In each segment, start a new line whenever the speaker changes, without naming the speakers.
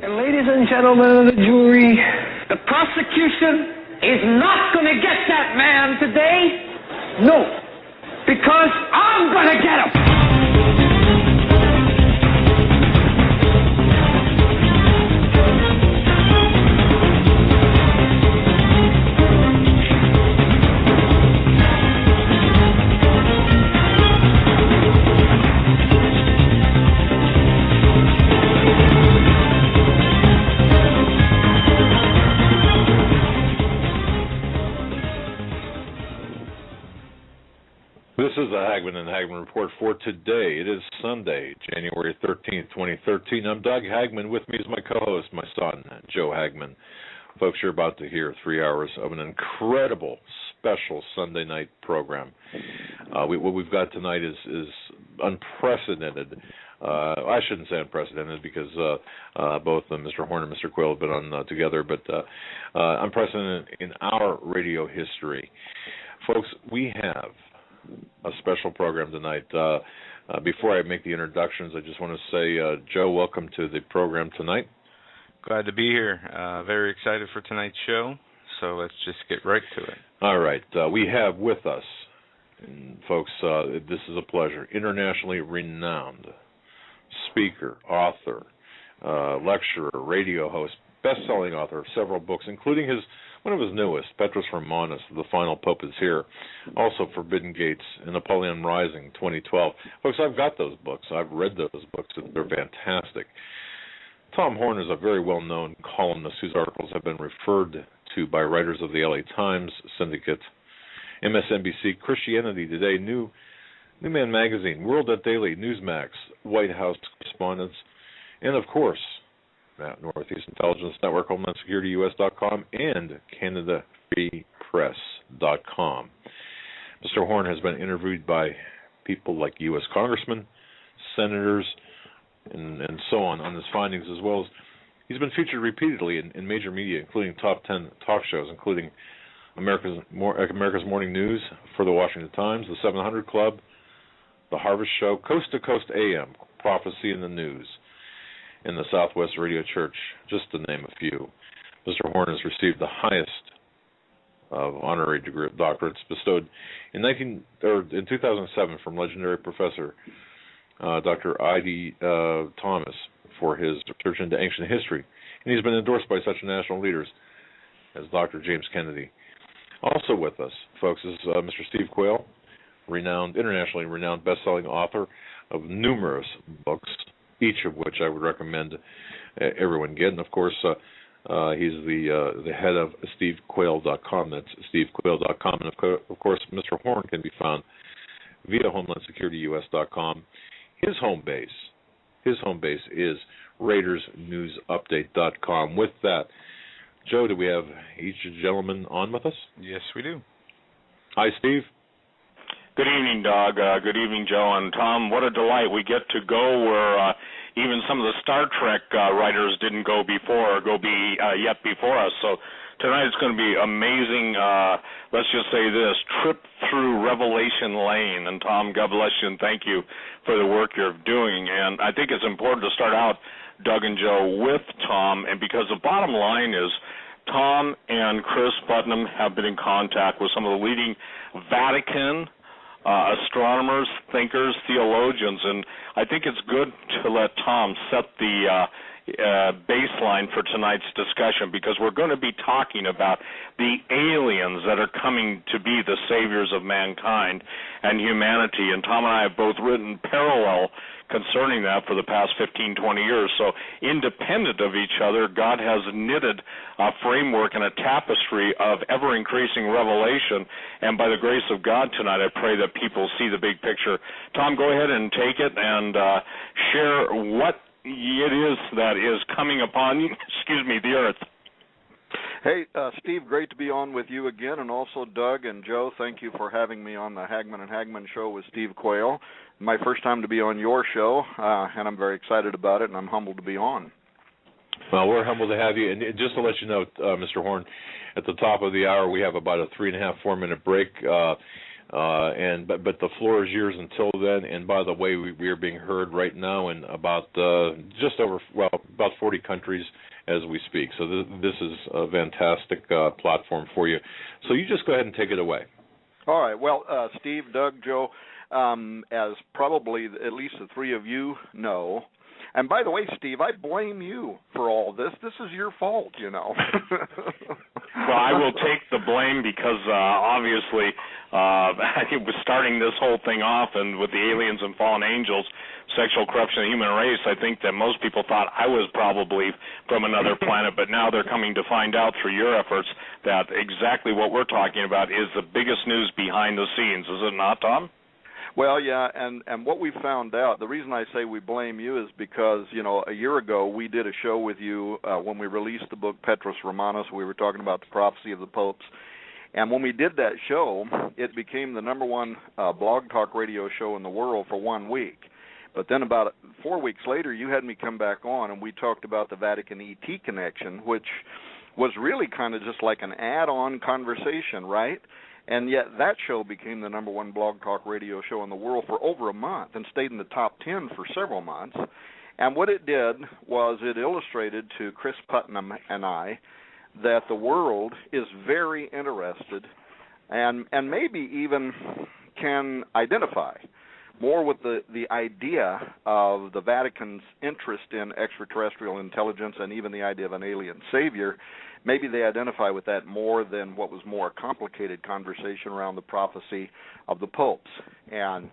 And ladies and gentlemen of the jury, the prosecution is not going to get that man today. No, because I'm going to get him.
This is the Hagmann and Hagmann Report for today. It is Sunday, January 13th, 2013. I'm Doug Hagmann. With me is my co-host, my son, Joe Hagmann. Folks, you're about to hear 3 hours of an incredible special Sunday night program. What we've got tonight is unprecedented. I shouldn't say unprecedented because both Mr. Horn and Mr. Quayle have been on together, but unprecedented in our radio history. Folks, we have a special program tonight. Before I make the introductions, I just want to say, Joe, welcome to the program tonight.
Glad to be here. Very excited for tonight's show, so let's just get right to it.
All right. We have with us, and folks, this is a pleasure, internationally renowned speaker, author, lecturer, radio host, best-selling author of several books, including one of his newest, Petrus Romanus, The Final Pope is Here, also Forbidden Gates and Napoleon Rising, 2012. Folks, I've got those books. I've read those books. They're fantastic. Tom Horn is a very well-known columnist whose articles have been referred to by writers of the LA Times Syndicate, MSNBC, Christianity Today, New Man Magazine, World at Daily, Newsmax, White House Correspondents, and, of course, Northeast Intelligence Network, Homeland Security, US.com, and CanadaFreePress.com. Mr. Horn has been interviewed by people like U.S. congressmen, senators, and so on his findings, as well as he's been featured repeatedly in major media, including top 10 talk shows, including America's Morning News for the Washington Times, the 700 Club, the Harvest Show, Coast to Coast AM, Prophecy in the News, in the Southwest Radio Church, just to name a few. Mr. Horn has received the highest of honorary degree doctorates bestowed in 2007 from legendary professor Dr. I.D. Thomas for his research into ancient history, and he's been endorsed by such national leaders as Dr. James Kennedy. Also with us, folks, is Mr. Steve Quayle, internationally renowned best-selling author of numerous books, each of which I would recommend everyone get. And, of course, he's the head of stevequayle.com. That's stevequayle.com. And, of course, Mr. Horn can be found via HomelandSecurityUS.com. His home base is RaidersNewsUpdate.com. With that, Joe, do we have each gentleman on with us?
Yes, we do.
Hi, Steve.
Good evening, Doug. Good evening, Joe and Tom. What a delight. We get to go where even some of the Star Trek writers didn't go before or yet before us. So tonight it's going to be amazing, let's just say this, trip through Revelation Lane. And Tom, God bless you and thank you for the work you're doing. And I think it's important to start out, Doug and Joe, with Tom, and because the bottom line is Tom and Chris Putnam have been in contact with some of the leading Vatican astronomers, thinkers, theologians, and I think it's good to let Tom set the baseline for tonight's discussion because we're going to be talking about the aliens that are coming to be the saviors of mankind and humanity, and Tom and I have both written parallel concerning that for the past 15, 20 years. So independent of each other, God has knitted a framework and a tapestry of ever-increasing revelation, and by the grace of God tonight, I pray that people see the big picture. Tom, go ahead and take it and share what it is that is coming upon, the earth.
Hey, Steve, great to be on with you again, and also Doug and Joe, thank you for having me on the Hagmann and Hagmann show with Steve Quayle. My first time to be on your show, and I'm very excited about it, and I'm humbled to be on.
Well, we're humbled to have you, and just to let you know, Mr. Horn, at the top of the hour, we have about a 3.5, 4 minute break. But the floor is yours until then. And by the way, we are being heard right now in about about 40 countries as we speak. So this is a fantastic platform for you. So you just go ahead and take it away.
All right. Well, Steve, Doug, Joe, as probably at least the three of you know. And by the way, Steve, I blame you for all this. This is your fault, you know.
Well, I will take the blame because obviously it was starting this whole thing off, and with the aliens and fallen angels, sexual corruption of the human race, I think that most people thought I was probably from another planet, but now they're coming to find out through your efforts that exactly what we're talking about is the biggest news behind the scenes. Is it not, Tom?
Well, yeah, and what we found out, the reason I say we blame you is because, you know, a year ago we did a show with you when we released the book Petrus Romanus. We were talking about the prophecy of the popes. And when we did that show, it became the number one blog talk radio show in the world for 1 week. But then about 4 weeks later, you had me come back on, and we talked about the Vatican ET connection, which was really kind of just like an add-on conversation, right? And yet that show became the number one blog talk radio show in the world for over a month and stayed in the top 10 for several months. And what it did was it illustrated to Chris Putnam and I that the world is very interested and maybe even can identify more with the idea of the Vatican's interest in extraterrestrial intelligence and even the idea of an alien savior. Maybe they identify with that more than what was more a complicated conversation around the prophecy of the popes. And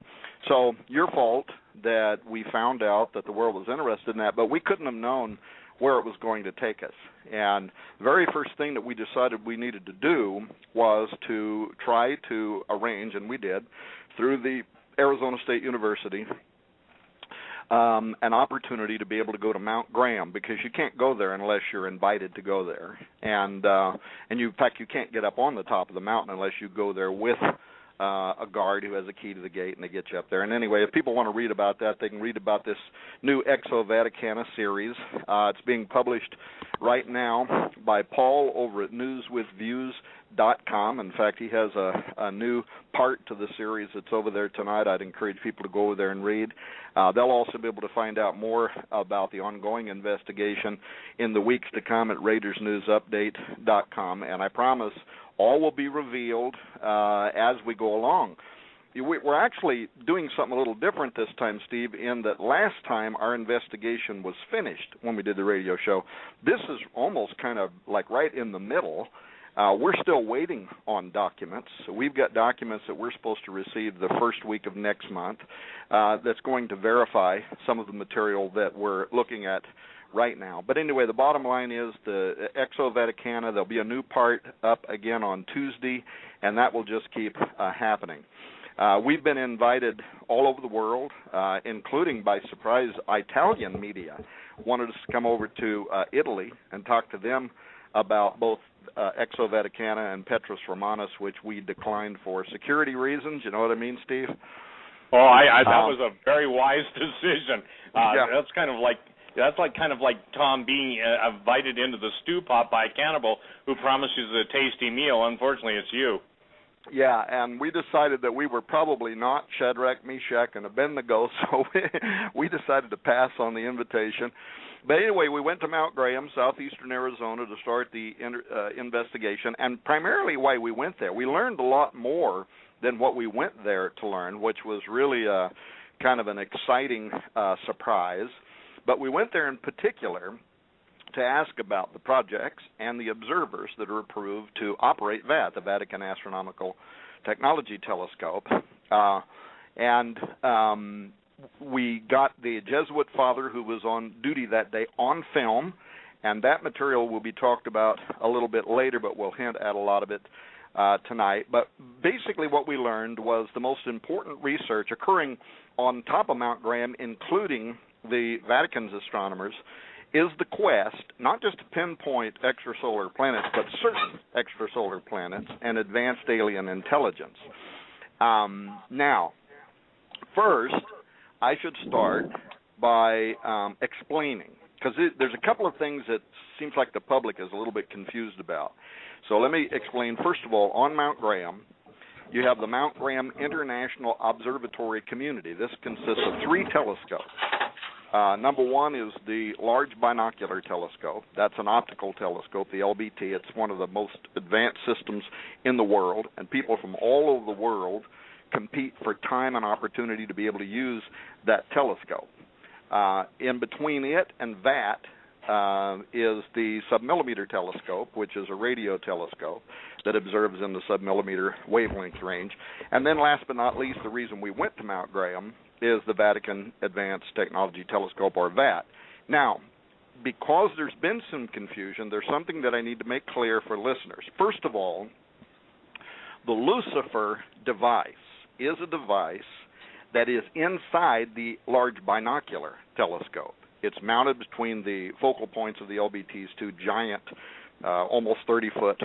so your fault that we found out that the world was interested in that, but we couldn't have known where it was going to take us. And the very first thing that we decided we needed to do was to try to arrange, and we did, through the Arizona State University, an opportunity to be able to go to Mount Graham, because you can't go there unless you're invited to go there, and in fact you can't get up on the top of the mountain unless you go there with a guard who has a key to the gate, and they get you up there. And anyway, if people want to read about that, they can read about this new Exo Vaticana series. It's being published right now by Paul over at newswithviews.com. In fact, he has a new part to the series that's over there tonight. I'd encourage people to go over there and read. They'll also be able to find out more about the ongoing investigation in the weeks to come at RaidersNewsUpdate.com. And I promise all will be revealed as we go along. We're actually doing something a little different this time, Steve, in that last time our investigation was finished when we did the radio show. This is almost kind of like right in the middle. We're still waiting on documents. So we've got documents that we're supposed to receive the first week of next month that's going to verify some of the material that we're looking at right now. But anyway, the bottom line is the Exo Vaticana, there'll be a new part up again on Tuesday, and that will just keep happening. We've been invited all over the world, including, by surprise, Italian media wanted us to come over to Italy and talk to them about both Exo Vaticana and Petrus Romanus, which we declined for security reasons. You know what I mean, Steve?
Oh, that was a very wise decision.
Yeah.
That's kind of like Tom being invited into the stew pot by a cannibal who promises a tasty meal. Unfortunately, it's you.
Yeah, and we decided that we were probably not Shadrach, Meshach, and Abednego, so we decided to pass on the invitation. But anyway, we went to Mount Graham, southeastern Arizona, to start the investigation, and primarily why we went there. We learned a lot more than what we went there to learn, which was really kind of an exciting surprise. But we went there in particular to ask about the projects and the observers that are approved to operate VAT, the Vatican Astronomical Technology Telescope. We got the Jesuit father who was on duty that day on film, and that material will be talked about a little bit later, but we'll hint at a lot of it tonight. But basically what we learned was the most important research occurring on top of Mount Graham, including the Vatican's astronomers, is the quest not just to pinpoint extrasolar planets, but certain extrasolar planets and advanced alien intelligence. Now, first, I should start by explaining, because there's a couple of things that seems like the public is a little bit confused about. So let me explain. First of all, on Mount Graham, you have the Mount Graham International Observatory Community. This consists of 3 telescopes. Number one is the Large Binocular Telescope. That's an optical telescope, the LBT. It's one of the most advanced systems in the world, and people from all over the world compete for time and opportunity to be able to use that telescope. In between it and that is the submillimeter telescope, which is a radio telescope that observes in the submillimeter wavelength range. And then last but not least, the reason we went to Mount Graham is the Vatican Advanced Technology Telescope, or VAT. Now, because there's been some confusion, there's something that I need to make clear for listeners. First of all, the Lucifer device is a device that is inside the Large Binocular Telescope. It's mounted between the focal points of the LBT's 2 giant, almost 30-foot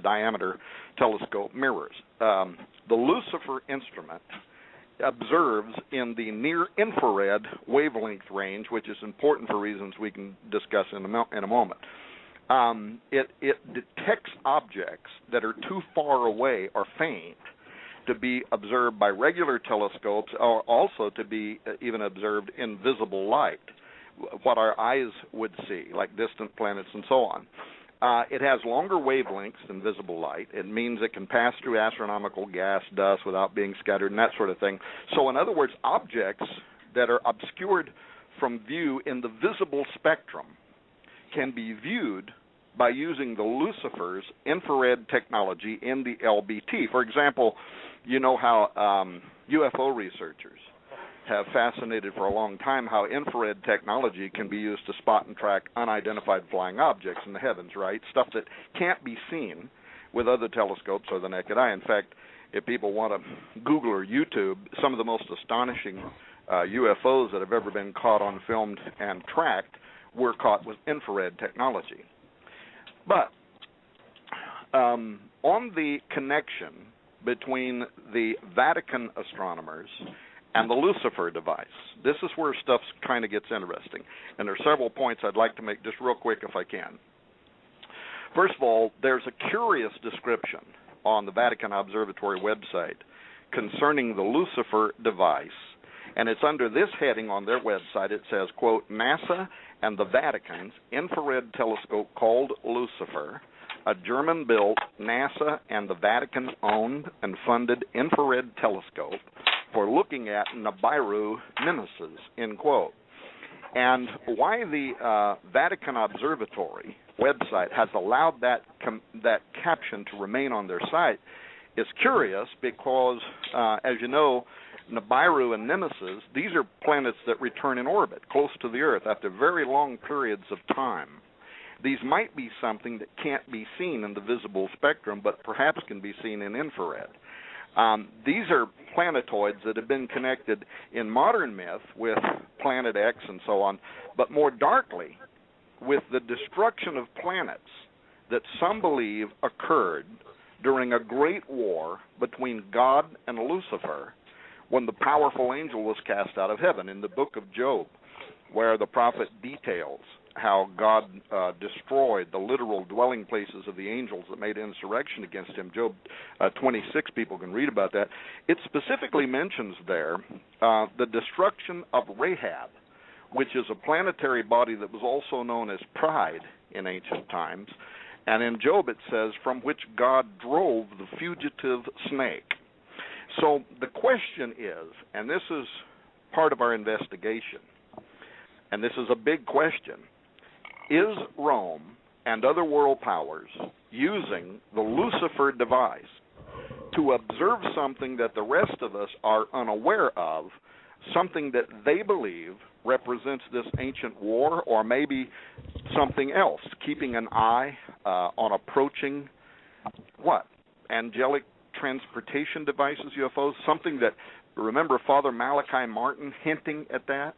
diameter telescope mirrors. The Lucifer instrument observes in the near-infrared wavelength range, which is important for reasons we can discuss in a moment. It detects objects that are too far away or faint to be observed by regular telescopes, or also to be even observed in visible light, what our eyes would see, like distant planets and so on. It has longer wavelengths than visible light. It means it can pass through astronomical gas, dust, without being scattered and that sort of thing. So in other words, objects that are obscured from view in the visible spectrum can be viewed by using the Lucifer's infrared technology in the LBT. For example, you know how UFO researchers have fascinated for a long time how infrared technology can be used to spot and track unidentified flying objects in the heavens, right? Stuff that can't be seen with other telescopes or the naked eye. In fact, if people want to Google or YouTube, some of the most astonishing UFOs that have ever been caught on film and tracked were caught with infrared technology. But on the connection between the Vatican astronomers and the Lucifer device, this is where stuff kind of gets interesting. And there are several points I'd like to make just real quick if I can. First of all, there's a curious description on the Vatican Observatory website concerning the Lucifer device. And it's under this heading on their website. It says, quote, NASA and the Vatican's infrared telescope called Lucifer, a German-built, NASA and the Vatican-owned and funded infrared telescope for looking at Nibiru nemesis, end quote. And why the Vatican Observatory website has allowed that caption to remain on their site is curious because, as you know, Nibiru and Nemesis, these are planets that return in orbit close to the Earth after very long periods of time. These might be something that can't be seen in the visible spectrum, but perhaps can be seen in infrared. These are planetoids that have been connected in modern myth with Planet X and so on, but more darkly with the destruction of planets that some believe occurred during a great war between God and Lucifer when the powerful angel was cast out of heaven. In the book of Job, where the prophet details how God destroyed the literal dwelling places of the angels that made insurrection against him. Job 26, people can read about that. It specifically mentions there the destruction of Rahab, which is a planetary body that was also known as Pride in ancient times. And in Job it says, from which God drove the fugitive snake. So the question is, and this is part of our investigation, and this is a big question, is Rome and other world powers using the Lucifer device to observe something that the rest of us are unaware of, something that they believe represents this ancient war, or maybe something else, keeping an eye on approaching, angelic transportation devices, UFOs, something that, remember Father Malachi Martin hinting at that?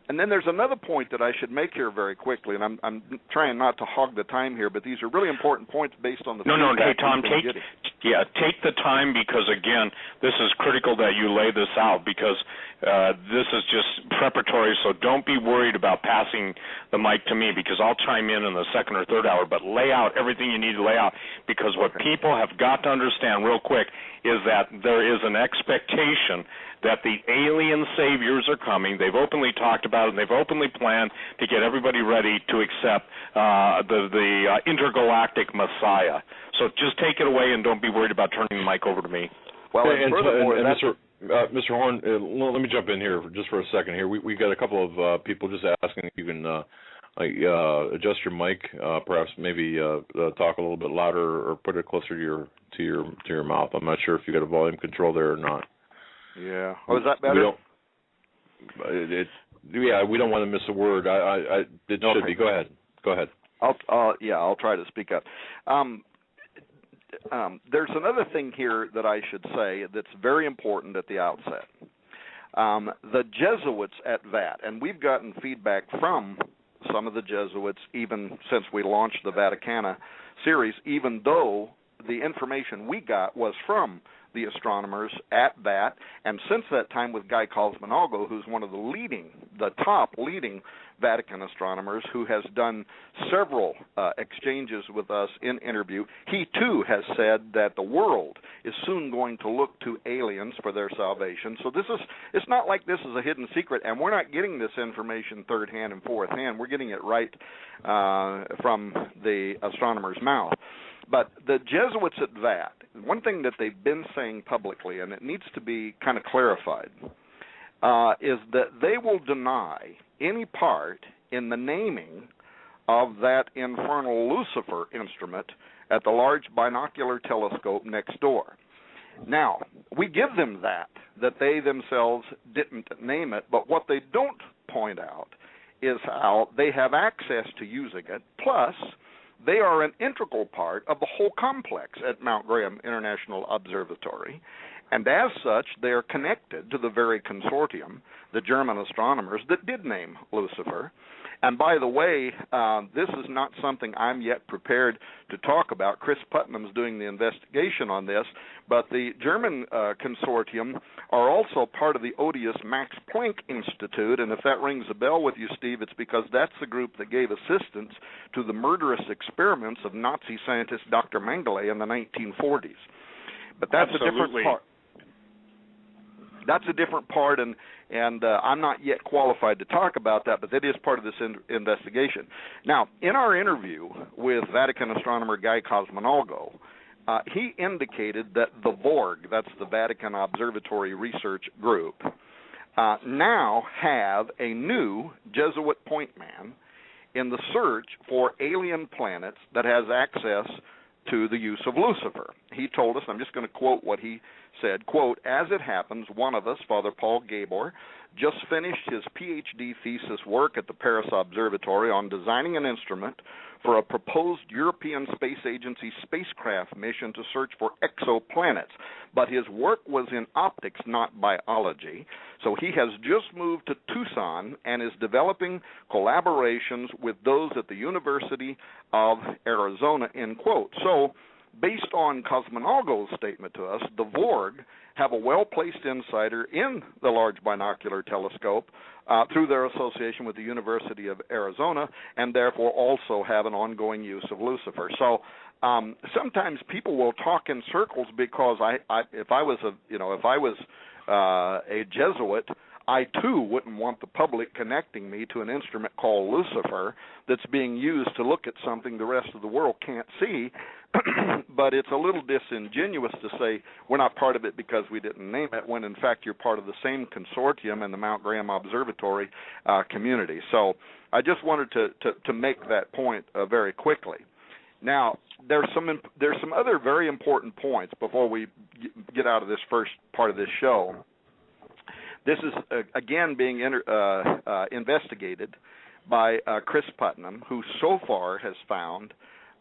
And then there's another point that I should make here very quickly, and I'm trying not to hog the time here, but these are really important points based on the
Hey, Tom, Yeah, take the time because, again, this is critical that you lay this out because this is just preparatory, so don't be worried about passing the mic to me because I'll chime in the second or third hour, but lay out everything you need to lay out because what people have got to understand real quick is that there is an expectation that the alien saviors are coming. They've openly talked about it, and they've openly planned to get everybody ready to accept the intergalactic Messiah. So just take it away and don't be worried about turning the mic over to me.
Well, and furthermore,
Mr. Horn, let me jump in here just for a second here. We got a couple of people just asking if you can adjust your mic, perhaps maybe talk a little bit louder or put it closer to your mouth. I'm not sure if you got a volume control there or not.
Yeah. Oh, is that better?
We don't want to miss a word. It should be. Go ahead.
I'll try to speak up. There's another thing here that I should say that's very important at the outset. The Jesuits at VAT, and we've gotten feedback from some of the Jesuits even since we launched the Vaticana series, even though the information we got was from the astronomers at VAT, and since that time with Guy Cosmonalgo, who's one of the top leading Vatican astronomers who has done several exchanges with us in interview, he too has said that the world is soon going to look to aliens for their salvation. So it's not like this is a hidden secret, and we're not getting this information third hand and fourth hand. We're getting it right from the astronomer's mouth. But the Jesuits at VAT, one thing that they've been saying publicly, and it needs to be kind of clarified, is that they will deny any part in the naming of that infernal Lucifer instrument at the Large Binocular Telescope next door. Now, we give them that they themselves didn't name it, but what they don't point out is how they have access to using it, plus they are an integral part of the whole complex at Mount Graham International Observatory, and as such, they are connected to the very consortium, the German astronomers, that did name Lucifer. And by the way, this is not something I'm yet prepared to talk about. Chris Putnam's doing the investigation on this, but the German consortium are also part of the odious Max Planck Institute, and if that rings a bell with you, Steve, it's because that's the group that gave assistance to the murderous experiments of Nazi scientist Dr. Mengele in the 1940s. But that's a different part. That's a different part, and I'm not yet qualified to talk about that, but that is part of this investigation. Now, in our interview with Vatican astronomer Guy Cosmonalgo, he indicated that the VORG, that's the Vatican Observatory Research Group, now have a new Jesuit point man in the search for alien planets that has access to the use of Lucifer. He told us, I'm just going to quote what he said, quote, "As it happens, one of us, Father Paul Gabor, just finished his PhD thesis work at the Paris Observatory on designing an instrument for a proposed European Space Agency spacecraft mission to search for exoplanets. But his work was in optics, not biology. So he has just moved to Tucson and is developing collaborations with those at the University of Arizona," end quote. So based on Cosmonalgo's statement to us, the VORG have a well-placed insider in the Large Binocular Telescope through their association with the University of Arizona, and therefore also have an ongoing use of Lucifer. So sometimes people will talk in circles because if I was a Jesuit, I too wouldn't want the public connecting me to an instrument called Lucifer that's being used to look at something the rest of the world can't see. But it's a little disingenuous to say we're not part of it because we didn't name it, when in fact you're part of the same consortium in the Mount Graham Observatory community. So I just wanted to make that point very quickly. Now, there's some other very important points before we get out of this first part of this show. This is, again, being investigated by Chris Putnam, who so far has found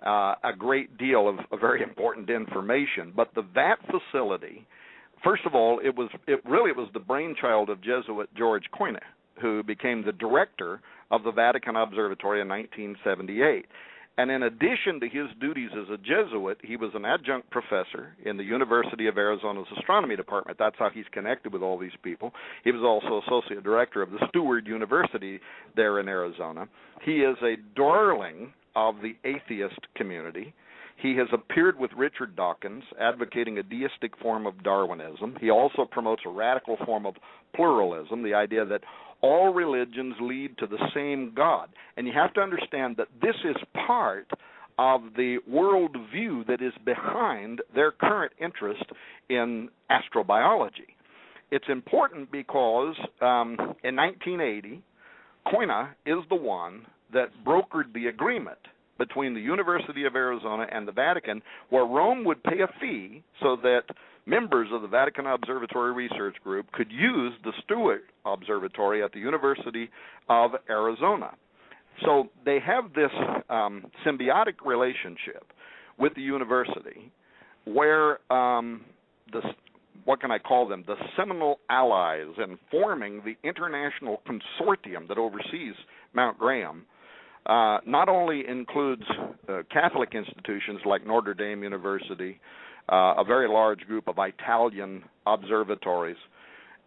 a great deal of very important information. But the VAT facility, first of all, it was the brainchild of Jesuit George Koine, who became the director of the Vatican Observatory in 1978. And in addition to his duties as a Jesuit, he was an adjunct professor in the University of Arizona's astronomy department. That's how he's connected with all these people. He was also associate director of the Steward University there in Arizona. He is a darling of the atheist community. He has appeared with Richard Dawkins, advocating a deistic form of Darwinism. He also promotes a radical form of pluralism, the idea that all religions lead to the same God. And you have to understand that this is part of the worldview that is behind their current interest in astrobiology. It's important because in 1980, Koina is the one that brokered the agreement between the University of Arizona and the Vatican, where Rome would pay a fee so that members of the Vatican Observatory Research Group could use the Stewart Observatory at the University of Arizona. So they have this symbiotic relationship with the university where what can I call them, the seminal allies in forming the international consortium that oversees Mount Graham not only includes Catholic institutions like Notre Dame University, a very large group of Italian observatories,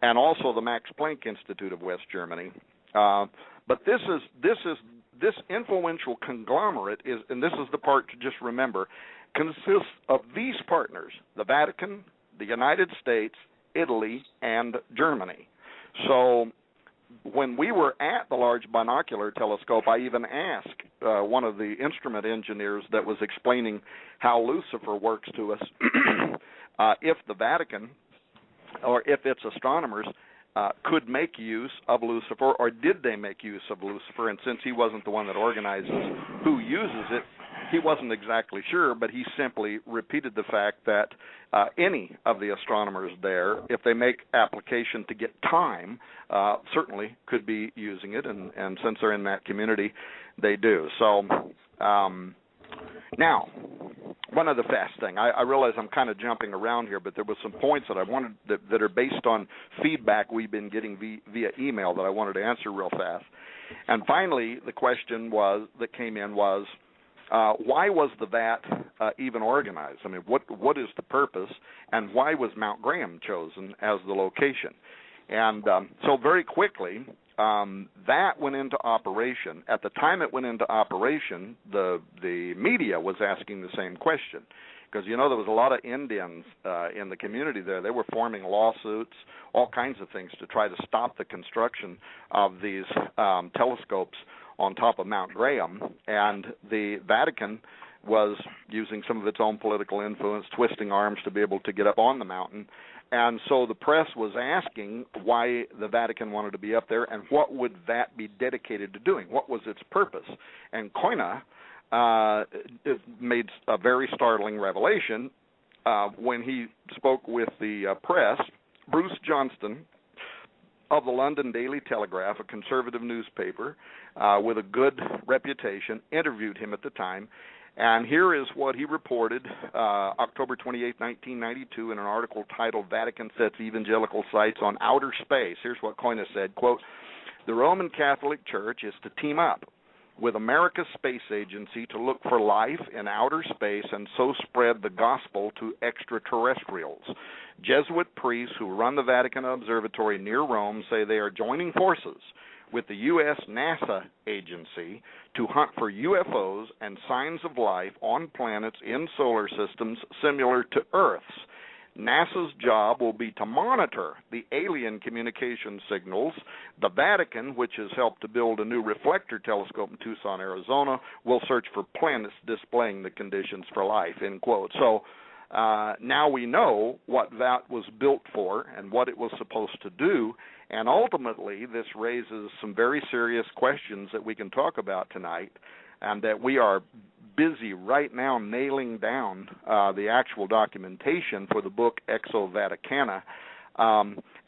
and also the Max Planck Institute of West Germany. But this influential conglomerate is, and this is the part to just remember, consists of these partners: the Vatican, the United States, Italy, and Germany. So when we were at the Large Binocular Telescope, I even asked one of the instrument engineers that was explaining how Lucifer works to us if the Vatican or if its astronomers could make use of Lucifer, or did they make use of Lucifer? And since he wasn't the one that organizes who uses it, he wasn't exactly sure, but he simply repeated the fact that any of the astronomers there, if they make application to get time, certainly could be using it, and since they're in that community, they do. So now, one other fast thing. I realize I'm kind of jumping around here, but there were some points that I wanted that are based on feedback we've been getting via email that I wanted to answer real fast. And finally, the question that came in was, why was the VAT even organized? I mean, what is the purpose, and why was Mount Graham chosen as the location? And so very quickly, that went into operation. At the time it went into operation, the media was asking the same question, because, there was a lot of Indians in the community there. They were forming lawsuits, all kinds of things to try to stop the construction of these telescopes on top of Mount Graham, and the Vatican was using some of its own political influence, twisting arms to be able to get up on the mountain. And so the press was asking why the Vatican wanted to be up there and what would that be dedicated to doing, what was its purpose. And Koina made a very startling revelation when he spoke with the press. Bruce Johnston of the London Daily Telegraph, a conservative newspaper with a good reputation, interviewed him at the time. And here is what he reported October 28, 1992, in an article titled "Vatican Sets Evangelical Sights on Outer Space." Here's what Koina said, quote, "The Roman Catholic Church is to team up with America's space agency to look for life in outer space and so spread the gospel to extraterrestrials. Jesuit priests who run the Vatican Observatory near Rome say they are joining forces with the U.S. NASA agency to hunt for UFOs and signs of life on planets in solar systems similar to Earth's. NASA's job will be to monitor the alien communication signals. The Vatican, which has helped to build a new reflector telescope in Tucson, Arizona, will search for planets displaying the conditions for life," end quote. So now we know what that was built for and what it was supposed to do, and ultimately this raises some very serious questions that we can talk about tonight, and that we are busy right now nailing down the actual documentation for the book Exo Vaticana.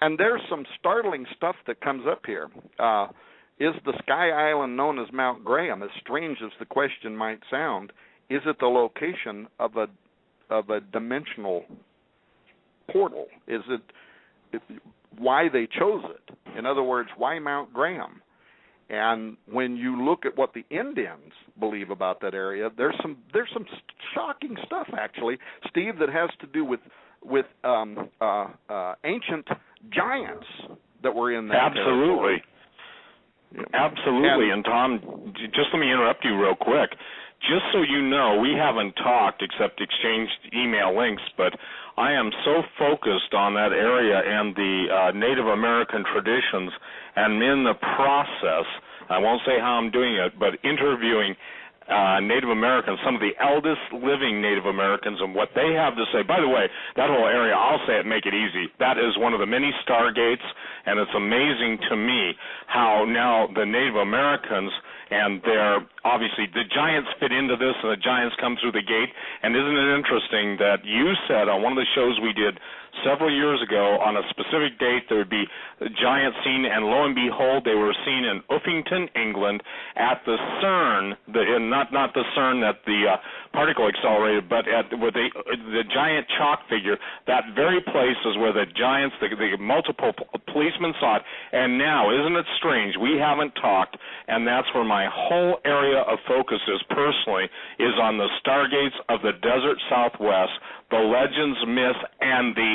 And there's some startling stuff that comes up here. Is the sky island known as Mount Graham, as strange as the question might sound, is it the location of a dimensional portal? Is it why they chose it? In other words, why Mount Graham? And when you look at what the Indians believe about that area, there's some shocking stuff, actually, Steve, that has to do with ancient giants that were in that
Absolutely.
territory.
Absolutely. And Tom, just let me interrupt you real quick. Just so you know, we haven't talked except exchanged email links, but I am so focused on that area and the Native American traditions, and in the process, I won't say how I'm doing it, but interviewing Native Americans, some of the eldest living Native Americans, and what they have to say. By the way, that whole area, I'll say it, make it easy. That is one of the many stargates, and it's amazing to me how now the Native Americans, and they're obviously the giants fit into this, and the giants come through the gate. And isn't it interesting that you said on one of the shows we did several years ago, on a specific date, there would be giants seen, and lo and behold, they were seen in Uffington, England, at the CERN, not the CERN that the particle accelerator, but at with the giant chalk figure. That very place is where the giants, the multiple policemen saw it. And now, isn't it strange? We haven't talked, and that's where my whole area of focus is personally, is on the stargates of the desert Southwest, the legends, myths, and the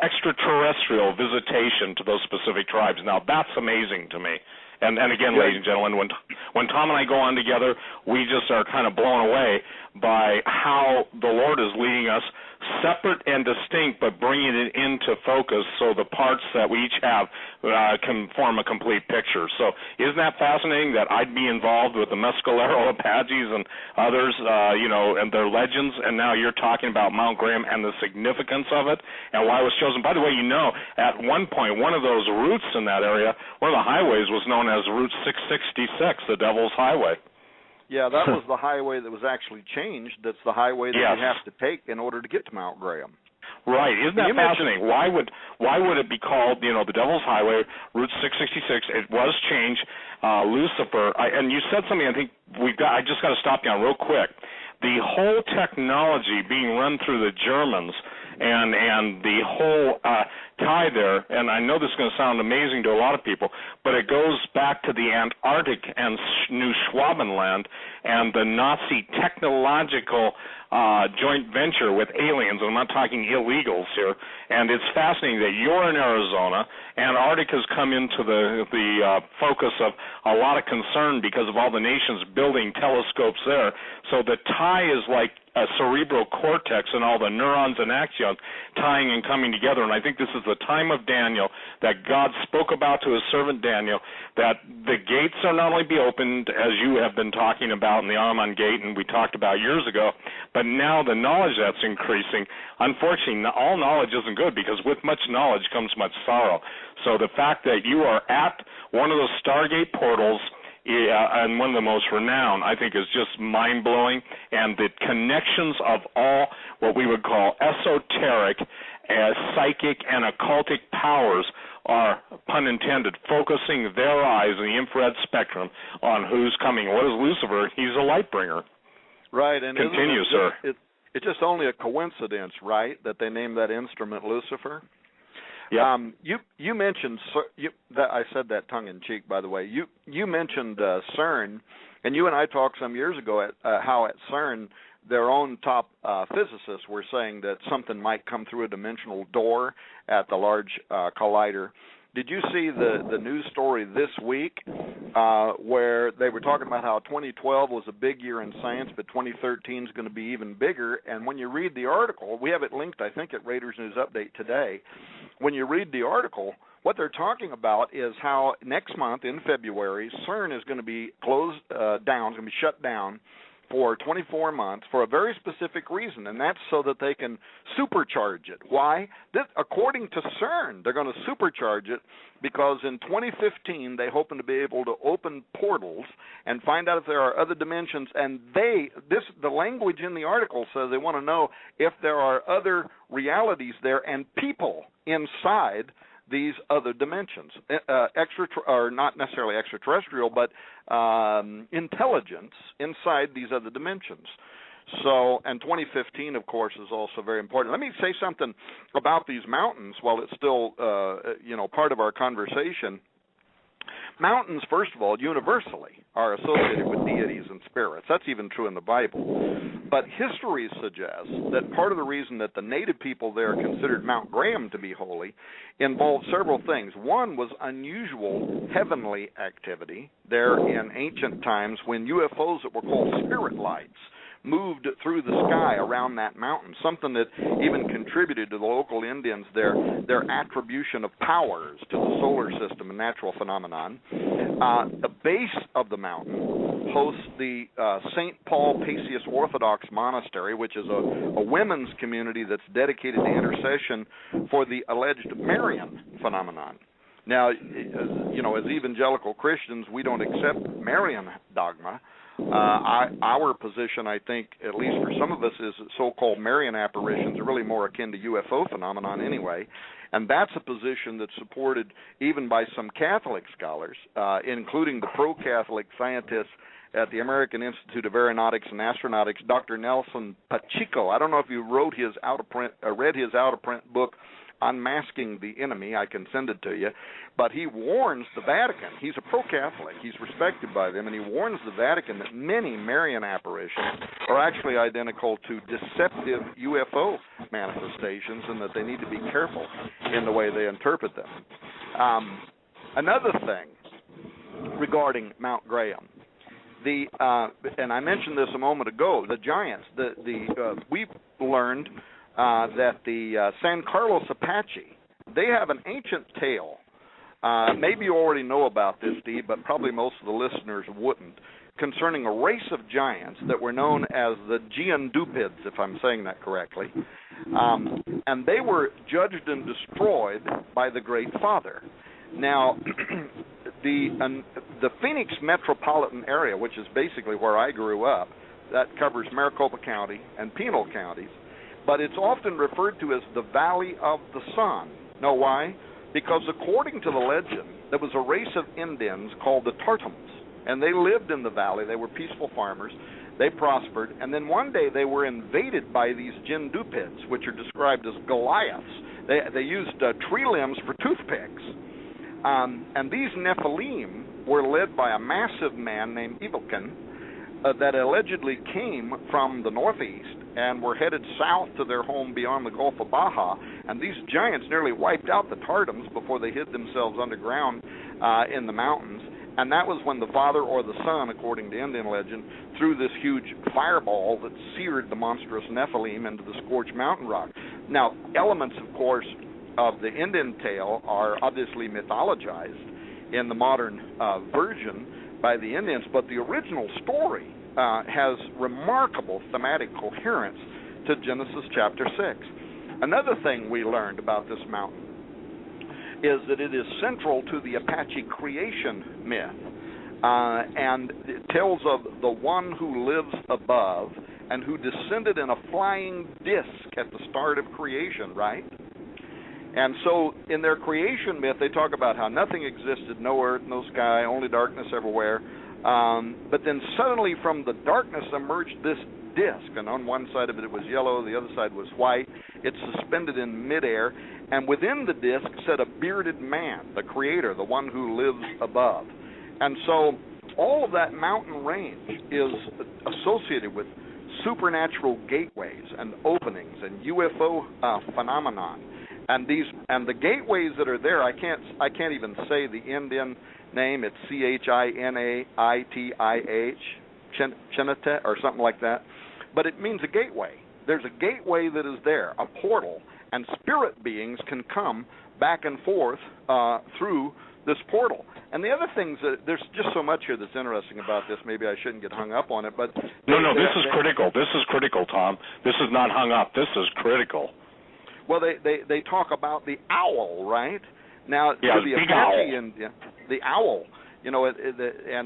extraterrestrial visitation to those specific tribes. Now, that's amazing to me. And again, ladies and gentlemen, when Tom and I go on together, we just are kind of blown away by how the Lord is leading us separate and distinct, but bringing it into focus so the parts that we each have can form a complete picture. So isn't that fascinating that I'd be involved with the Mescalero Apaches and others, and their legends, and now you're talking about Mount Graham and the significance of it and why it was chosen. By the way, at one point, one of those routes in that area, one of the highways was known as Route 666, the Devil's Highway.
Yeah, that was the highway that was actually changed. That's the highway that you have to take in order to get to Mount Graham.
Right. Isn't that fascinating? Why would it be called, the Devil's Highway, Route 666? It was changed. Lucifer, and you said something I think I just got to stop you on real quick. The whole technology being run through the Germans and the whole tie there, and I know this is going to sound amazing to a lot of people, but it goes back to the Antarctic and New Schwabenland and the Nazi technological joint venture with aliens, and I'm not talking illegals here, and it's fascinating that you're in Arizona. Antarctica has come into the focus of a lot of concern because of all the nations building telescopes there, so the tie is like a cerebral cortex and all the neurons and axons tying and coming together. And I think this is the time of Daniel that God spoke about to his servant Daniel, that the gates are not only be opened, as you have been talking about in the Armon Gate, and we talked about years ago, but now the knowledge that's increasing. Unfortunately, all knowledge isn't good, because with much knowledge comes much sorrow. So the fact that you are at one of those Stargate portals, and one of the most renowned, I think, is just mind-blowing, and the connections of all what we would call esoteric, psychic, and occultic powers are, pun intended, focusing their eyes in the infrared spectrum on who's coming. What is Lucifer? He's a light bringer.
Right. And
continue, sir.
It's just only a coincidence, right, that they named that instrument Lucifer?
Yeah.
You mentioned that I said that tongue in cheek, by the way. You mentioned CERN, and you and I talked some years ago at how at CERN their own top physicists were saying that something might come through a dimensional door at the Large Collider. Did you see the news story this week where they were talking about how 2012 was a big year in science, but 2013 is going to be even bigger? And when you read the article, we have it linked, I think, at Raiders News Update today. When you read the article, what they're talking about is how next month in February, CERN is going to be closed down, it's going to be shut down for 24 months for a very specific reason, and that's so that they can supercharge it. Why? According to CERN, they're going to supercharge it because in 2015 they hope to be able to open portals and find out if there are other dimensions, and the language in the article says they want to know if there are other realities there and people inside these other dimensions, or not necessarily extraterrestrial, but intelligence inside these other dimensions. So, and 2015, of course, is also very important. Let me say something about these mountains while it's still, part of our conversation. mountains, first of all, universally are associated with deities and spirits. That's even true in the Bible. But history suggests that part of the reason that the native people there considered Mount Graham to be holy involved several things. One was unusual heavenly activity there in ancient times when UFOs that were called spirit lights moved through the sky around that mountain, something that even contributed to the local Indians their attribution of powers to the solar system and natural phenomenon. The base of the mountain hosts the St. Paul Paisius Orthodox Monastery, which is a women's community that's dedicated to intercession for the alleged Marian phenomenon. Now, as evangelical Christians, we don't accept Marian dogma. Our position, I think, at least for some of us, is that so-called Marian apparitions are really more akin to UFO phenomenon anyway, and that's a position that's supported even by some Catholic scholars, including the pro-Catholic scientists at the American Institute of Aeronautics and Astronautics, Dr. Nelson Pacheco. I don't know if you read his out-of-print book, Unmasking the Enemy. I can send it to you. But he warns the Vatican. He's a pro-Catholic. He's respected by them, and he warns the Vatican that many Marian apparitions are actually identical to deceptive UFO manifestations and that they need to be careful in the way they interpret them. Another thing regarding Mount Graham, and I mentioned this a moment ago, the giants, we've learned that the San Carlos Apache, they have an ancient tale. Maybe you already know about this, Steve, but probably most of the listeners wouldn't, concerning a race of giants that were known as the Geondupids, if I'm saying that correctly. And they were judged and destroyed by the Great Father. Now, the Phoenix metropolitan area, which is basically where I grew up, that covers Maricopa County and Pinal counties, but it's often referred to as the Valley of the Sun. Know why? Because according to the legend, there was a race of Indians called the Tartums, and they lived in the valley. They were peaceful farmers. They prospered, and then one day they were invaded by these Geondupids, which are described as Goliaths. They used tree limbs for toothpicks. And these Nephilim were led by a massive man named Evilkin that allegedly came from the northeast and were headed south to their home beyond the Gulf of Baja. And these giants nearly wiped out the Tartums before they hid themselves underground in the mountains. And that was when the father or the son, according to Indian legend, threw this huge fireball that seared the monstrous Nephilim into the scorched mountain rock. Now, elements, of course, of the Indian tale are obviously mythologized in the modern version by the Indians, but the original story has remarkable thematic coherence to Genesis chapter 6. Another thing we learned about this mountain is that it is central to the Apache creation myth, and it tells of the one who lives above and who descended in a flying disc at the start of creation, right? And so in their creation myth, they talk about how nothing existed, no earth, no sky, only darkness everywhere. But then suddenly from the darkness emerged this disc, and on one side of it was yellow, the other side was white. It's suspended in midair, and within the disc sat a bearded man, the creator, the one who lives above. And so all of that mountain range is associated with supernatural gateways and openings and UFO phenomenon. And the gateways that are there, I can't even say the Indian name. It's Chinaitih, Chinata or something like that. But it means a gateway. There's a gateway that is there, a portal, and spirit beings can come back and forth through this portal. And the other things, there's just so much here that's interesting about this. Maybe I shouldn't get hung up on it, but
no, this is critical. This is critical, Tom. This is not hung up. This is critical.
Well, they talk about the owl, right? Now,
yeah,
the
big
Apache
owl.
and the owl,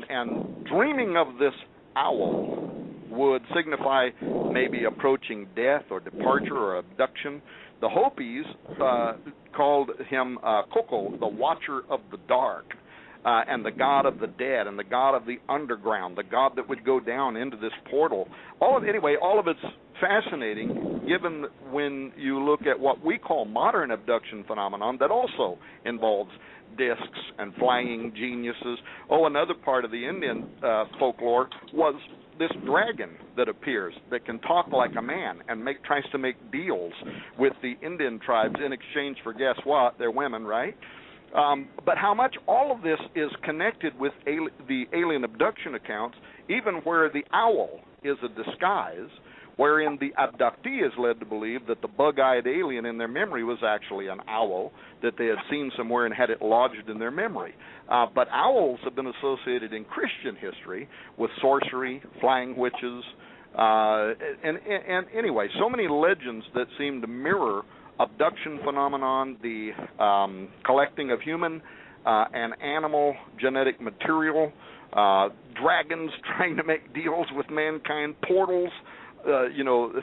and dreaming of this owl would signify maybe approaching death or departure or abduction. The Hopis called him Koko, the Watcher of the Dark. and the god of the dead and the god of the underground, the god that would go down into this portal. All of it's fascinating, given when you look at what we call modern abduction phenomenon that also involves discs and flying geniuses. Another part of the Indian folklore was this dragon that appears that can talk like a man and tries to make deals with the Indian tribes in exchange for, guess what? They're women, right? But how much all of this is connected with the alien abduction accounts, even where the owl is a disguise, wherein the abductee is led to believe that the bug-eyed alien in their memory was actually an owl that they had seen somewhere and had it lodged in their memory. But owls have been associated in Christian history with sorcery, flying witches, and anyway, so many legends that seem to mirror abduction phenomenon, the collecting of human and animal genetic material, dragons trying to make deals with mankind, portals,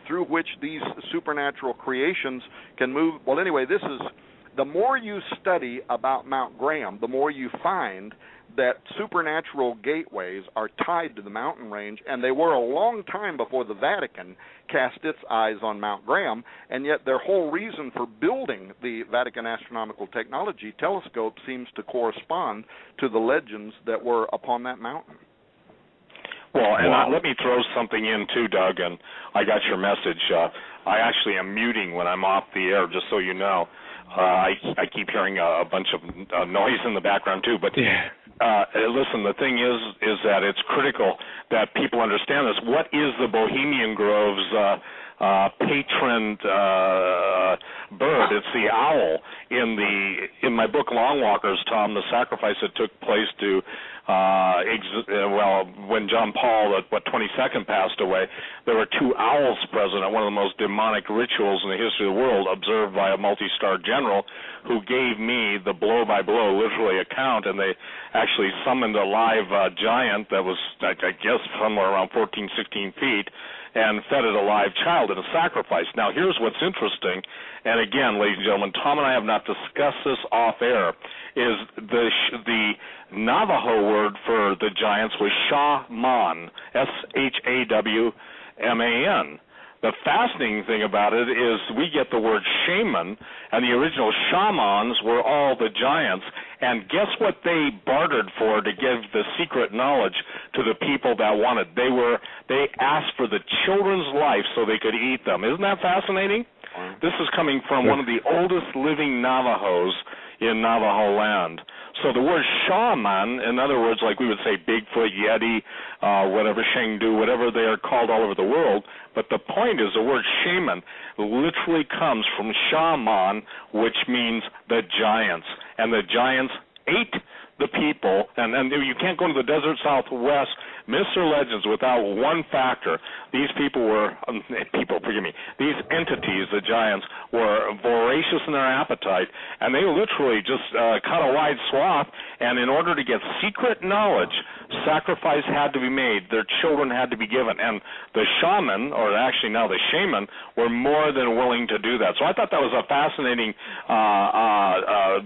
through which these supernatural creations can move. Well, anyway, the more you study about Mount Graham, the more you find that supernatural gateways are tied to the mountain range, and they were a long time before the Vatican cast its eyes on Mount Graham, and yet their whole reason for building the Vatican Astronomical Technology Telescope seems to correspond to the legends that were upon that mountain.
Well, and let me throw something in too, Doug, and I got your message. I actually am muting when I'm off the air, just so you know. I keep hearing a bunch of noise in the background too, but listen, the thing is that it's critical that people understand this. What is the Bohemian Grove's patron bird? It's the owl. In my book Long Walkers, Tom, the sacrifice that took place to when John Paul, 22nd, passed away, there were two owls present at one of the most demonic rituals in the history of the world, observed by a multi-star general who gave me the blow-by-blow, literally, account, and they actually summoned a live giant that was, I guess, somewhere around 14, 16 feet, and fed it a live child in a sacrifice. Now, here's what's interesting, and again, ladies and gentlemen, Tom and I have not discussed this off-air, is the Navajo word for the giants was Shawman, Shawman. The fascinating thing about it is we get the word shaman, and the original shamans were all the giants, and guess what they bartered for to give the secret knowledge to the people that wanted? They asked for the children's life so they could eat them. Isn't that fascinating? This is coming from one of the oldest living Navajos in Navajo land. So the word shaman, in other words, like we would say Bigfoot, Yeti, whatever, Shangdu, whatever they are called all over the world, but the point is the word shaman literally comes from shaman, which means the giants. And the giants ate the people, and you can't go into the desert Southwest, myths or legends, without one factor. These these entities, the giants, were voracious in their appetite, and they literally just cut a wide swath, and in order to get secret knowledge, sacrifice had to be made. Their children had to be given, and the shaman, or actually now the shaman, were more than willing to do that. So I thought that was a fascinating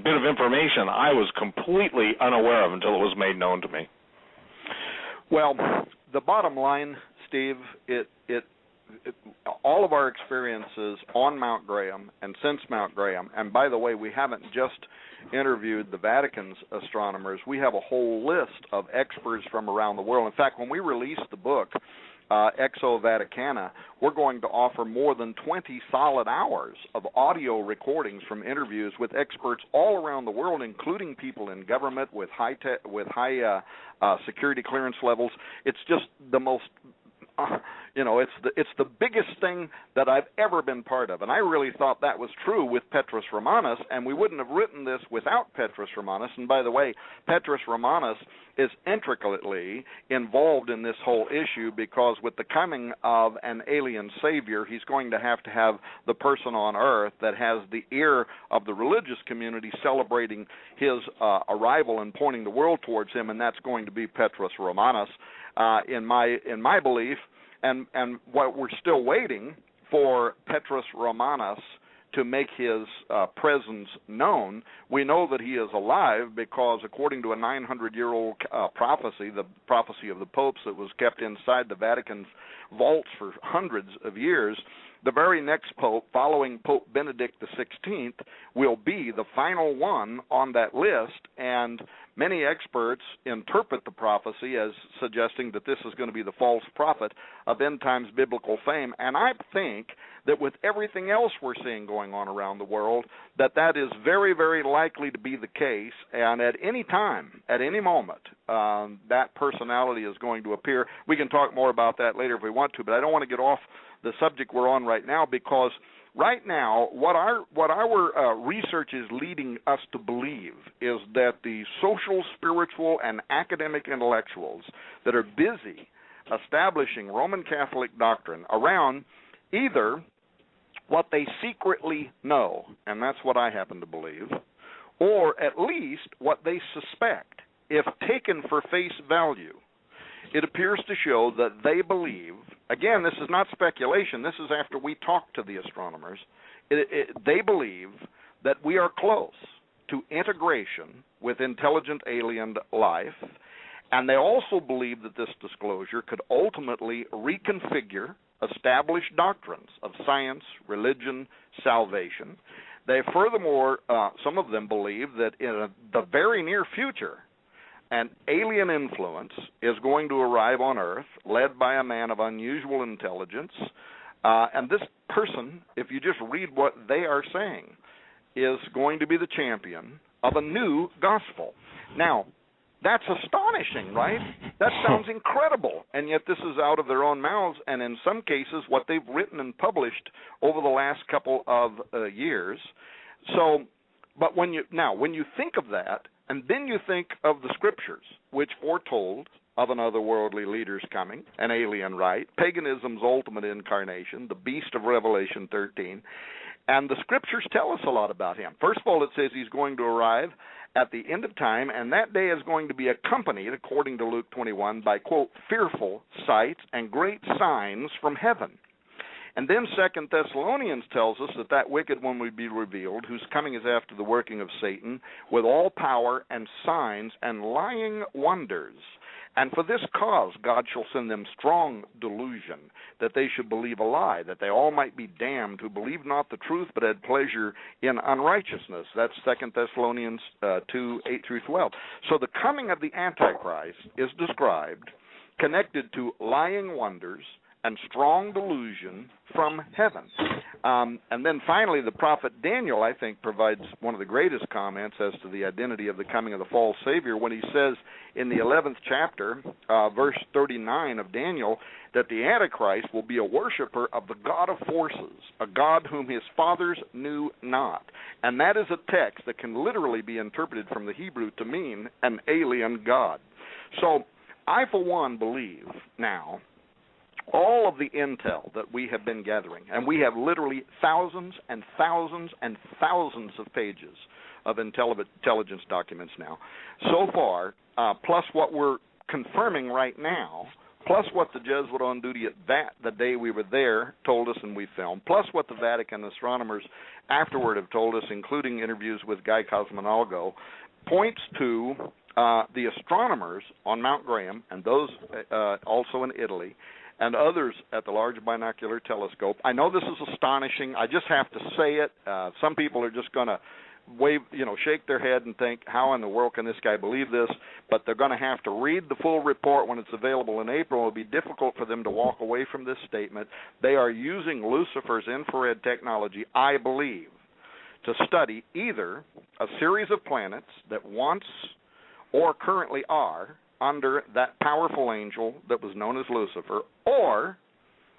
bit of information I was completely unaware of until it was made known to me.
Well, the bottom line, Steve, all of our experiences on Mount Graham and since Mount Graham, and by the way, we haven't just interviewed the Vatican's astronomers. We have a whole list of experts from around the world. In fact, when we release the book, Exo Vaticana, we're going to offer more than 20 solid hours of audio recordings from interviews with experts all around the world, including people in government with high security clearance levels. It's just the most it's the biggest thing that I've ever been part of, and I really thought that was true with Petrus Romanus, and we wouldn't have written this without Petrus Romanus. And by the way, Petrus Romanus is intricately involved in this whole issue, because with the coming of an alien savior, he's going to have the person on Earth that has the ear of the religious community celebrating his arrival and pointing the world towards him, and that's going to be Petrus Romanus. In my belief, and what we're still waiting for Petrus Romanus to make his presence known. We know that he is alive because, according to a 900-year-old prophecy, the prophecy of the popes that was kept inside the Vatican's vaults for hundreds of years, the very next pope, following Pope Benedict XVI, will be the final one on that list, and many experts interpret the prophecy as suggesting that this is going to be the false prophet of end-times biblical fame. And I think that with everything else we're seeing going on around the world, that is very, very likely to be the case. And at any time, at any moment, that personality is going to appear. We can talk more about that later if we want to, but I don't want to get off the subject we're on right now, because right now what our research is leading us to believe is that the social, spiritual, and academic intellectuals that are busy establishing Roman Catholic doctrine around either what they secretly know, and that's what I happen to believe, or at least what they suspect, if taken for face value. It appears to show that they believe, again, this is not speculation, this is after we talk to the astronomers, they believe that we are close to integration with intelligent alien life, and they also believe that this disclosure could ultimately reconfigure established doctrines of science, religion, salvation. They furthermore, some of them believe that in the very near future, an alien influence is going to arrive on Earth, led by a man of unusual intelligence. And this person, if you just read what they are saying, is going to be the champion of a new gospel. Now, that's astonishing, right? That sounds incredible. And yet this is out of their own mouths, and in some cases what they've written and published over the last couple of years. So, but when you think of that, and then you think of the scriptures, which foretold of an otherworldly leader's coming, an alien rite, paganism's ultimate incarnation, the beast of Revelation 13, and the scriptures tell us a lot about him. First of all, it says he's going to arrive at the end of time, and that day is going to be accompanied, according to Luke 21, by, quote, fearful sights and great signs from heaven. And then 2 Thessalonians tells us that wicked one will be revealed, whose coming is after the working of Satan, with all power and signs and lying wonders. And for this cause God shall send them strong delusion, that they should believe a lie, that they all might be damned who believe not the truth, but had pleasure in unrighteousness. That's 2 Thessalonians 2, 8 through 12. So the coming of the Antichrist is described, connected to lying wonders, and strong delusion from heaven. And then finally, the prophet Daniel, I think, provides one of the greatest comments as to the identity of the coming of the false Savior when he says in the 11th chapter, verse 39 of Daniel, that the Antichrist will be a worshiper of the God of forces, a God whom his fathers knew not. And that is a text that can literally be interpreted from the Hebrew to mean an alien God. So I, for one, believe now all of the intel that we have been gathering, and we have literally thousands and thousands and thousands of pages of intelligence documents now, so far, plus what we're confirming right now, plus what the Jesuit on duty at the day we were there told us and we filmed, plus what the Vatican astronomers afterward have told us, including interviews with Guy Cosmonalgo, points to the astronomers on Mount Graham, and those also in Italy, and others at the Large Binocular Telescope. I know this is astonishing. I just have to say it. Some people are just going to shake their head and think, how in the world can this guy believe this? But they're going to have to read the full report when it's available in April. It'll be difficult for them to walk away from this statement. They are using Lucifer's infrared technology, I believe, to study either a series of planets that once or currently are under that powerful angel that was known as Lucifer, or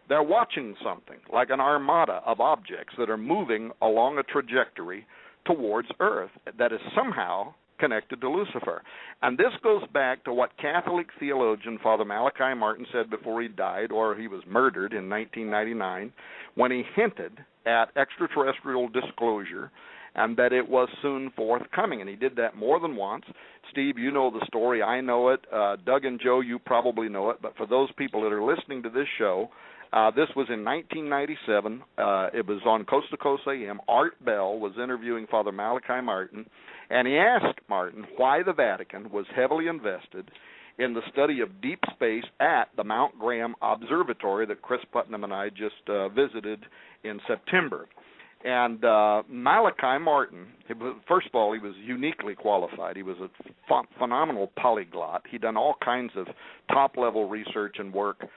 they're watching something like an armada of objects that are moving along a trajectory towards Earth that is somehow connected to Lucifer. And this goes back to what Catholic theologian Father Malachi Martin said before he died, or he was murdered in 1999, when he hinted at extraterrestrial disclosure and that it was soon forthcoming. And he did that more than once. Steve, you know the story. I know it. Doug and Joe, you probably know it. But for those people that are listening to this show, This was in 1997. It was on Coast to Coast AM. Art Bell was interviewing Father Malachi Martin, and he asked Martin why the Vatican was heavily invested in the study of deep space at the Mount Graham Observatory that Chris Putnam and I just visited in September. And Malachi Martin, first of all, he was uniquely qualified. He was a phenomenal polyglot. He'd done all kinds of top-level research and work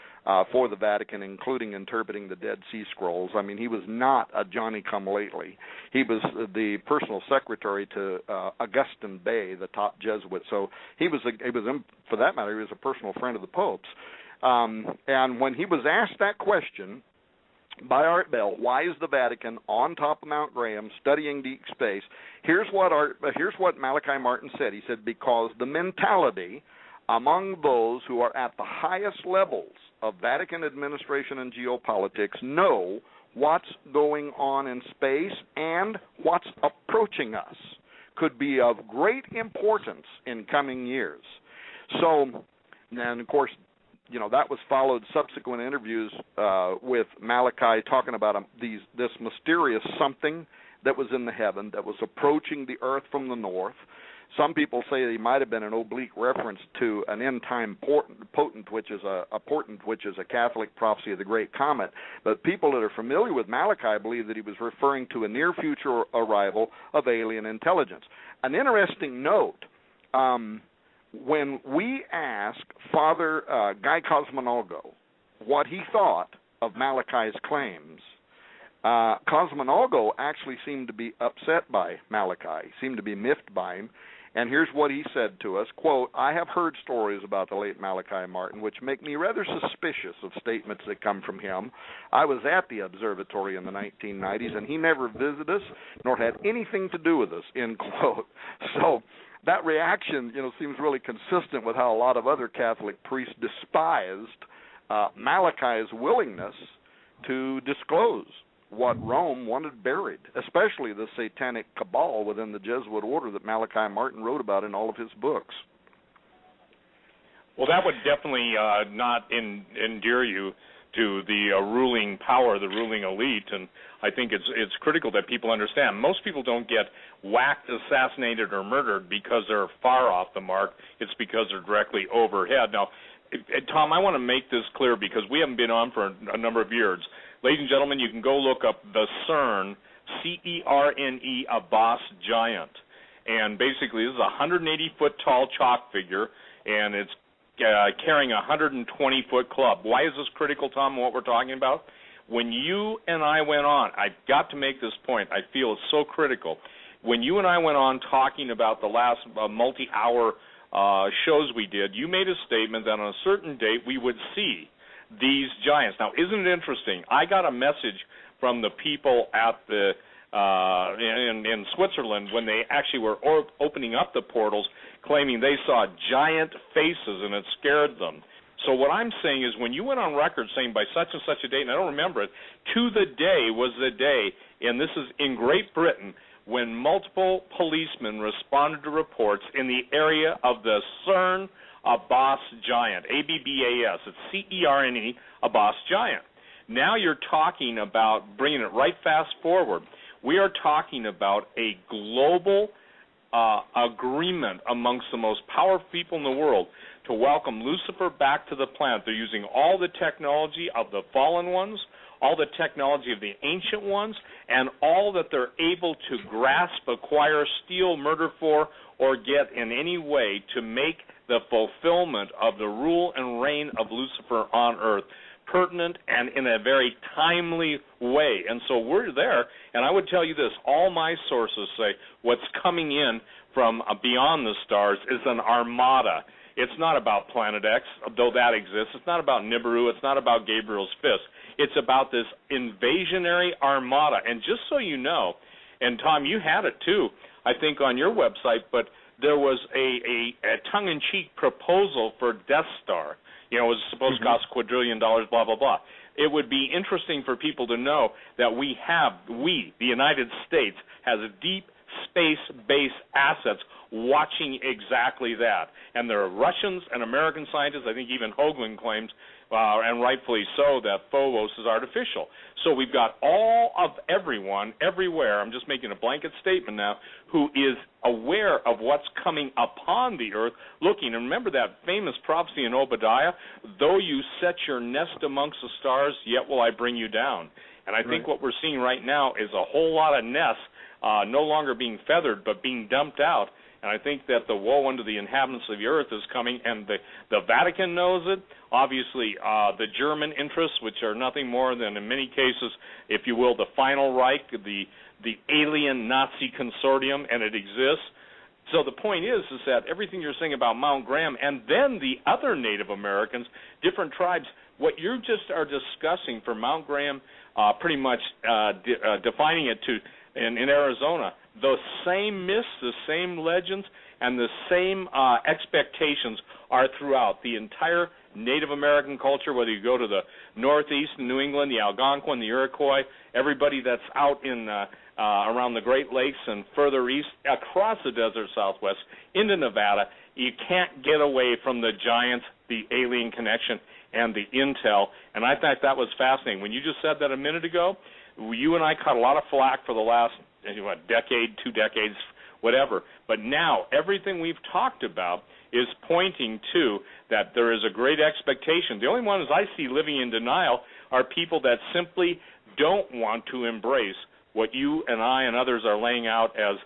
for the Vatican, including interpreting the Dead Sea Scrolls. I mean, he was not a Johnny-come-lately. He was the personal secretary to Augustine Bay, the top Jesuit. So for that matter, he was a personal friend of the Pope's. And when he was asked that question by Art Bell, why is the Vatican on top of Mount Graham studying deep space? Here's what Malachi Martin said. He said, because the mentality among those who are at the highest levels of Vatican administration and geopolitics know what's going on in space and what's approaching us could be of great importance in coming years. So, and of course, that was followed subsequent interviews with Malachi talking about this mysterious something that was in the heaven that was approaching the earth from the north. Some people say he might have been an oblique reference to an end-time portent, which is a Catholic prophecy of the Great Comet. But people that are familiar with Malachi believe that he was referring to a near-future arrival of alien intelligence. An interesting note. When we asked Father Guy Cosmonalgo what he thought of Malachi's claims, Cosmonalgo actually seemed to be upset by Malachi, seemed to be miffed by him, and here's what he said to us, quote, I have heard stories about the late Malachi Martin which make me rather suspicious of statements that come from him. I was at the observatory in the 1990s, and he never visited us nor had anything to do with us, end quote. So that reaction, seems really consistent with how a lot of other Catholic priests despised Malachi's willingness to disclose what Rome wanted buried, especially the satanic cabal within the Jesuit order that Malachi Martin wrote about in all of his books.
Well, that would definitely not endear you to the ruling power, the ruling elite, and I think it's critical that people understand. Most people don't get whacked, assassinated, or murdered because they're far off the mark. It's because they're directly overhead. Now, Tom, I want to make this clear because we haven't been on for a number of years. Ladies and gentlemen, you can go look up the CERN, C-E-R-N-E, a boss giant. And basically, this is a 180-foot tall chalk figure, and it's carrying a 120-foot club. Why is this critical, Tom, what we're talking about? When you and I went on, I've got to make this point. I feel it's so critical. When you and I went on talking about the last multi-hour shows we did, you made a statement that on a certain date we would see these giants. Now, isn't it interesting? I got a message from the people at the in Switzerland when they actually were opening up the portals, claiming they saw giant faces and it scared them. So what I'm saying is when you went on record saying by such and such a date, and I don't remember it, to the day was the day, and this is in Great Britain, when multiple policemen responded to reports in the area of the CERN Abbas giant, A-B-B-A-S. It's C-E-R-N-E, Abbas giant. Now you're talking about bringing it right fast forward. We are talking about a global agreement amongst the most powerful people in the world to welcome Lucifer back to the planet. They're using all the technology of the fallen ones, all the technology of the ancient ones, and all that they're able to grasp, acquire, steal, murder for, or get in any way to make the fulfillment of the rule and reign of Lucifer on earth pertinent and in a very timely way. And so we're there, and I would tell you this, all my sources say what's coming in from beyond the stars is an armada. It's not about Planet X, though that exists. It's not about Nibiru. It's not about Gabriel's fist. It's about this invasionary armada. And just so you know, and Tom, you had it too, I think on your website, but there was a tongue-in-cheek proposal for Death Star. It was supposed to cost $250 billion, blah, blah, blah. It would be interesting for people to know that we, the United States, has deep space-based assets watching exactly that. And there are Russians and American scientists, I think even Hagmann claims, and rightfully so, that Phobos is artificial. So we've got all of everyone, everywhere, I'm just making a blanket statement now, who is aware of what's coming upon the earth, looking. And remember that famous prophecy in Obadiah, though you set your nest amongst the stars, yet will I bring you down. And I think what we're seeing right now is a whole lot of nests no longer being feathered but being dumped out. And I think that the woe unto the inhabitants of the earth is coming, and the Vatican knows it. Obviously, the German interests, which are nothing more than, in many cases, if you will, the final Reich, the alien Nazi consortium, and it exists. So the point is that everything you're saying about Mount Graham and then the other Native Americans, different tribes, what you just are discussing for Mount Graham, pretty much defining it to in Arizona, the same myths, the same legends, and the same expectations are throughout the entire Native American culture, whether you go to the Northeast, New England, the Algonquin, the Iroquois, everybody that's out in around the Great Lakes and further east, across the desert Southwest, into Nevada. You can't get away from the giants, the alien connection, and the intel, and I thought that was fascinating. When you just said that a minute ago, you and I caught a lot of flack for the last decade, 2 decades, whatever. But now everything we've talked about is pointing to that there is a great expectation. The only ones I see living in denial are people that simply don't want to embrace what you and I and others are laying out as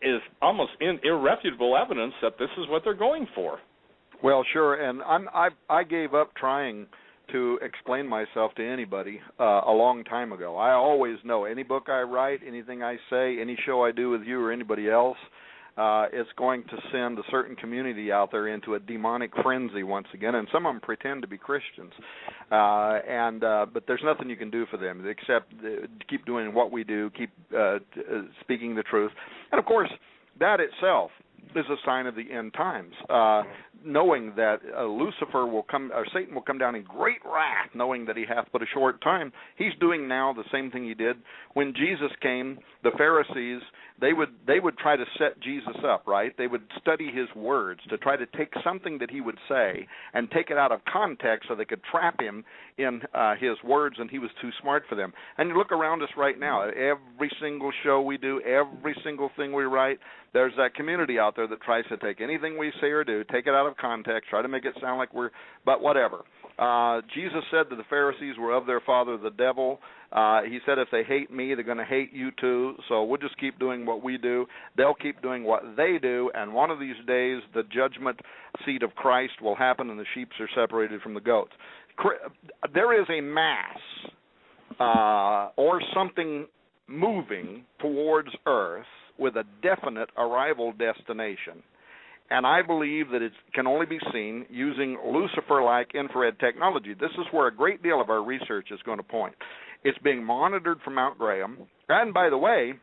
is almost irrefutable evidence that this is what they're going for.
Well, sure, and I gave up trying to explain myself to anybody a long time ago. I always know any book I write, anything I say, any show I do with you or anybody else, it's going to send a certain community out there into a demonic frenzy once again, and some of them pretend to be Christians. But there's nothing you can do for them except keep doing what we do, keep speaking the truth. And, of course, that itself is a sign of the end times, knowing that Lucifer will come, or Satan will come down in great wrath, knowing that he hath but a short time. He's doing now the same thing he did when Jesus came. The Pharisees, they would try to set Jesus up, right? They would study his words to try to take something that he would say and take it out of context so they could trap him in his words, and he was too smart for them. And you look around us right now, every single show we do, every single thing we write, there's that community out there that tries to take anything we say or do, take it out of context, try to make it sound like but whatever. Jesus said that the Pharisees were of their father, the devil. He said if they hate me, they're going to hate you too, so we'll just keep doing what we do. They'll keep doing what they do, and one of these days the judgment seat of Christ will happen and the sheep are separated from the goats. There is a mass or something moving towards Earth with a definite arrival destination. And I believe that it can only be seen using Lucifer-like infrared technology. This is where a great deal of our research is going to point. It's being monitored from Mount Graham. And by the way,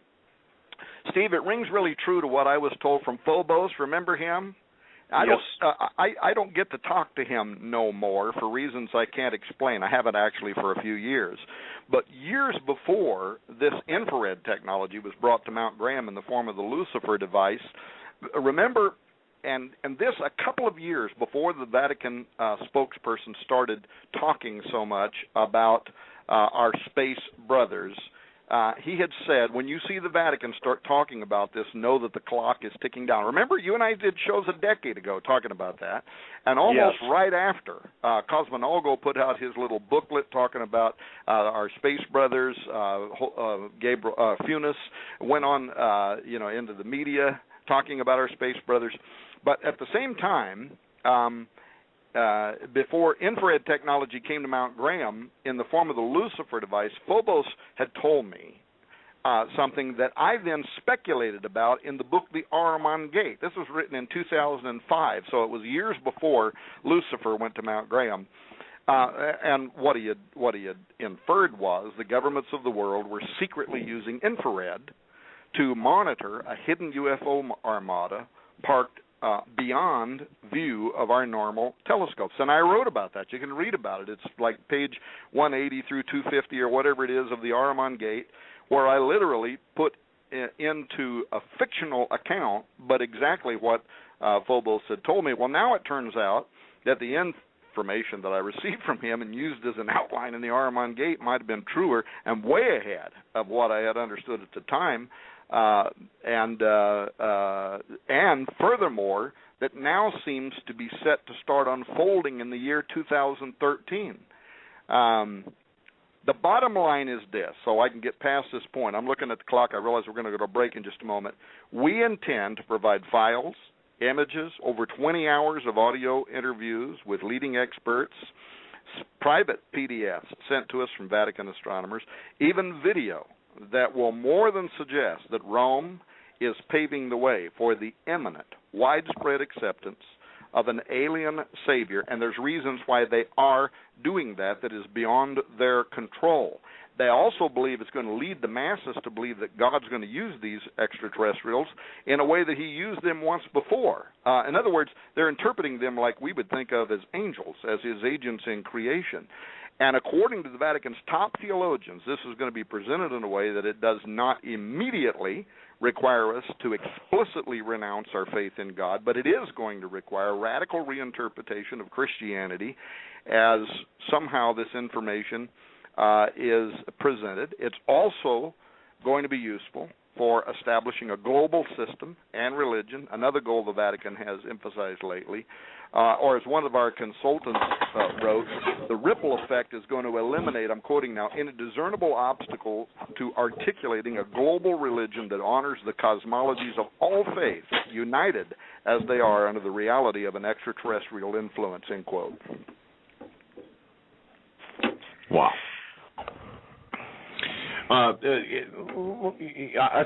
Steve, it rings really true to what I was told from Phobos. Remember him? I don't get to talk to him no more for reasons I can't explain. I haven't actually for a few years. But years before this infrared technology was brought to Mount Graham in the form of the Lucifer device, remember, and this a couple of years before the Vatican spokesperson started talking so much about our space brothers, he had said, when you see the Vatican start talking about this, know that the clock is ticking down. Remember, you and I did shows a decade ago talking about that, and almost right after, Cosmonolgo put out his little booklet talking about our space brothers. Gabriel Funes went on, into the media talking about our space brothers. But at the same time, before infrared technology came to Mount Graham in the form of the Lucifer device, Phobos had told me something that I then speculated about in the book The Ahriman Gate. This was written in 2005, so it was years before Lucifer went to Mount Graham. And what he had inferred was the governments of the world were secretly using infrared to monitor a hidden UFO armada parked beyond view of our normal telescopes. And I wrote about that. You can read about it. It's like page 180 through 250 or whatever it is of the Ahriman Gate, where I literally put into a fictional account, but exactly what Phobos had told me. Well, now it turns out that the information that I received from him and used as an outline in the Ahriman Gate might have been truer and way ahead of what I had understood at the time. And furthermore, that now seems to be set to start unfolding in the year 2013. The bottom line is this, so I can get past this point. I'm looking at the clock. I realize we're going to go to a break in just a moment. We intend to provide files, images, over 20 hours of audio interviews with leading experts, private PDFs sent to us from Vatican astronomers, even video that will more than suggest that Rome is paving the way for the imminent, widespread acceptance of an alien savior, and there's reasons why they are doing that is beyond their control. They also believe it's going to lead the masses to believe that God's going to use these extraterrestrials in a way that he used them once before. In other words, they're interpreting them like we would think of as angels, as his agents in creation. And according to the Vatican's top theologians, this is going to be presented in a way that it does not immediately require us to explicitly renounce our faith in God, but it is going to require radical reinterpretation of Christianity as somehow this information is presented. It's also going to be useful for establishing a global system and religion, another goal the Vatican has emphasized lately, or as one of our consultants wrote, the ripple effect is going to eliminate, I'm quoting now, any discernible obstacle to articulating a global religion that honors the cosmologies of all faiths, united as they are under the reality of an extraterrestrial influence, end quote.
Wow. I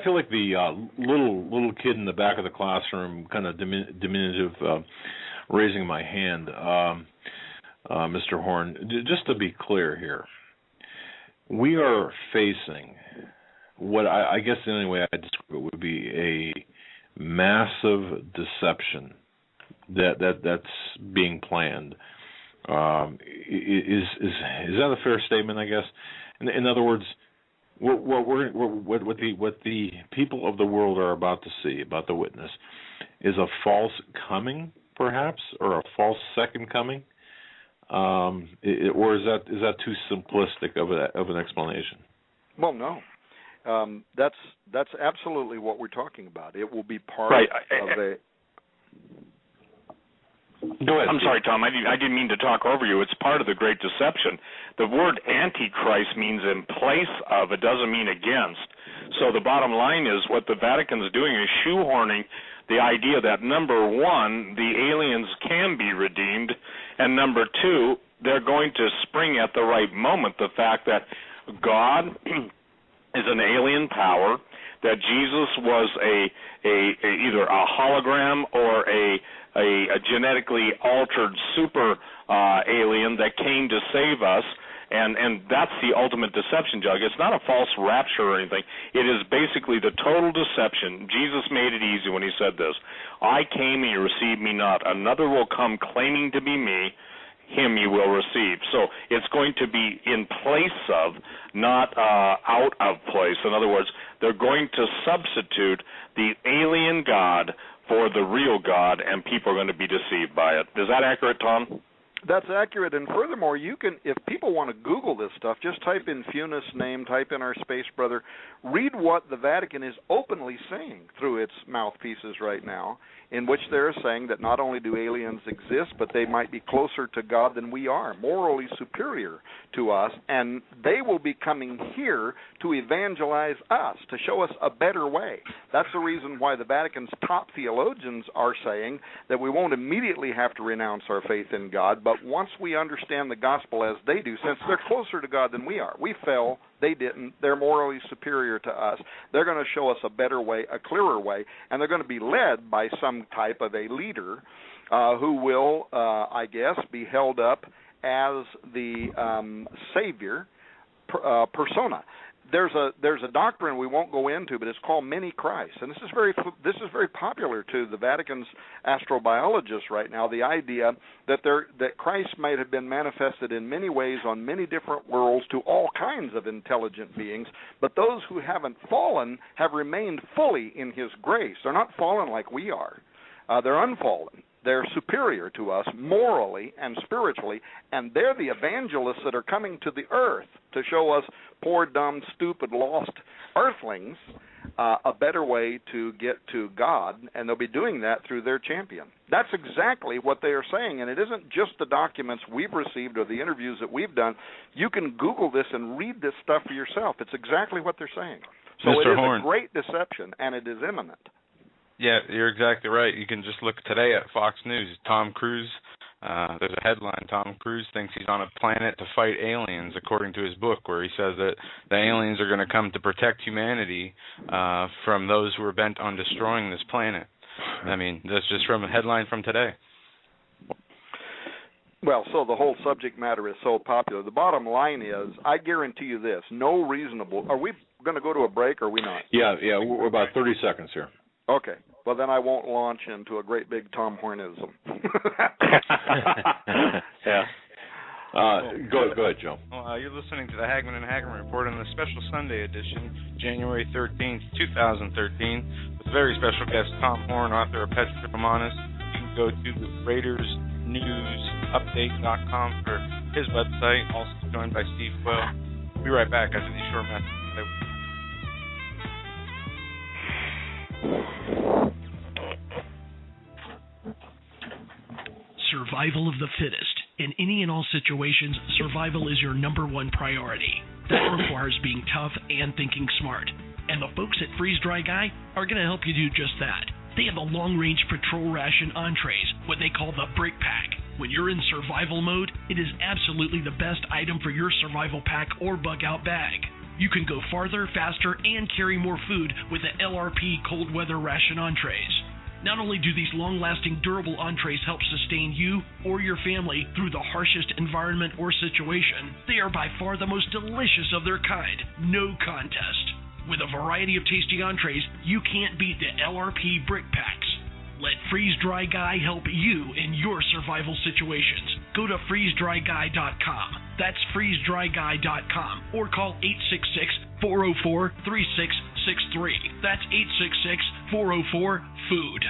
feel like the little kid in the back of the classroom, kind of diminutive, raising my hand, Mr. Horn. Just to be clear here, we are facing what I guess the only way I describe it would be a massive deception that's being planned. Is that a fair statement? I guess. In other words, what the people of the world are about to see, about to witness, is a false coming, perhaps, or a false second coming, or is that too simplistic of an explanation?
Well, no. That's absolutely what we're talking about. It will be part of a.
Go ahead.
I'm sorry, Tom. I didn't mean to talk over you. It's part of the great deception. The word antichrist means in place of. It doesn't mean against. So the bottom line is what the Vatican's doing is shoehorning the idea that, number one, the aliens can be redeemed, and number two, they're going to spring at the right moment the fact that God is an alien power, that Jesus was either a hologram or a genetically altered super alien that came to save us, and that's the ultimate deception, Jug. It's not a false rapture or anything. It is basically the total deception. Jesus made it easy when he said this: I came and you received me not. Another will come claiming to be me. Him you will receive. So it's going to be in place of, not out of place. In other words, they're going to substitute the alien God for the real God, and people are going to be deceived by it. Is that accurate, Tom?
That's accurate, and furthermore, you can, if people want to Google this stuff, just type in Funis' name, type in our space brother, read what the Vatican is openly saying through its mouthpieces right now, in which they're saying that not only do aliens exist, but they might be closer to God than we are, morally superior to us, and they will be coming here to evangelize us, to show us a better way. That's the reason why the Vatican's top theologians are saying that we won't immediately have to renounce our faith in God, but once we understand the gospel as they do, since they're closer to God than we are, we fell, they didn't, they're morally superior to us, they're going to show us a better way, a clearer way, and they're going to be led by some type of a leader who will, I guess, be held up as the Savior persona. There's a doctrine we won't go into, but it's called many Christs, and this is very popular to the Vatican's astrobiologists right now. The idea that Christ might have been manifested in many ways on many different worlds to all kinds of intelligent beings, but those who haven't fallen have remained fully in His grace. They're not fallen like we are. They're unfallen. They're superior to us morally and spiritually, and they're the evangelists that are coming to the earth to show us poor, dumb, stupid, lost earthlings a better way to get to God, and they'll be doing that through their champion. That's exactly what they are saying, and it isn't just the documents we've received or the interviews that we've done. You can Google this and read this stuff for yourself. It's exactly what they're saying. So
Mr.
it is
Horn.
a great deception, and it is imminent.
Yeah, you're exactly right. You can just look today at Fox News. Tom Cruise, there's a headline, Tom Cruise thinks he's on a planet to fight aliens, according to his book, where he says that the aliens are going to come to protect humanity from those who are bent on destroying this planet. I mean, that's just from a headline from today.
Well, so the whole subject matter is so popular. The bottom line is, I guarantee you this, no reasonable... Are we going to go to a break, or are we not?
Yeah, we're about 30 seconds here.
Okay. Well, then I won't launch into a great big Tom Hornism.
Yeah. Go ahead, Joe.
Well, you're listening to the Hagmann and Hagmann Report on the special Sunday edition, January 13th, 2013, with very special guest Tom Horn, author of Petra Romanus. You can go to RaidersNewsUpdate.com for his website, also joined by Steve Quayle. We'll be right back after these short messages.
Survival of the fittest. In any and all situations, survival is your number one priority. That requires being tough and thinking smart. And the folks at Freeze Dry Guy are going to help you do just that. They have the long-range patrol ration entrees, what they call the Brick Pack. When you're in survival mode, it is absolutely the best item for your survival pack or bug-out bag. You can go farther, faster, and carry more food with the LRP cold weather ration entrees. Not only do these long-lasting, durable entrees help sustain you or your family through the harshest environment or situation, they are by far the most delicious of their kind. No contest. With a variety of tasty entrees, you can't beat the LRP Brick Packs. Let Freeze Dry Guy help you in your survival situations. Go to freezedryguy.com. That's freezedryguy.com, or call 866-404-3663. That's 866-404-FOOD.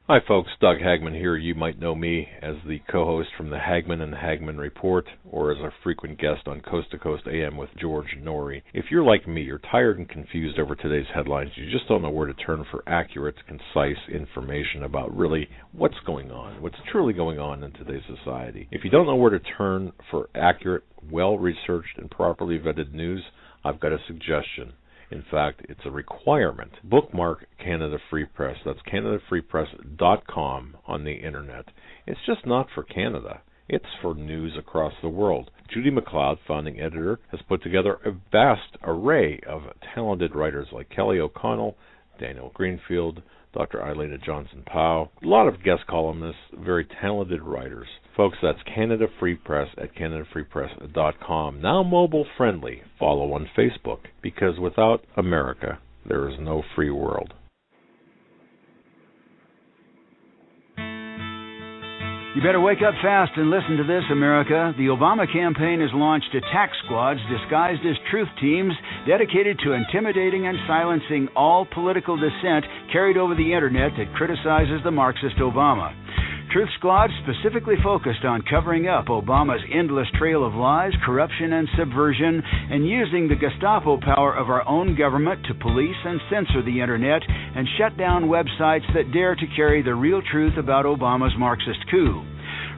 Hi folks, Doug Hagmann here. You might know me as the co-host from the Hagmann and Hagmann Report, or as a frequent guest on Coast to Coast AM with George Norrie. If you're like me, you're tired and confused over today's headlines. You just don't know where to turn for accurate, concise information about really what's going on, what's truly going on in today's society. If you don't know where to turn for accurate, well-researched, and properly vetted news, I've got a suggestion. In fact, it's a requirement. Bookmark Canada Free Press. That's CanadaFreePress.com on the internet. It's just not for Canada. It's for news across the world. Judy McLeod, founding editor, has put together a vast array of talented writers like Kelly O'Connell, Daniel Greenfield, Dr. Eileen Johnson-Powell, a lot of guest columnists, very talented writers. Folks, that's Canada Free Press at CanadaFreePress.com. Now mobile friendly. Follow on Facebook, because without America, there is no free world.
You better wake up fast and listen to this, America. The Obama campaign has launched attack squads disguised as truth teams dedicated to intimidating and silencing all political dissent carried over the internet that criticizes the Marxist Obama. Truth squads specifically focused on covering up Obama's endless trail of lies, corruption, and subversion, and using the Gestapo power of our own government to police and censor the internet and shut down websites that dare to carry the real truth about Obama's Marxist coup.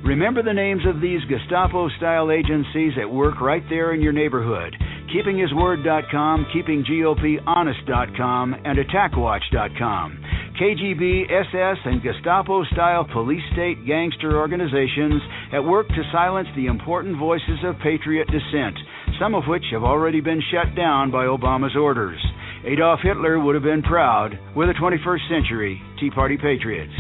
Remember the names of these Gestapo-style agencies at work right there in your neighborhood: KeepingHisWord.com, KeepingGOPHonest.com, and AttackWatch.com. KGB, SS, and Gestapo-style police-state gangster organizations at work to silence the important voices of patriot dissent, some of which have already been shut down by Obama's orders. Adolf Hitler would have been proud. We're the 21st century Tea Party patriots.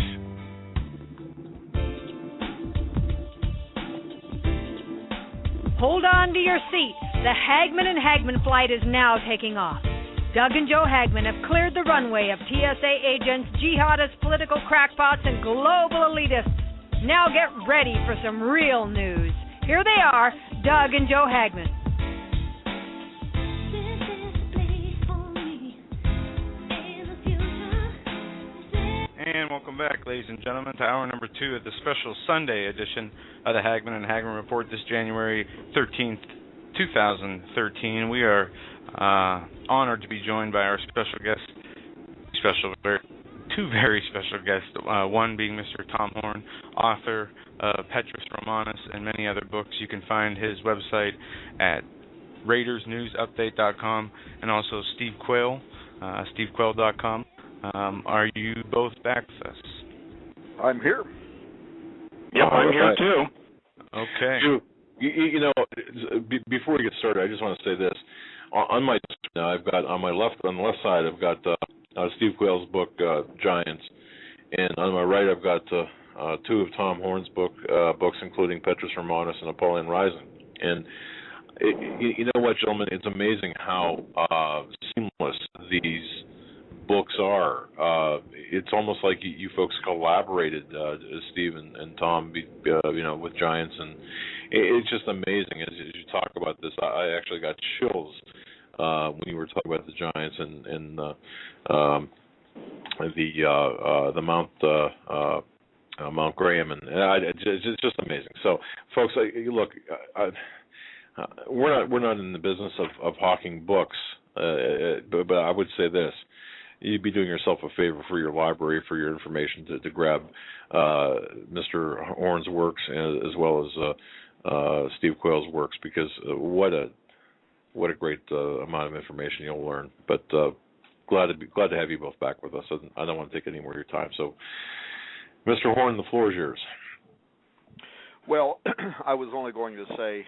Hold on to your seats. The Hagmann and Hagmann flight is now taking off. Doug and Joe Hagmann have cleared the runway of TSA agents, jihadists, political crackpots, and global elitists. Now get ready for some real news. Here they are, Doug and Joe Hagmann.
And welcome back, ladies and gentlemen, to hour number 2 of the special Sunday edition of the Hagmann and Hagmann Report this January 13th, 2013. We are honored to be joined by our special guest, two very special guests, one being Mr. Tom Horn, author of Petrus Romanus and many other books. You can find his website at RaidersNewsUpdate.com, and also Steve Quayle, stevequayle.com. Are you both back with us?
I'm here.
Yep, I'm here too.
Okay.
You know, before we get started, I just want to say this. On my I've got on the left side, I've got Steve Quayle's book, Giants, and on my right, I've got two of Tom Horn's books, including Petrus Romanus and Napoleon Rising. And you know what, gentlemen? It's amazing how seamless these books are. It's almost like you folks collaborated, Steve and Tom, with Giants, and it's just amazing as you talk about this. I actually got chills when you were talking about the Giants and the Mount Graham, and it's just amazing. So, folks, look, we're not in the business of hawking books, but I would say this. You'd be doing yourself a favor for your library, for your information, to grab Mr. Horn's works as well as Steve Quayle's works, because what a great amount of information you'll learn. But glad to have you both back with us. I don't want to take any more of your time. So, Mr. Horn, the floor is yours.
Well, I was only going to say,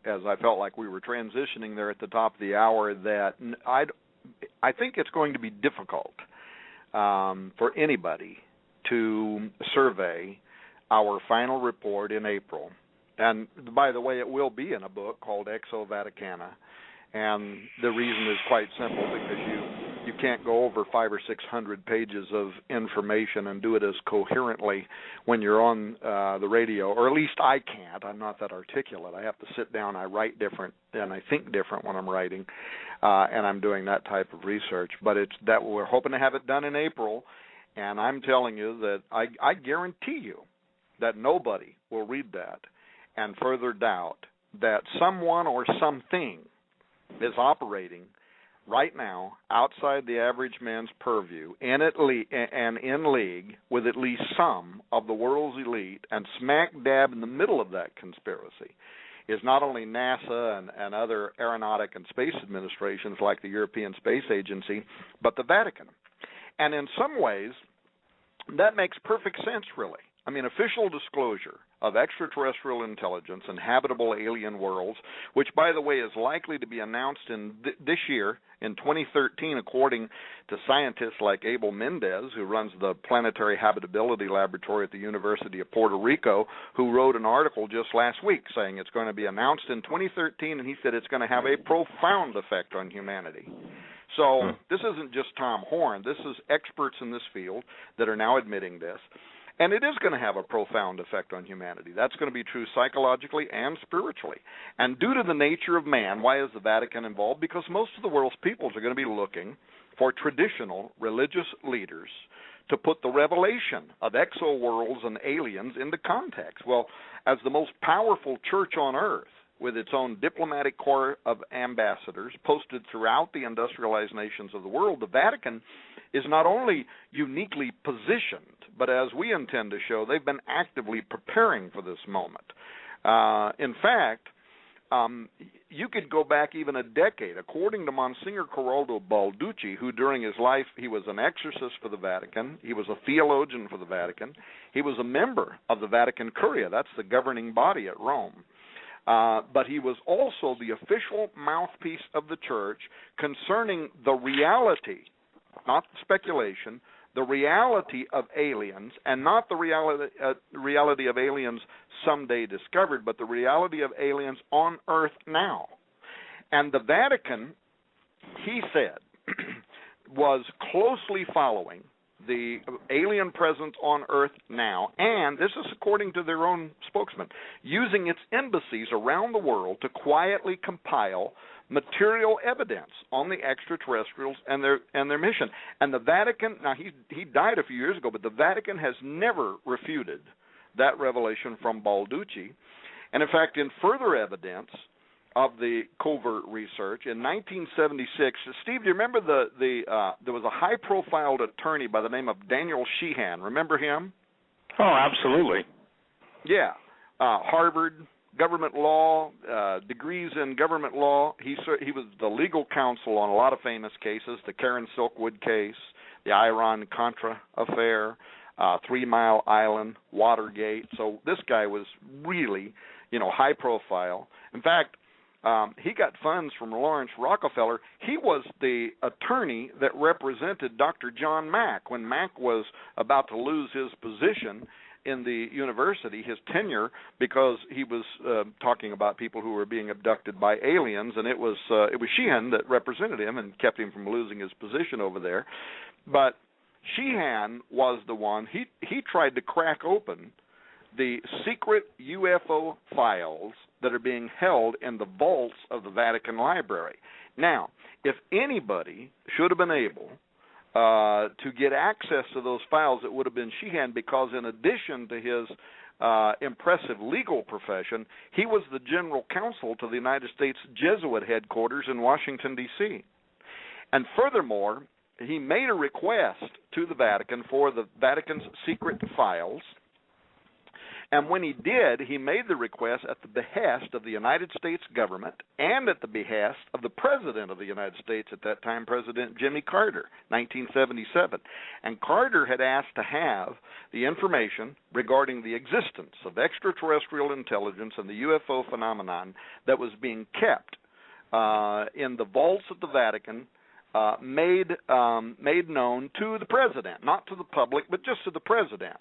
as I felt like we were transitioning there at the top of the hour, that I think it's going to be difficult for anybody to survey our final report in April. And by the way, it will be in a book called Exo Vaticana. And the reason is quite simple, because you can't go over 500 or 600 pages of information and do it as coherently when you're on the radio, or at least I can't. I'm not that articulate. I have to sit down. I write different, and I think different when I'm writing, and I'm doing that type of research. But it's that we're hoping to have it done in April, and I'm telling you that I guarantee you that nobody will read that and further doubt that someone or something is operating right now outside the average man's purview and in league with at least some of the world's elite, and smack dab in the middle of that conspiracy is not only NASA and other aeronautic and space administrations like the European Space Agency, but the Vatican. And in some ways, that makes perfect sense, really. I mean, official disclosure of extraterrestrial intelligence and habitable alien worlds, which, by the way, is likely to be announced in this year, in 2013, according to scientists like Abel Mendez, who runs the Planetary Habitability Laboratory at the University of Puerto Rico, who wrote an article just last week saying it's going to be announced in 2013, and he said it's going to have a profound effect on humanity. So this isn't just Tom Horn. This is experts in this field that are now admitting this. And it is going to have a profound effect on humanity. That's going to be true psychologically and spiritually. And due to the nature of man, why is the Vatican involved? Because most of the world's peoples are going to be looking for traditional religious leaders to put the revelation of exo-worlds and aliens into context. Well, as the most powerful church on earth, with its own diplomatic corps of ambassadors posted throughout the industrialized nations of the world, the Vatican is not only uniquely positioned, but as we intend to show, they've been actively preparing for this moment. In fact, you could go back even a decade. According to Monsignor Corrado Balducci, who during his life, he was an exorcist for the Vatican, he was a theologian for the Vatican, he was a member of the Vatican Curia, that's the governing body at Rome. But he was also the official mouthpiece of the church concerning the reality, not speculation, the reality of aliens, and not the reality of aliens someday discovered, but the reality of aliens on Earth now. And the Vatican, he said, was closely following the alien presence on Earth now, and this is according to their own spokesman, using its embassies around the world to quietly compile material evidence on the extraterrestrials and their mission. And the Vatican, now he died a few years ago, but the Vatican has never refuted that revelation from Balducci. And in fact, in further evidence of the covert research, in 1976, Steve, do you remember there was a high-profile attorney by the name of Daniel Sheehan? Remember him?
Oh, absolutely.
Yeah, Harvard, government law, degrees in government law. He was the legal counsel on a lot of famous cases, the Karen Silkwood case, the Iran-Contra affair, 3 Mile Island, Watergate. So this guy was really, high profile. In fact, he got funds from Lawrence Rockefeller. He was the attorney that represented Dr. John Mack when Mack was about to lose his position in the university, his tenure, because he was talking about people who were being abducted by aliens, and it was Sheehan that represented him and kept him from losing his position over there. But Sheehan was the one, he tried to crack open the secret UFO files that are being held in the vaults of the Vatican Library. Now, if anybody should have been able to get access to those files, it would have been Sheehan, because in addition to his impressive legal profession, he was the general counsel to the United States Jesuit headquarters in Washington, D.C. And furthermore, he made a request to the Vatican for the Vatican's secret files. And when he did, he made the request at the behest of the United States government and at the behest of the President of the United States at that time, President Jimmy Carter, 1977. And Carter had asked to have the information regarding the existence of extraterrestrial intelligence and the UFO phenomenon that was being kept in the vaults of the Vatican, made known to the President, not to the public, but just to the President.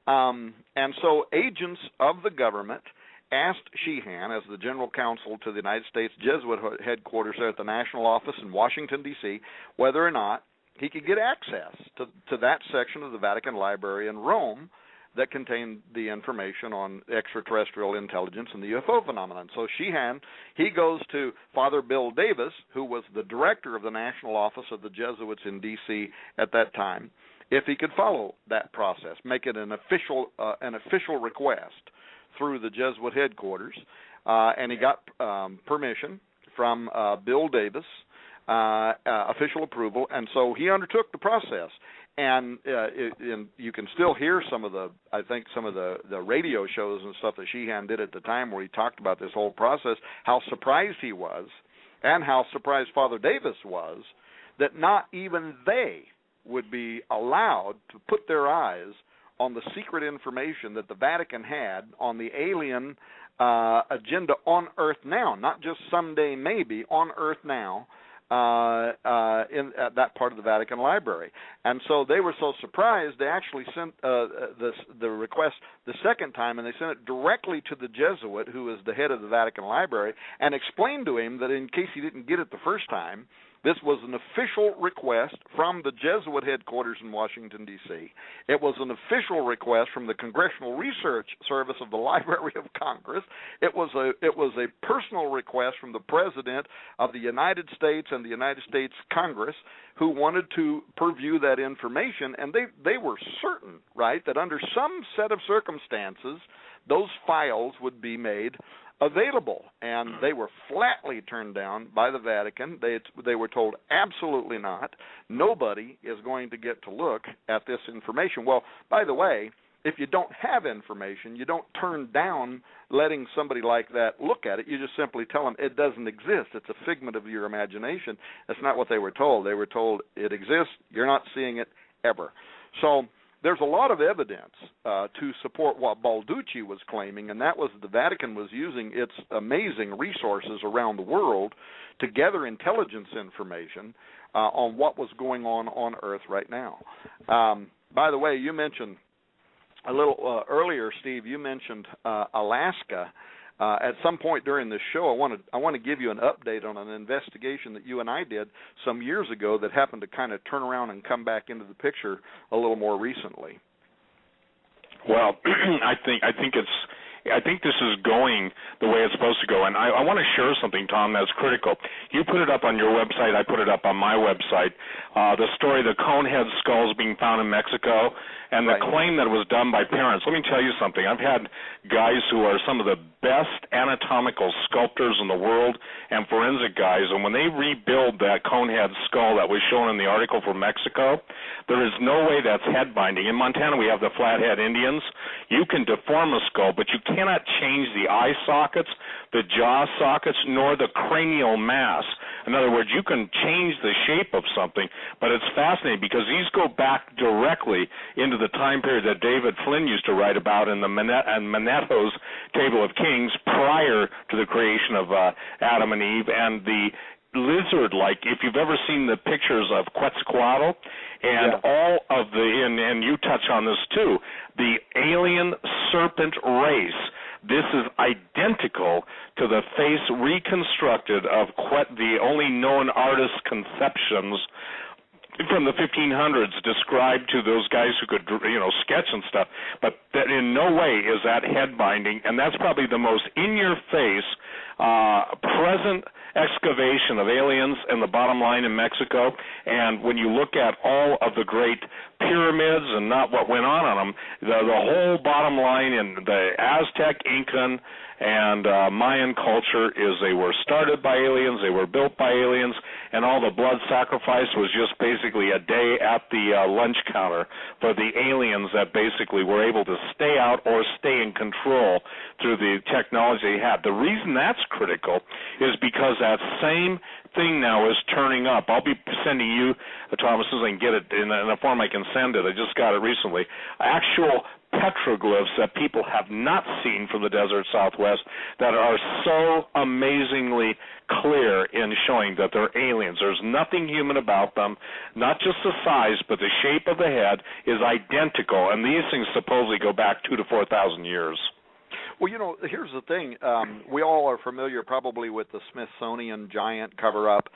And so agents of the government asked Sheehan, as the general counsel to the United States Jesuit headquarters there at the national office in Washington, D.C., whether or not he could get access to that section of the Vatican Library in Rome that contained the information on extraterrestrial intelligence and the UFO phenomenon. So Sheehan, he goes to Father Bill Davis, who was the director of the national office of the Jesuits in D.C. at that time, if he could follow that process, make it an official request through the Jesuit headquarters, and he got permission from Bill Davis, official approval, and so he undertook the process. And you can still hear some of the radio shows and stuff that Sheehan did at the time, where he talked about this whole process, how surprised he was, and how surprised Father Davis was that not even they would be allowed to put their eyes on the secret information that the Vatican had on the alien agenda on Earth now, not just someday maybe, on Earth now, in that part of the Vatican Library. And so they were so surprised, they actually sent the request the second time, and they sent it directly to the Jesuit, who is the head of the Vatican Library, and explained to him that in case he didn't get it the first time, this was an official request from the Jesuit headquarters in Washington, D.C. It was an official request from the Congressional Research Service of the Library of Congress. It was a personal request from the President of the United States and the United States Congress, who wanted to purview that information, and they were certain, right, that under some set of circumstances, those files would be made available, and they were flatly turned down by the Vatican. They were told absolutely not. Nobody is going to get to look at this information. Well, by the way, if you don't have information, you don't turn down letting somebody like that look at it. You just simply tell them it doesn't exist. It's a figment of your imagination. That's not what they were told. They were told it exists. You're not seeing it ever. So there's a lot of evidence to support what Balducci was claiming, and that was the Vatican was using its amazing resources around the world to gather intelligence information on what was going on Earth right now. By the way, you mentioned a little earlier, Steve, you mentioned Alaska. At some point during this show, I want to give you an update on an investigation that you and I did some years ago that happened to kind of turn around and come back into the picture a little more recently.
Well, I think this is going the way it's supposed to go, and I want to share something, Tom, that's critical. You put it up on your website. I put it up on my website. The story, the conehead skulls being found in Mexico, and the claim that it was done by parents. Let me tell you something. I've had guys who are some of the best anatomical sculptors in the world and forensic guys, and when they rebuild that conehead skull that was shown in the article from Mexico, there is no way that's head binding. In Montana, we have the Flathead Indians. You can deform a skull, but you cannot change the eye sockets, the jaw sockets, nor the cranial mass. In other words, you can change the shape of something, but it's fascinating because these go back directly into the time period that David Flynn used to write about in the Manetho's Table of Kings prior to the creation of Adam and Eve, and the lizard-like, if you've ever seen the pictures of Quetzalcoatl and all of and you touch on this too, the alien serpent race, this is identical to the face reconstructed of the only known artist's conceptions from the 1500s described to those guys who could, sketch and stuff, but that in no way is that head binding, and that's probably the most in-your-face present excavation of aliens in the bottom line in Mexico. And when you look at all of the great pyramids and not what went on them, the whole bottom line in the Aztec, Incan, and Mayan culture is they were started by aliens, they were built by aliens, and all the blood sacrifice was just basically a day at the lunch counter for the aliens that basically were able to stay out or stay in control through the technology they had. The reason that's critical is because that same thing now is turning up. I'll be sending you, Thomas, as I can get it in a form I can send it. I just got it recently. Actual petroglyphs that people have not seen from the desert Southwest that are so amazingly clear in showing that they're aliens. There's nothing human about them, not just the size, but the shape of the head is identical, and these things supposedly go back 2,000 to 4,000 years.
Well, here's the thing. We all are familiar probably with the Smithsonian giant cover-up.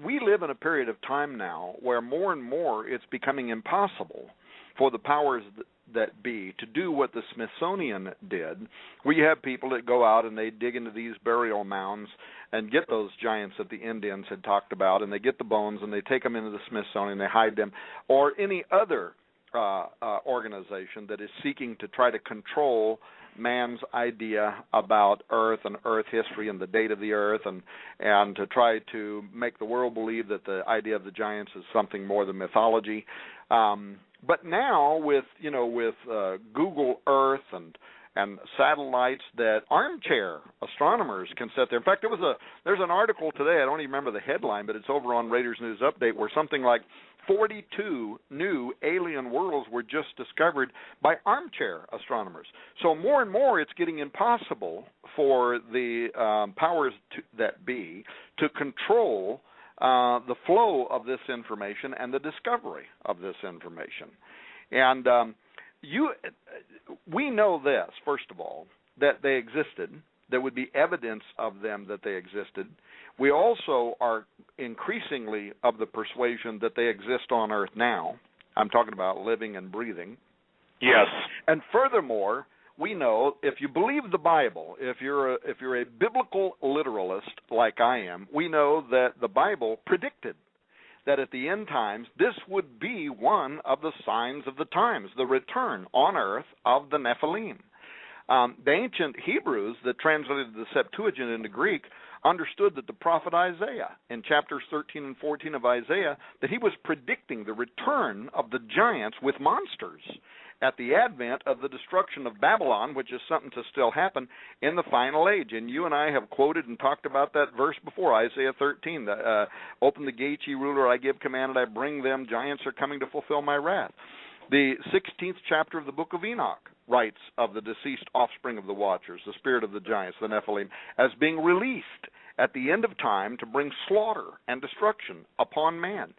We live in a period of time now where more and more it's becoming impossible for the powers that be to do what the Smithsonian did. We have people that go out and they dig into these burial mounds and get those giants that the Indians had talked about, and they get the bones and they take them into the Smithsonian, they hide them, or any other organization that is seeking to try to control man's idea about Earth and Earth history and the date of the Earth, and to try to make the world believe that the idea of the giants is something more than mythology. But now with Google Earth and satellites that armchair astronomers can sit there. In fact, there's an article today, I don't even remember the headline, but it's over on Raiders News Update, where something like 42 new alien worlds were just discovered by armchair astronomers. So more and more it's getting impossible for the powers that be to control the flow of this information and the discovery of this information. And we know this, first of all, that they existed. There would be evidence of them that they existed. We also are increasingly of the persuasion that they exist on Earth now. I'm talking about living and breathing.
Yes.
And furthermore, we know if you believe the Bible, if you're a biblical literalist like I am, we know that the Bible predicted that at the end times this would be one of the signs of the times, the return on Earth of the Nephilim. The ancient Hebrews that translated the Septuagint into Greek understood that the prophet Isaiah, in chapters 13 and 14 of Isaiah, that he was predicting the return of the giants with monsters at the advent of the destruction of Babylon, which is something to still happen in the final age. And you and I have quoted and talked about that verse before, Isaiah 13. Open the gates, ye ruler, I give command, I bring them. Giants are coming to fulfill my wrath. The 16th chapter of the Book of Enoch writes of the deceased offspring of the Watchers, the spirit of the giants, the Nephilim, as being released at the end of time to bring slaughter and destruction upon man.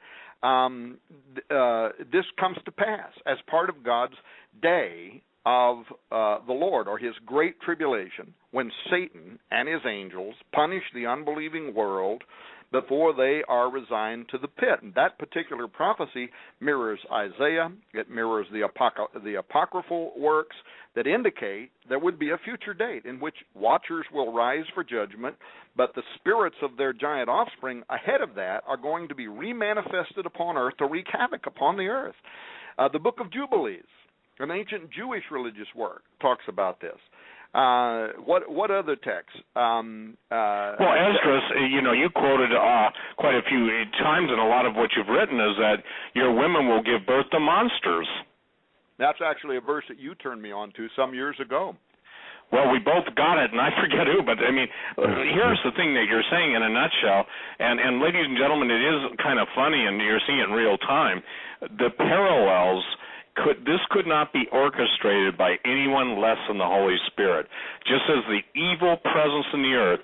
This comes to pass as part of God's day of the Lord, or his great tribulation, when Satan and his angels punish the unbelieving world before they are resigned to the pit. And that particular prophecy mirrors Isaiah. It mirrors the apocryphal works that indicate there would be a future date in which watchers will rise for judgment, but the spirits of their giant offspring ahead of that are going to be remanifested upon earth to wreak havoc upon the earth. The Book of Jubilees, an ancient Jewish religious work, talks about this. What other texts?
Well, Esdras, you quoted quite a few times, and a lot of what you've written is that your women will give birth to monsters.
That's actually a verse that you turned me on to some years ago.
Well, we both got it, and I forget who, but, here's the thing that you're saying in a nutshell, and ladies and gentlemen, it is kind of funny, and you're seeing it in real time. The parallels this could not be orchestrated by anyone less than the Holy Spirit. Just as the evil presence in the earth,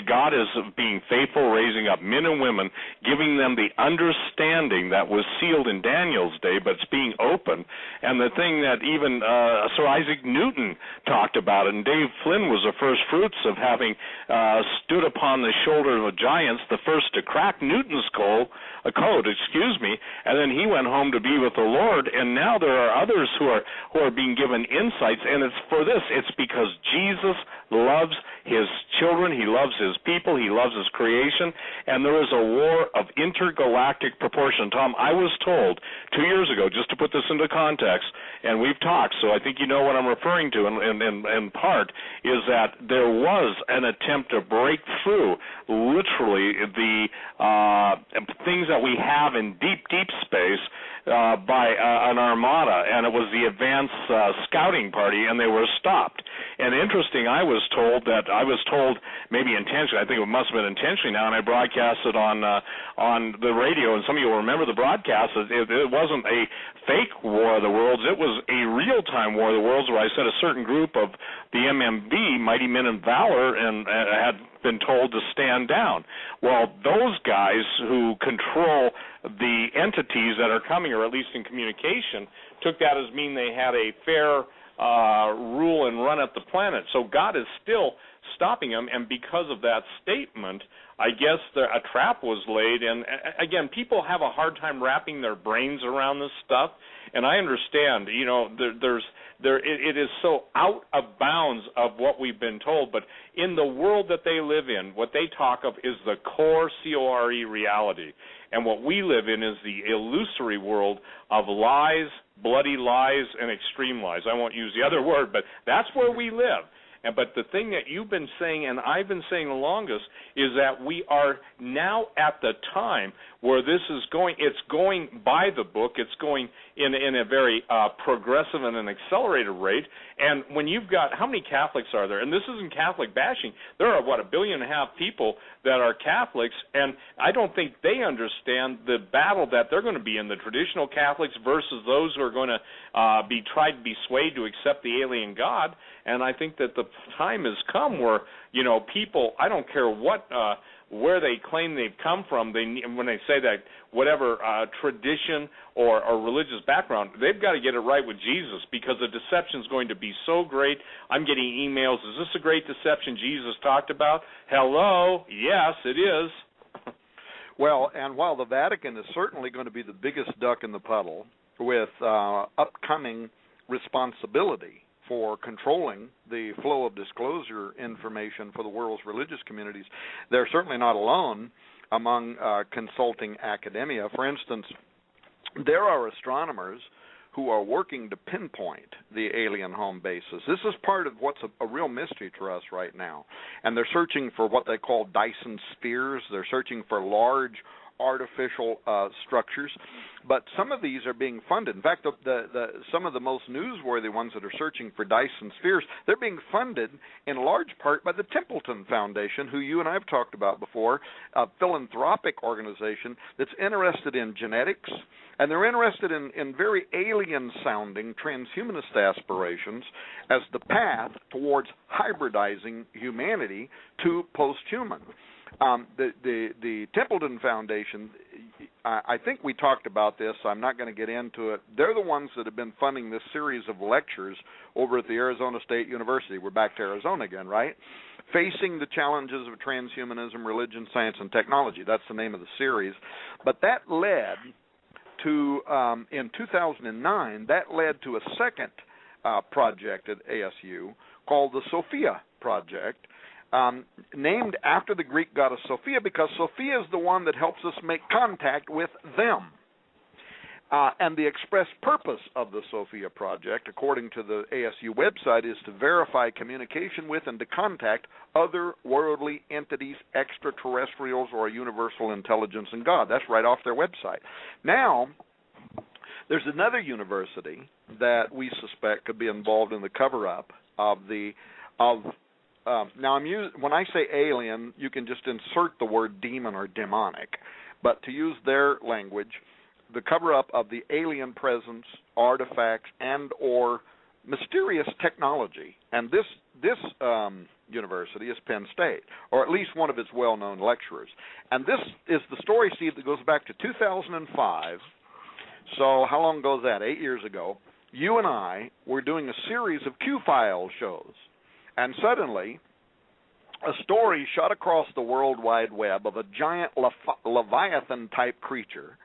God is being faithful, raising up men and women, giving them the understanding that was sealed in Daniel's day, but it's being opened. And the thing that even Sir Isaac Newton talked about, and Dave Flynn was the first fruits of having stood upon the shoulder of the giants, the first to crack Newton's code, and then he went home to be with the Lord, and now there are others who are being given insights, and it's for this. It's because Jesus loves his children, he loves his people, he loves his creation, and there is a war of intergalactic proportion. Tom, I was told 2 years ago, just to put this into context, and we've talked, so I think you know what I'm referring to in part, is that there was an attempt to break through literally the things that we have in deep space by an armada, and it was the advanced scouting party, and they were stopped. And interesting, I was told maybe intentionally, I think it must have been intentionally now, and I broadcast it on the radio, and some of you will remember the broadcast. It wasn't a fake War of the Worlds, it was a real-time War of the Worlds where I said a certain group of the MMV, Mighty Men of Valor, and had been told to stand down. Well, those guys who control the entities that are coming, or at least in communication, took that as mean they had a fair rule and run at the planet. So God is still stopping them, and because of that statement, I guess a trap was laid. And again, people have a hard time wrapping their brains around this stuff, and I understand, it is so out of bounds of what we've been told, but in the world that they live in, what they talk of is the core, C-O-R-E, reality. And what we live in is the illusory world of lies, bloody lies, and extreme lies. I won't use the other word, but that's where we live. But the thing that you've been saying, and I've been saying the longest, is that we are now at the time where this is going, it's going by the book, it's going in a very progressive and an accelerated rate. And when you've got, how many Catholics are there? And this isn't Catholic bashing. There are, 1.5 billion people that are Catholics, and I don't think they understand the battle that they're going to be in, the traditional Catholics versus those who are going to tried to be swayed to accept the alien God. And I think that the time has come where, people, I don't care what, where they claim they've come from, when they say that whatever tradition or religious background, they've got to get it right with Jesus, because the deception is going to be so great. I'm getting emails, is this a great deception Jesus talked about? Hello, yes, it is.
Well, and while the Vatican is certainly going to be the biggest duck in the puddle with upcoming responsibility for controlling the flow of disclosure information for the world's religious communities, they're certainly not alone among consulting academia. For instance, there are astronomers who are working to pinpoint the alien home bases. This is part of what's a real mystery to us right now. And they're searching for what they call Dyson spheres. They're searching for large artificial structures, but some of these are being funded. In fact, some of the most newsworthy ones that are searching for Dyson spheres, they're being funded in large part by the Templeton Foundation, who you and I have talked about before, a philanthropic organization that's interested in genetics, and they're interested in very alien-sounding transhumanist aspirations as the path towards hybridizing humanity to post-human. The Templeton Foundation, I think we talked about this. I'm not going to get into it. They're the ones that have been funding this series of lectures over at the Arizona State University. We're back to Arizona again, right? Facing the Challenges of Transhumanism, Religion, Science, and Technology. That's the name of the series. But that led to, in 2009, that led to a second project at ASU called the Sophia Project, named after the Greek goddess Sophia, because Sophia is the one that helps us make contact with them. And the express purpose of the Sophia Project, according to the ASU website, is to verify communication with and to contact otherworldly entities, extraterrestrials, or a universal intelligence in God. That's right off their website. Now, there's another university that we suspect could be involved in the cover-up of now, when I say alien, you can just insert the word demon or demonic. But to use their language, the cover-up of the alien presence, artifacts, and or mysterious technology. And this university is Penn State, or at least one of its well-known lecturers. And this is the story, Steve, that goes back to 2005. So how long ago is that? 8 years ago. You and I were doing a series of Q-File shows. And suddenly, a story shot across the World Wide Web of a giant Leviathan-type creature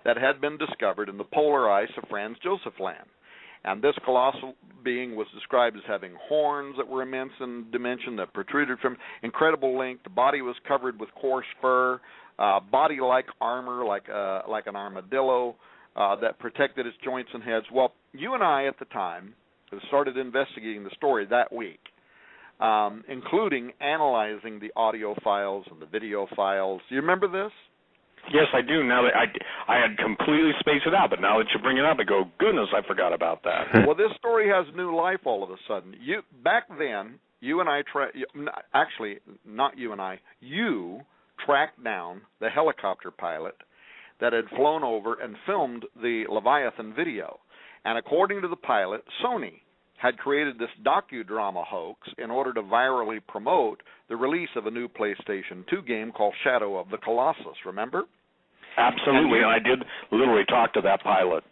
that had been discovered in the polar ice of Franz Josef Land. And this colossal being was described as having horns that were immense in dimension, that protruded from incredible length. The body was covered with coarse fur, body-like armor, like an armadillo, that protected its joints and heads. Well, you and I at the time started investigating the story that week, including analyzing the audio files and the video files. Do you remember this?
Yes, I do. Now that I had completely spaced it out, but now that you bring it up, I go, goodness, I forgot about that.
Well, this story has new life all of a sudden. Back then, you and I actually, not you and I, you tracked down the helicopter pilot that had flown over and filmed the Leviathan video. And according to the pilot, Sony had created this docudrama hoax in order to virally promote the release of a new PlayStation 2 game called Shadow of the Colossus, remember?
Absolutely, and I did literally talk to that pilot.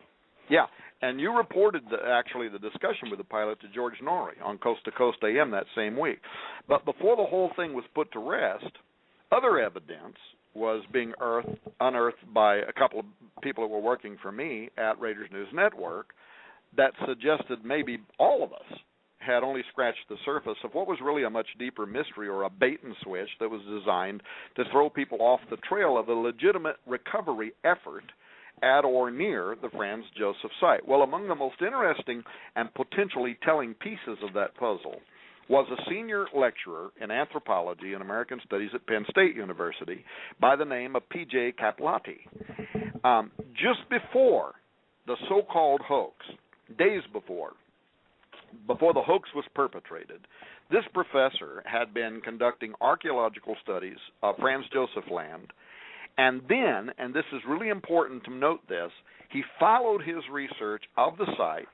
Yeah, and you reported the discussion with the pilot to George Norrie on Coast to Coast AM that same week. But before the whole thing was put to rest, other evidence was being unearthed by a couple of people that were working for me at Raiders News Network that suggested maybe all of us had only scratched the surface of what was really a much deeper mystery, or a bait and switch that was designed to throw people off the trail of a legitimate recovery effort at or near the Franz Josef site. Well, among the most interesting and potentially telling pieces of that puzzle was a senior lecturer in anthropology and American studies at Penn State University by the name of P.J. Caplati. Just before the so-called hoax, days before the hoax was perpetrated, this professor had been conducting archaeological studies of Franz Josef Land, and then, and this is really important to note this, he followed his research of the site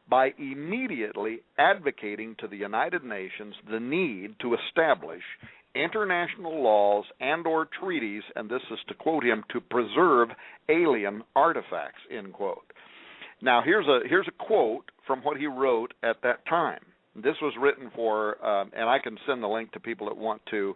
by immediately advocating to the United Nations the need to establish international laws and or treaties, and this is to quote him, to preserve alien artifacts, end quote. Now, here's a quote from what he wrote at that time. This was written for, and I can send the link to people that want to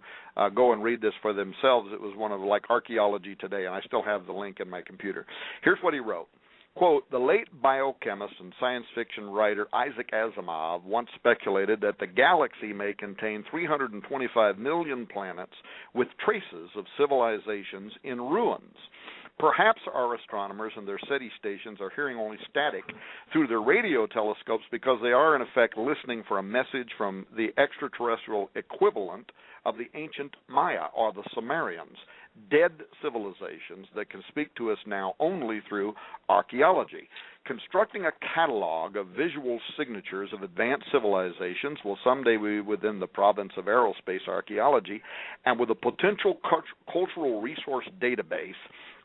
go and read this for themselves. It was one of like Archaeology Today, and I still have the link in my computer. Here's what he wrote. Quote, the late biochemist and science fiction writer Isaac Asimov once speculated that the galaxy may contain 325 million planets with traces of civilizations in ruins. Perhaps our astronomers and their SETI stations are hearing only static through their radio telescopes because they are, in effect, listening for a message from the extraterrestrial equivalent of the ancient Maya or the Sumerians, dead civilizations that can speak to us now only through archaeology. Constructing a catalog of visual signatures of advanced civilizations will someday be within the province of aerospace archaeology, and with a potential cultural resource database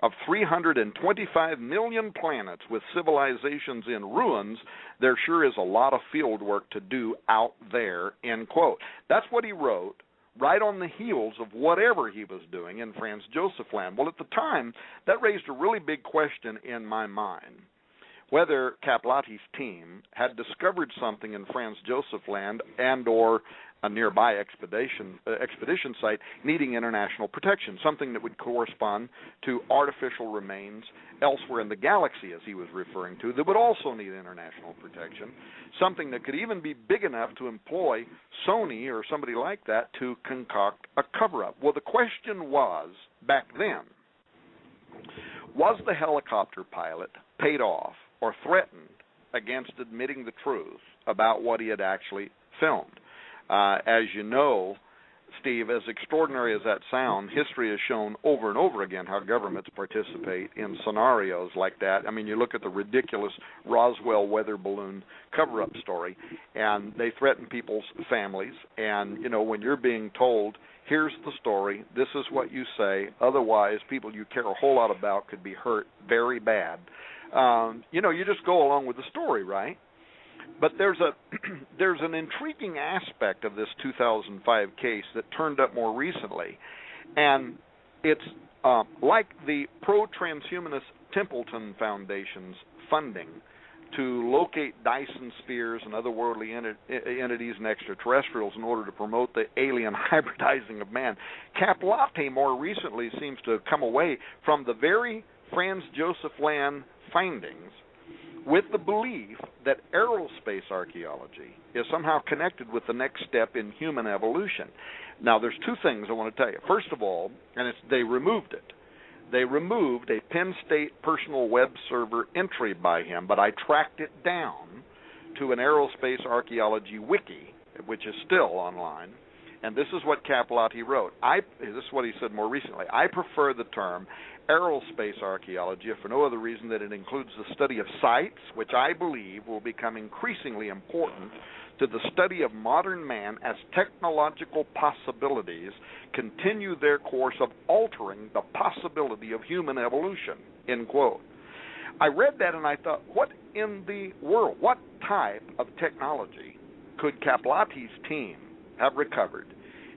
of 325 million planets with civilizations in ruins, there sure is a lot of field work to do out there, end quote. That's what he wrote right on the heels of whatever he was doing in Franz Joseph Land. Well, at the time, that raised a really big question in my mind, whether Caplotti's team had discovered something in Franz Joseph Land and or a nearby expedition site needing international protection, something that would correspond to artificial remains elsewhere in the galaxy, as he was referring to, that would also need international protection, something that could even be big enough to employ Sony or somebody like that to concoct a cover-up. Well, the question was, back then, was the helicopter pilot paid off or threatened against admitting the truth about what he had actually filmed? As you know, Steve, as extraordinary as that sounds, history has shown over and over again how governments participate in scenarios like that. I mean, you look at the ridiculous Roswell weather balloon cover-up story, and they threaten people's families. And, you know, when you're being told, here's the story, this is what you say, otherwise people you care a whole lot about could be hurt very bad, you know, you just go along with the story, right? But there's an intriguing aspect of this 2005 case that turned up more recently, and it's like the pro-transhumanist Templeton Foundation's funding to locate Dyson spheres and otherworldly entities and extraterrestrials in order to promote the alien hybridizing of man. Caplotti more recently seems to have come away from the very Franz Joseph Land findings with the belief that aerospace archaeology is somehow connected with the next step in human evolution. Now, there's two things I want to tell you. First of all, and they removed it. They removed a Penn State personal web server entry by him, but I tracked it down to an aerospace archaeology wiki, which is still online, and this is what Caplotti wrote. This is what he said more recently. I prefer the term aerospace archaeology, if for no other reason that it includes the study of sites, which I believe will become increasingly important to the study of modern man as technological possibilities continue their course of altering the possibility of human evolution, end quote. I read that and I thought, what in the world, what type of technology could Caplotti's team have recovered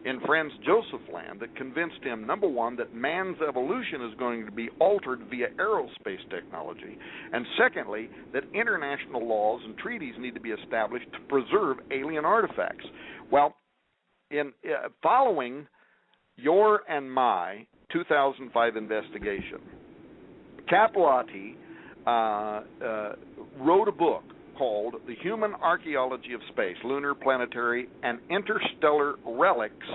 in Franz Joseph Land that convinced him, number one, that man's evolution is going to be altered via aerospace technology, and secondly, that international laws and treaties need to be established to preserve alien artifacts? Well, in following your and my 2005 investigation, Caplotti wrote a book called The Human Archaeology of Space, Lunar, Planetary, and Interstellar Relics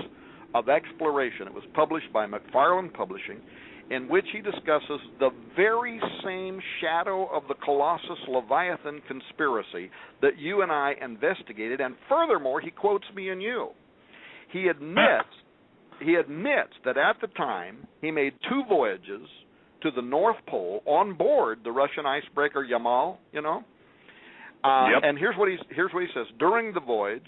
of Exploration. It was published by McFarland Publishing, in which he discusses the very same shadow of the Colossus Leviathan conspiracy that you and I investigated, and furthermore, he quotes me and you. He admits that at the time he made 2 voyages to the North Pole on board the Russian icebreaker Yamal, you know. And here's what he says. During the voyage,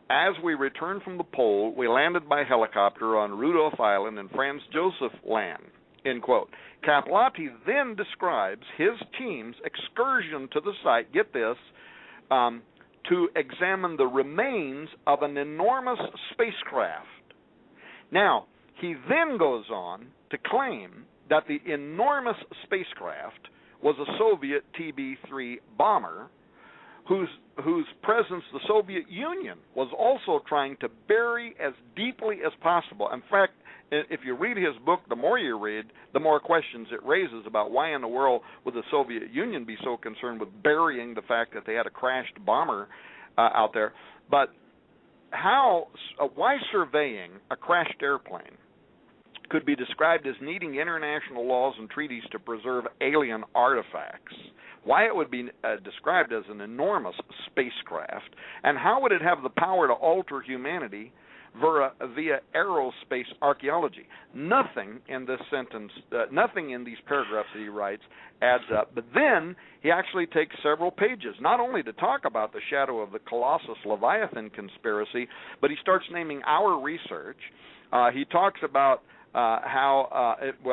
as we returned from the pole, we landed by helicopter on Rudolph Island in Franz Joseph Land, end quote. Caplotti then describes his team's excursion to the site, get this, to examine the remains of an enormous spacecraft. Now, he then goes on to claim that the enormous spacecraft was a Soviet TB-3 bomber whose presence the Soviet Union was also trying to bury as deeply as possible. In fact, if you read his book, the more you read, the more questions it raises about why in the world would the Soviet Union be so concerned with burying the fact that they had a crashed bomber out there. But why surveying a crashed airplane could be described as needing international laws and treaties to preserve alien artifacts, why it would be described as an enormous spacecraft, and how would it have the power to alter humanity via aerospace archaeology. Nothing in this sentence, nothing in these paragraphs that he writes adds up. But then he actually takes several pages, not only to talk about the shadow of the Colossus Leviathan conspiracy, but he starts naming our research. He talks about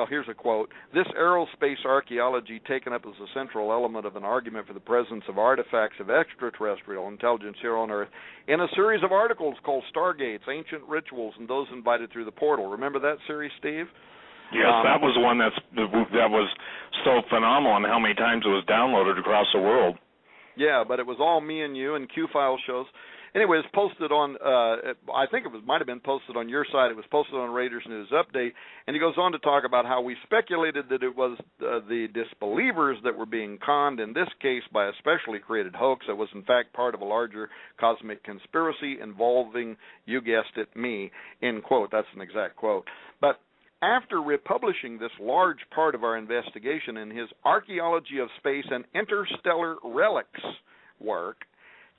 Here's a quote. This aerospace archaeology taken up as a central element of an argument for the presence of artifacts of extraterrestrial intelligence here on Earth in a series of articles called Stargates, Ancient Rituals, and Those Invited Through the Portal. Remember that series, Steve?
Yes, that was one that was so phenomenal and how many times it was downloaded across the world.
Yeah, but it was all me and you and Q-File shows. Anyway, it's posted on, I think it might have been posted on your site. It was posted on Raiders News Update, and he goes on to talk about how we speculated that it was the disbelievers that were being conned, in this case by a specially created hoax that was in fact part of a larger cosmic conspiracy involving, you guessed it, me, end quote. That's an exact quote. But after republishing this large part of our investigation in his Archaeology of Space and Interstellar Relics work,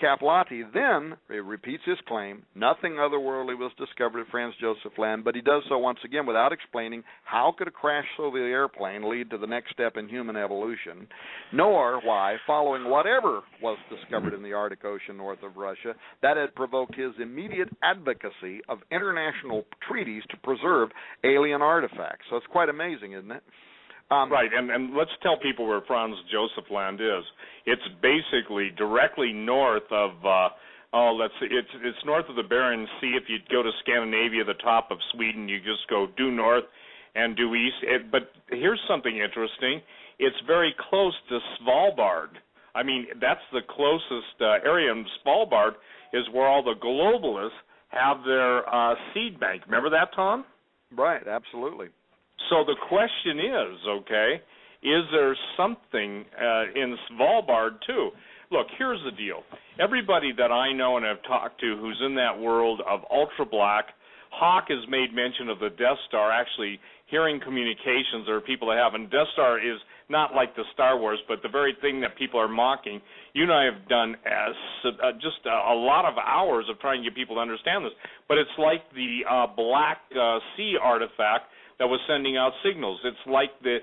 Caplati then repeats his claim, nothing otherworldly was discovered at Franz Joseph Land, but he does so once again without explaining how could a crashed Soviet airplane lead to the next step in human evolution, nor why, following whatever was discovered in the Arctic Ocean north of Russia, that had provoked his immediate advocacy of international treaties to preserve alien artifacts. So it's quite amazing, isn't it?
Right, and let's tell people where Franz Joseph Land is. It's basically directly north of, it's north of the Barents Sea. If you go to Scandinavia, the top of Sweden, you just go due north and due east. But here's something interesting. It's very close to Svalbard. I mean, that's the closest area, and Svalbard is where all the globalists have their seed bank. Remember that, Tom?
Right, absolutely.
So the question is there something in Svalbard too? Look, here's the deal. Everybody that I know and have talked to who's in that world of ultra black, Hawk has made mention of the Death Star, actually hearing communications there are people that have, and Death Star is not like the Star Wars, but the very thing that people are mocking. You and I have done just a lot of hours of trying to get people to understand this, but it's like the Black Sea artifact that was sending out signals. It's like the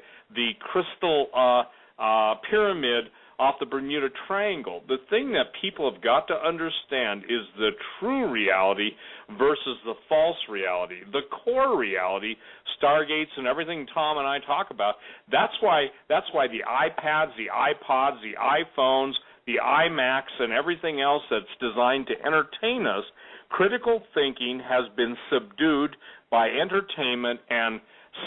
crystal pyramid off the Bermuda Triangle. The thing that people have got to understand is the true reality versus the false reality. The core reality, Stargates and everything Tom and I talk about, that's why the iPads, the iPods, the iPhones, the iMacs, and everything else that's designed to entertain us, critical thinking has been subdued by entertainment and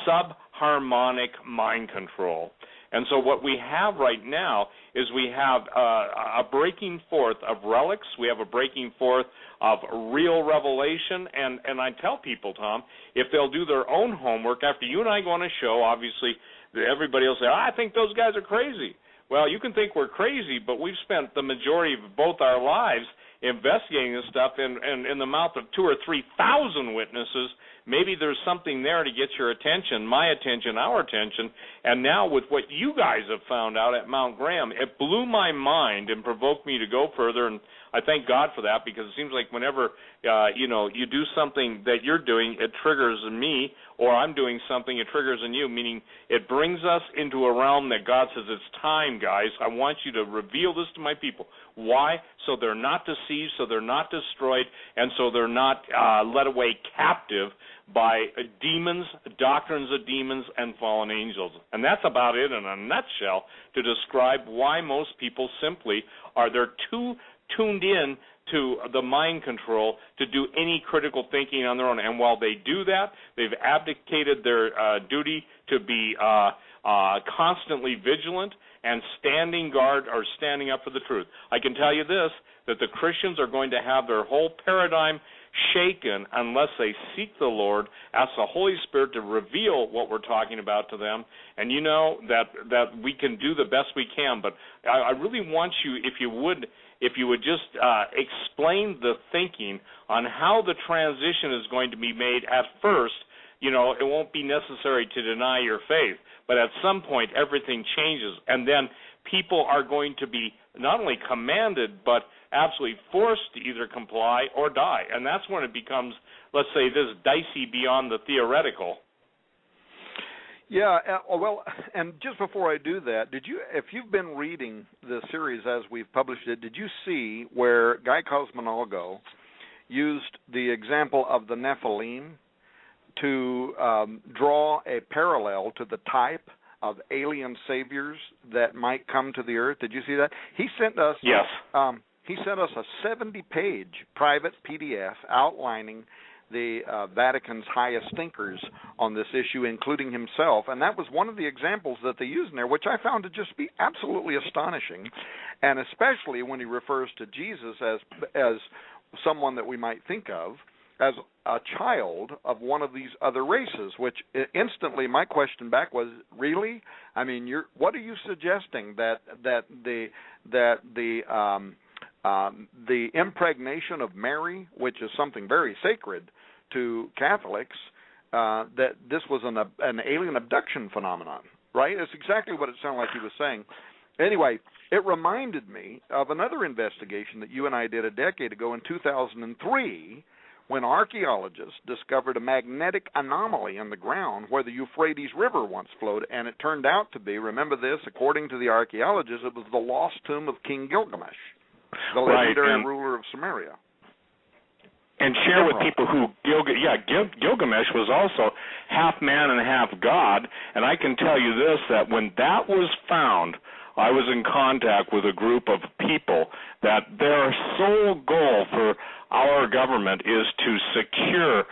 subharmonic mind control. And so what we have right now is we have a breaking forth of relics. We have a breaking forth of real revelation. And I tell people, Tom, if they'll do their own homework, after you and I go on a show, obviously everybody will say, I think those guys are crazy. Well, you can think we're crazy, but we've spent the majority of both our lives investigating this stuff in the mouth of 2,000 or 3,000 witnesses. Maybe there's something there to get your attention, my attention, our attention. And now with what you guys have found out at Mount Graham, it blew my mind and provoked me to go further. And I thank God for that, because it seems like whenever you do something that you're doing, it triggers in me, or I'm doing something, it triggers in you, meaning it brings us into a realm that God says, it's time, guys. I want you to reveal this to my people. Why? So they're not deceived, so they're not destroyed, and so they're not led away captive by demons, doctrines of demons, and fallen angels. And that's about it in a nutshell to describe why most people simply they're too tuned in to the mind control to do any critical thinking on their own. And while they do that, they've abdicated their duty to be constantly vigilant and standing guard or standing up for the truth. I can tell you this, that the Christians are going to have their whole paradigm shaken unless they seek the Lord, ask the Holy Spirit to reveal what we're talking about to them. And you know that we can do the best we can, but I really want you, if you would just explain the thinking on how the transition is going to be made. At first, it won't be necessary to deny your faith, but at some point everything changes, and then people are going to be not only commanded but absolutely forced to either comply or die. And that's when it becomes, let's say, this dicey beyond the theoretical.
Yeah, well, and just before I do that, if you've been reading the series as we've published it, did you see where Guy Cosmonalgo used the example of the Nephilim, to draw a parallel to the type of alien saviors that might come to the earth. Did you see that? He sent us.
Yes.
He sent us a 70-page private PDF outlining the Vatican's highest thinkers on this issue, including himself, and that was one of the examples that they used in there, which I found to just be absolutely astonishing, and especially when he refers to Jesus as someone that we might think of as a child of one of these other races, which instantly my question back was, really? I mean, what are you suggesting, that the impregnation of Mary, which is something very sacred to Catholics, that this was an alien abduction phenomenon, right? It's exactly what it sounded like he was saying. Anyway, it reminded me of another investigation that you and I did a decade ago in 2003, when archaeologists discovered a magnetic anomaly in the ground where the Euphrates River once flowed, and it turned out to be, remember this, according to the archaeologists, it was the lost tomb of King Gilgamesh, the legendary ruler of Samaria.
And share with people who Gilgamesh was also half man and half god, and I can tell you this, that when that was found, I was in contact with a group of people that their sole goal for our government is to secure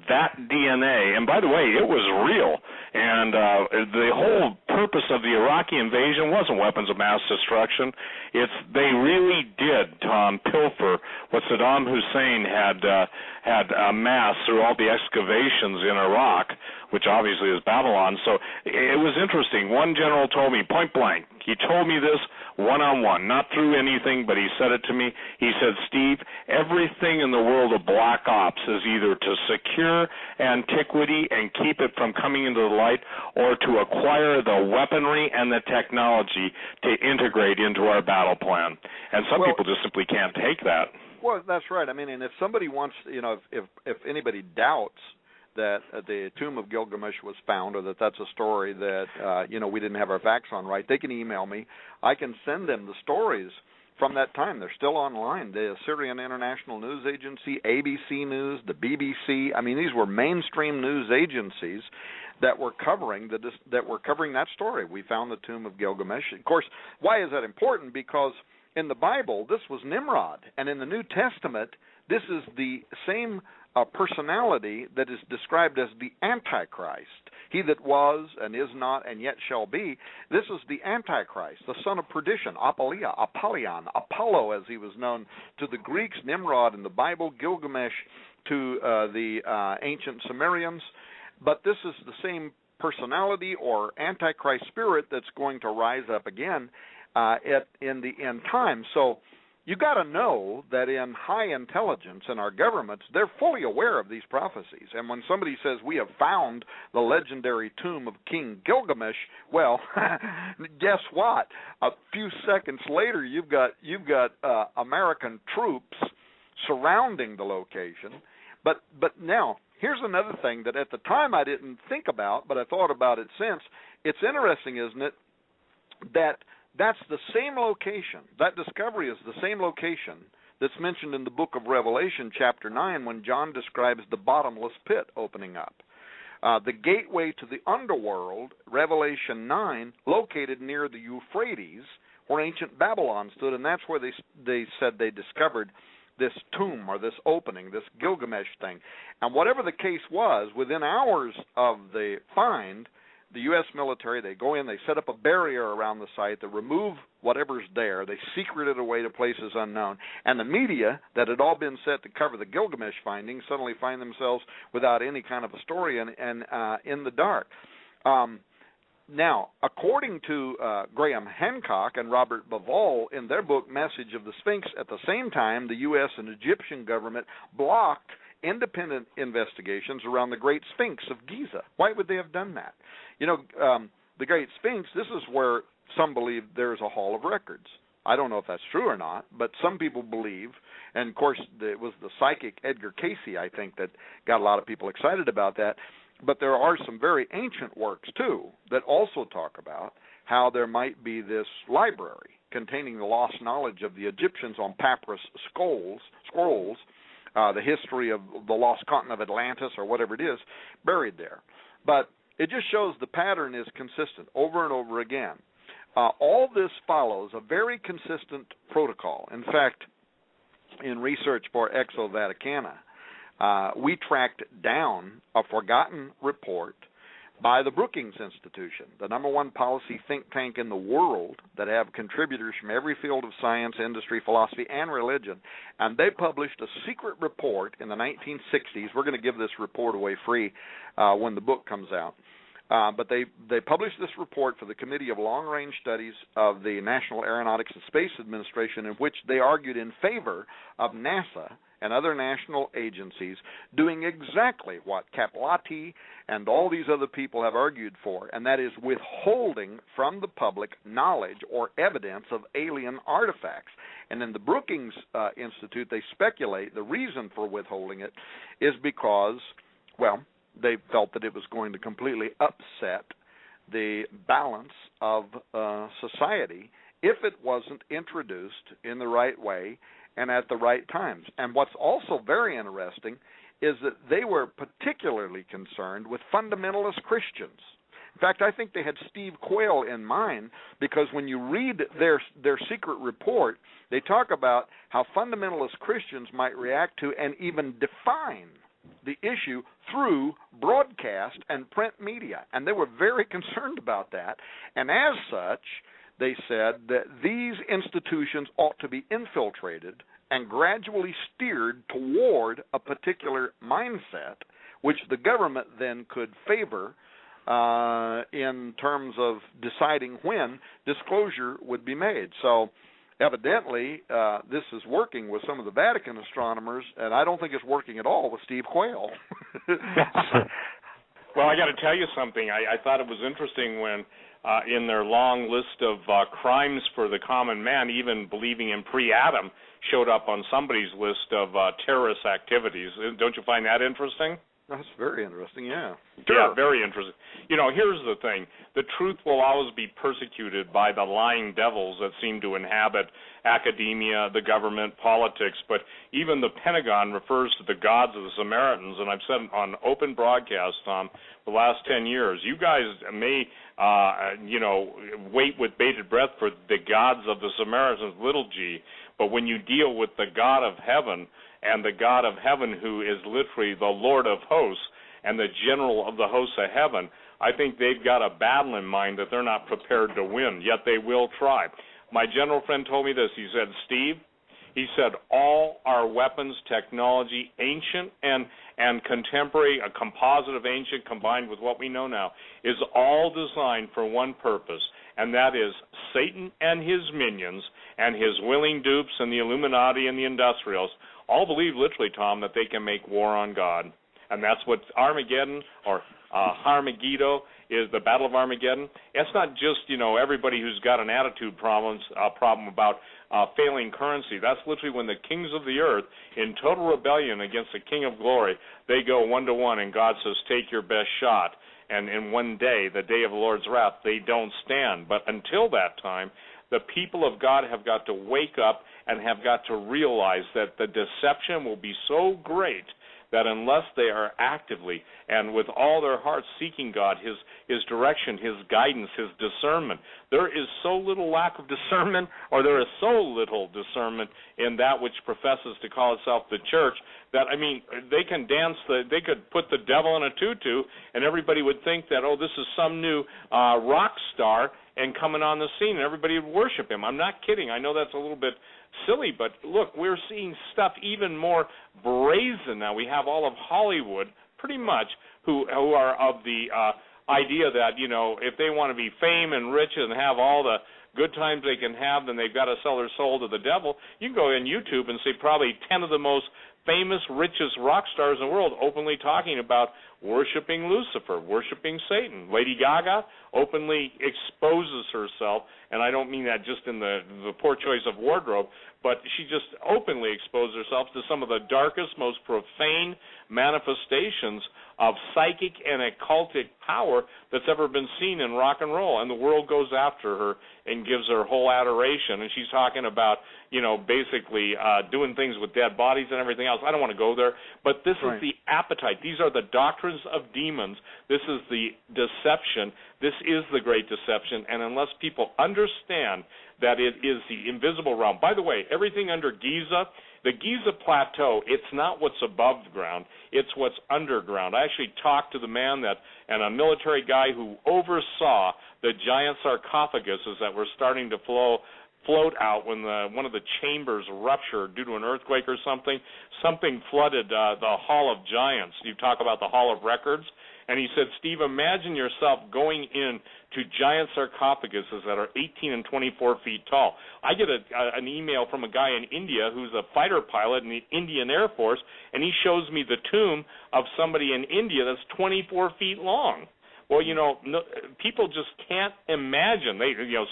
that DNA. And by the way, it was real. And the whole purpose of the Iraqi invasion wasn't weapons of mass destruction. They really did, Tom, pilfer what Saddam Hussein had amassed through all the excavations in Iraq, which obviously is Babylon. So it was interesting. One general told me point blank, he told me this one-on-one, not through anything, but he said it to me. He said, Steve, everything in the world of black ops is either to secure antiquity and keep it from coming into the light, or to acquire the weaponry and the technology to integrate into our battle plan. And some people just simply can't take that.
Well, that's right. I mean, and if somebody wants, if anybody doubts that the tomb of Gilgamesh was found, or that's a story that, we didn't have our facts on right, they can email me. I can send them the stories from that time. They're still online. The Assyrian International News Agency, ABC News, the BBC. I mean, these were mainstream news agencies that were covering that story. We found the tomb of Gilgamesh. Of course, why is that important? Because in the Bible, this was Nimrod, and in the New Testament, this is the same personality that is described as the Antichrist. He that was and is not and yet shall be. This is the Antichrist, the son of perdition, Apollyon, Apollo as he was known to the Greeks, Nimrod in the Bible, Gilgamesh to the ancient Sumerians. But this is the same personality or Antichrist spirit that's going to rise up again in the end times. So you got to know that in high intelligence in our governments, they're fully aware of these prophecies. And when somebody says we have found the legendary tomb of King Gilgamesh, well, guess what? A few seconds later, you've got American troops surrounding the location. But now, here's another thing that at the time I didn't think about, but I thought about it since. It's interesting, isn't it, that that's the same location. That discovery is the same location that's mentioned in the Book of Revelation, chapter 9, when John describes the bottomless pit opening up. The gateway to the underworld, Revelation 9, located near the Euphrates, where ancient Babylon stood, and that's where they said they discovered this tomb or this opening, this Gilgamesh thing. And whatever the case was, within hours of the find, the U.S. military, they go in, they set up a barrier around the site, they remove whatever's there, they secret it away to places unknown, and the media that had all been set to cover the Gilgamesh findings suddenly find themselves without any kind of a story and in the dark. Now, according to Graham Hancock and Robert Bauval in their book Message of the Sphinx, at the same time, the U.S. and Egyptian government blocked independent investigations around the Great Sphinx of Giza. Why would they have done that? The Great Sphinx, this is where some believe there's a Hall of Records. I don't know if that's true or not, but some people believe, and of course it was the psychic Edgar Cayce, I think, that got a lot of people excited about that. But there are some very ancient works, too, that also talk about how there might be this library containing the lost knowledge of the Egyptians on papyrus scrolls the history of the lost continent of Atlantis or whatever it is, buried there. But it just shows the pattern is consistent over and over again. All this follows a very consistent protocol. In fact, in research for Exo Vaticana, we tracked down a forgotten report by the Brookings Institution, the number one policy think tank in the world that have contributors from every field of science, industry, philosophy, and religion. And they published a secret report in the 1960s. We're going to give this report away free when the book comes out. But they published this report for the Committee of Long-Range Studies of the National Aeronautics and Space Administration, in which they argued in favor of NASA and other national agencies doing exactly what Kaplati and all these other people have argued for, and that is withholding from the public knowledge or evidence of alien artifacts. And in the Brookings Institute, they speculate the reason for withholding it is because, well, they felt that it was going to completely upset the balance of society if it wasn't introduced in the right way and at the right times. And what's also very interesting is that they were particularly concerned with fundamentalist Christians. In fact, I think they had Steve Quayle in mind, because when you read their secret report, they talk about how fundamentalist Christians might react to and even define the issue through broadcast and print media. And they were very concerned about that. And as such, they said that these institutions ought to be infiltrated and gradually steered toward a particular mindset, which the government then could favor in terms of deciding when disclosure would be made. So evidently, this is working with some of the Vatican astronomers, and I don't think it's working at all with Steve Quayle.
Well, I got to tell you something. I thought it was interesting when in their long list of crimes for the common man, even believing in pre-Adam showed up on somebody's list of terrorist activities. Don't you find that interesting?
That's very interesting, yeah.
Sure. Yeah, very interesting. You know, here's the thing. The truth will always be persecuted by the lying devils that seem to inhabit academia, the government, politics, but even the Pentagon refers to the gods of the Samaritans, and I've said on open broadcast, Tom, the last 10 years, you guys may, wait with bated breath for the gods of the Samaritans, little g, but when you deal with the God of heaven, and the God of heaven who is literally the Lord of hosts and the general of the hosts of heaven, I think they've got a battle in mind that they're not prepared to win, yet they will try. My general friend told me this. He said, Steve, he said, all our weapons, technology, ancient and contemporary, a composite of ancient combined with what we know now, is all designed for one purpose, and that is Satan and his minions and his willing dupes and the Illuminati and the industrials all believe literally, Tom, that they can make war on God. And that's what Armageddon or Harmageddo is, the Battle of Armageddon. It's not just, everybody who's got an attitude problem about failing currency. That's literally when the kings of the earth, in total rebellion against the King of Glory, they go 1-to-1, and God says, take your best shot. And in one day, the day of the Lord's wrath, they don't stand. But until that time, the people of God have got to wake up and have got to realize that the deception will be so great that unless they are actively and with all their hearts seeking God, His direction, His guidance, His discernment, there is so little lack of discernment, or there is so little discernment in that which professes to call itself the church, that, they can they could put the devil in a tutu, and everybody would think that, this is some new rock star and coming on the scene, and everybody would worship him. I'm not kidding. I know that's a little bit silly, but look, we're seeing stuff even more brazen now. We have all of Hollywood, pretty much, who are of the idea that, if they want to be fame and rich and have all the good times they can have, then they've got to sell their soul to the devil. You can go on YouTube and see probably 10 of the most famous, richest rock stars in the world openly talking about worshiping Lucifer, worshiping Satan. Lady Gaga openly exposes herself, and I don't mean that just in the poor choice of wardrobe, but she just openly exposed herself to some of the darkest, most profane manifestations
of psychic and occultic power that's ever been seen in rock and roll, and the world goes after her and gives her whole adoration. And she's talking about, basically doing things with dead bodies and everything else. I don't want to go there, but this is the appetite. These are the doctrines of demons. This is the deception. This is the great deception, and unless people understand that it is the invisible realm. By the way, everything under Giza, the Giza Plateau, it's not what's above the ground, it's what's underground. I actually talked to the man and a military guy who oversaw the giant sarcophaguses that were starting to float out when one of the chambers ruptured due to an earthquake or something. Something flooded the Hall of Giants. You talk about the Hall of Records. And he said, Steve, imagine yourself going in to giant sarcophaguses that are 18 and 24 feet tall. I get an email from a guy in India who's a fighter pilot in the Indian Air Force, and he shows me the tomb of somebody in India that's 24 feet long. Well, people just can't imagine.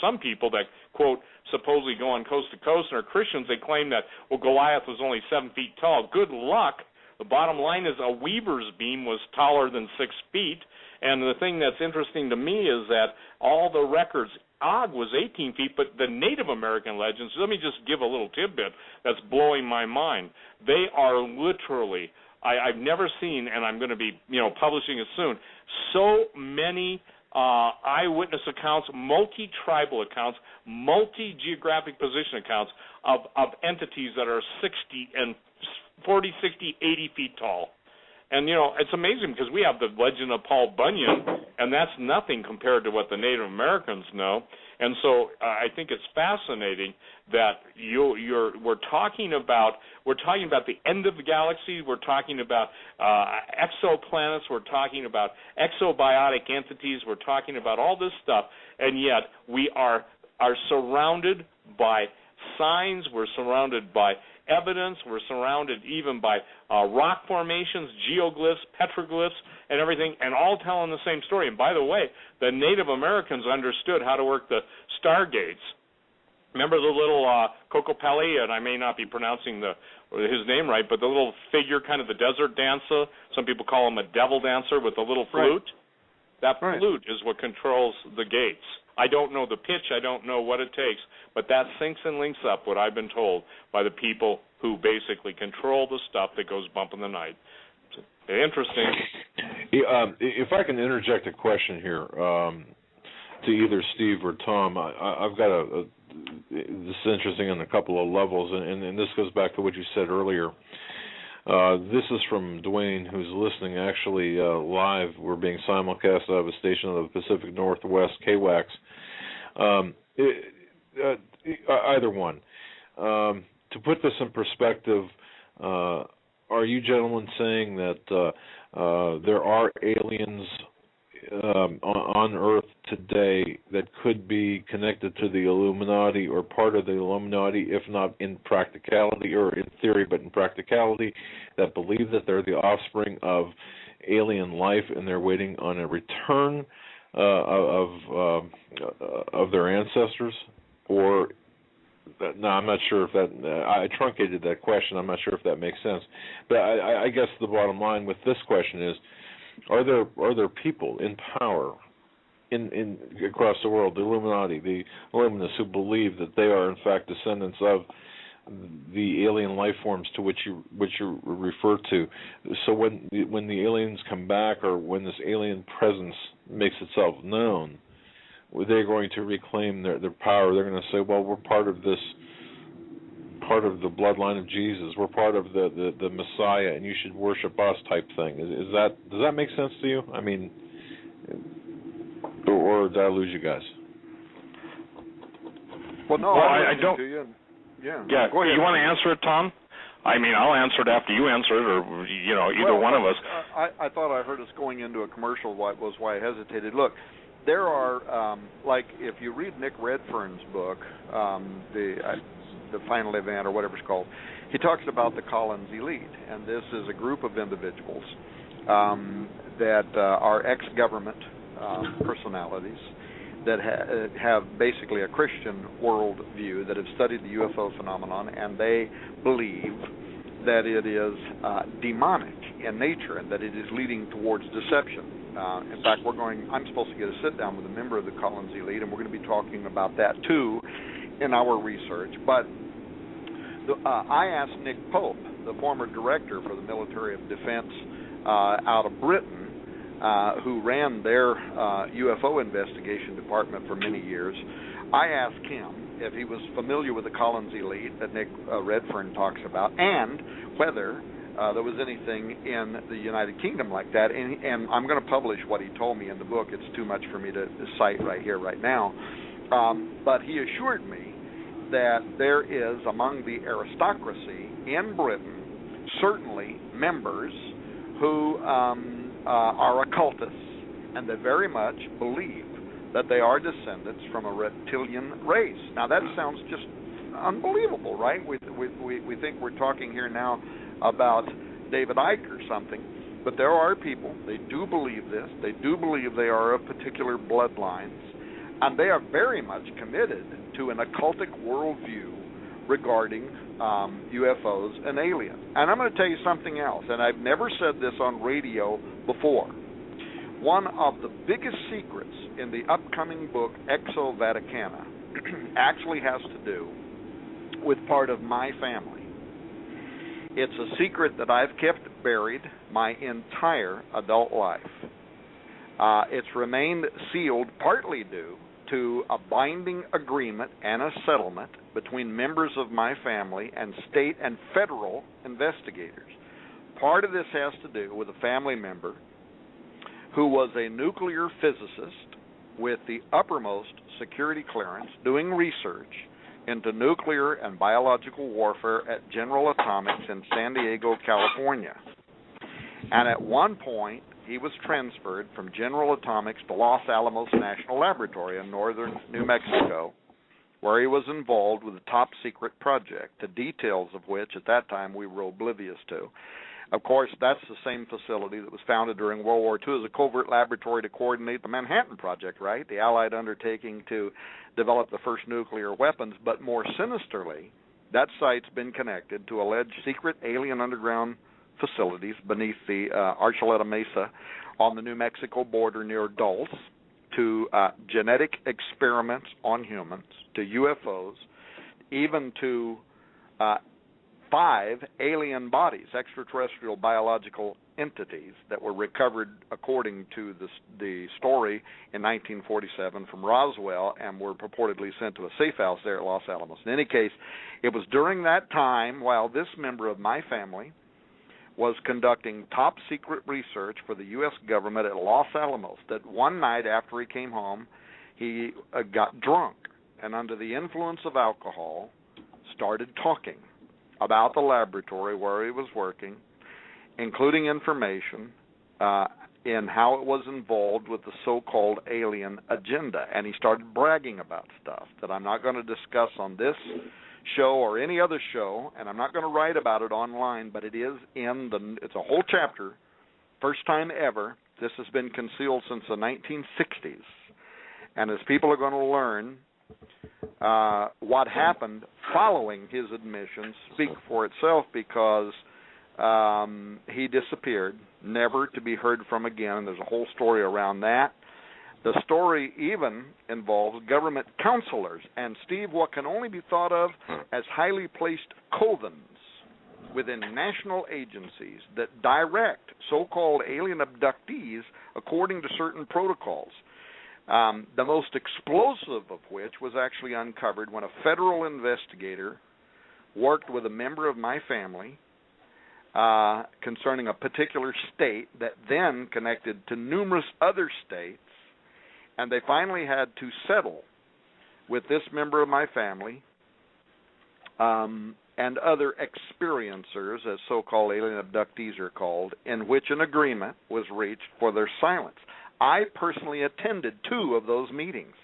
Some people that, quote, supposedly go on coast to coast and are Christians, they claim that, Goliath was only 7 feet tall. Good luck. The bottom line is a weaver's beam was taller than 6 feet, and the thing that's interesting to me is that all the records, Og was 18 feet, but the Native American legends, let me just give a little tidbit that's blowing my mind. They are literally, I've never seen, and I'm going to be publishing it soon, so many eyewitness accounts, multi-tribal accounts, multi-geographic position accounts of entities that are 60 and 40, 60, 80 feet tall. And, it's amazing because we have the legend of Paul Bunyan, and that's nothing compared to what the Native Americans know. And so I think it's fascinating that we're talking about the end of the galaxy. We're talking about exoplanets. We're talking about exobiotic entities. We're talking about all this stuff, and yet we are surrounded by signs. We're surrounded by evidence. We're surrounded even by rock formations, geoglyphs, petroglyphs, and everything, and all telling the same story. And by the way, the Native Americans understood how to work the stargates. Remember the little Kokopelli, and I may not be pronouncing his name right, but the little figure, kind of the desert dancer. Some people call him a devil dancer with a little flute. That flute is what controls the gates. I don't know the pitch. I don't know what it takes, but that syncs and links up what I've been told by the people who basically control the stuff that goes bump in the night. Interesting.
If I can interject a question here to either Steve or Tom, I've got this is interesting on a couple of levels, and this goes back to what you said earlier. This is from Dwayne, who's listening actually live. We're being simulcast out of a station of the Pacific Northwest, KWAX. Either one. To put this in perspective, are you gentlemen saying that there are aliens on Earth today that could be connected to the Illuminati or part of the Illuminati, if not in practicality or in theory, but in practicality, that believe that they're the offspring of alien life and they're waiting on a return of their ancestors? Or no, I'm not sure if that. I truncated that question. I'm not sure if that makes sense. But I guess the bottom line with this question is: Are there people in power in across the world, the Illuminati, the Illuminists, who believe that they are in fact descendants of the alien life forms to which you refer to? So when the aliens come back, or when this alien presence makes itself known, they're going to reclaim their power. They're going to say, well, we're part of this, part of the bloodline of Jesus. We're part of the Messiah, and you should worship us, type thing. Does that make sense to you? I mean, or did I lose you guys?
Well, no,
I don't.
To you. Yeah.
Go ahead. You want to answer it, Tom? I mean, I'll answer it after you answer it, or either one of us.
I thought I heard us going into a commercial. Was why I hesitated. Look, there are like if you read Nick Redfern's book, the Final Event, or whatever it's called, he talks about the Collins elite, and this is a group of individuals that are ex-government personalities that have basically a Christian world view, that have studied the UFO phenomenon, and they believe that it is demonic in nature and that it is leading towards deception. In fact, I'm supposed to get a sit-down with a member of the Collins Elite, and we're going to be talking about that, too, in our research. But I asked Nick Pope, the former director for the Military of Defense out of Britain, who ran their UFO investigation department for many years, I asked him if he was familiar with the Collins Elite that Nick Redfern talks about, and whether there was anything in the United Kingdom like that. And I'm going to publish what he told me in the book. It's too much for me to cite right here, right now. But he assured me that there is, among the aristocracy in Britain, certainly members who are occultists, and they very much believe that they are descendants from a reptilian race. Now, that sounds just unbelievable, right? We think we're talking here now about David Icke or something, but there are people, they do believe this, they do believe they are of particular bloodlines, and they are very much committed to an occultic worldview regarding UFOs and aliens. And I'm going to tell you something else, and I've never said this on radio before. One of the biggest secrets in the upcoming book, Exo Vaticana, actually has to do with part of my family. It's a secret that I've kept buried my entire adult life. It's remained sealed partly due to a binding agreement and a settlement between members of my family and state and federal investigators. Part of this has to do with a family member who was a nuclear physicist with the uppermost security clearance doing research into nuclear and biological warfare at General Atomics in San Diego, California. And at one point, he was transferred from General Atomics to Los Alamos National Laboratory in northern New Mexico, where he was involved with a top-secret project, the details of which at that time we were oblivious to. Of course, that's the same facility that was founded during World War II as a covert laboratory to coordinate the Manhattan Project, right? The Allied undertaking to develop the first nuclear weapons. But more sinisterly, that site's been connected to alleged secret alien underground facilities beneath the Archuleta Mesa on the New Mexico border near Dulce, to genetic experiments on humans, to UFOs, even to 5 alien bodies, extraterrestrial biological entities that were recovered according to the story in 1947 from Roswell and were purportedly sent to a safe house there at Los Alamos. In any case, it was during that time, while this member of my family was conducting top-secret research for the U.S. government at Los Alamos, that one night after he came home, he got drunk and under the influence of alcohol started talking about the laboratory where he was working, including information in how it was involved with the so-called alien agenda. And he started bragging about stuff that I'm not going to discuss on this show or any other show, and I'm not going to write about it online, but it is it's a whole chapter, first time ever. This has been concealed since the 1960s. And as people are going to learn, what happened following his admissions speak for itself, because he disappeared, never to be heard from again. There's a whole story around that. The story even involves government counselors and, Steve, what can only be thought of as highly placed covens within national agencies that direct so-called alien abductees according to certain protocols. The most explosive of which was actually uncovered when a federal investigator worked with a member of my family concerning a particular state that then connected to numerous other states, and they finally had to settle with this member of my family and other experiencers, as so-called alien abductees are called, in which an agreement was reached for their silence. I personally attended 2 of those meetings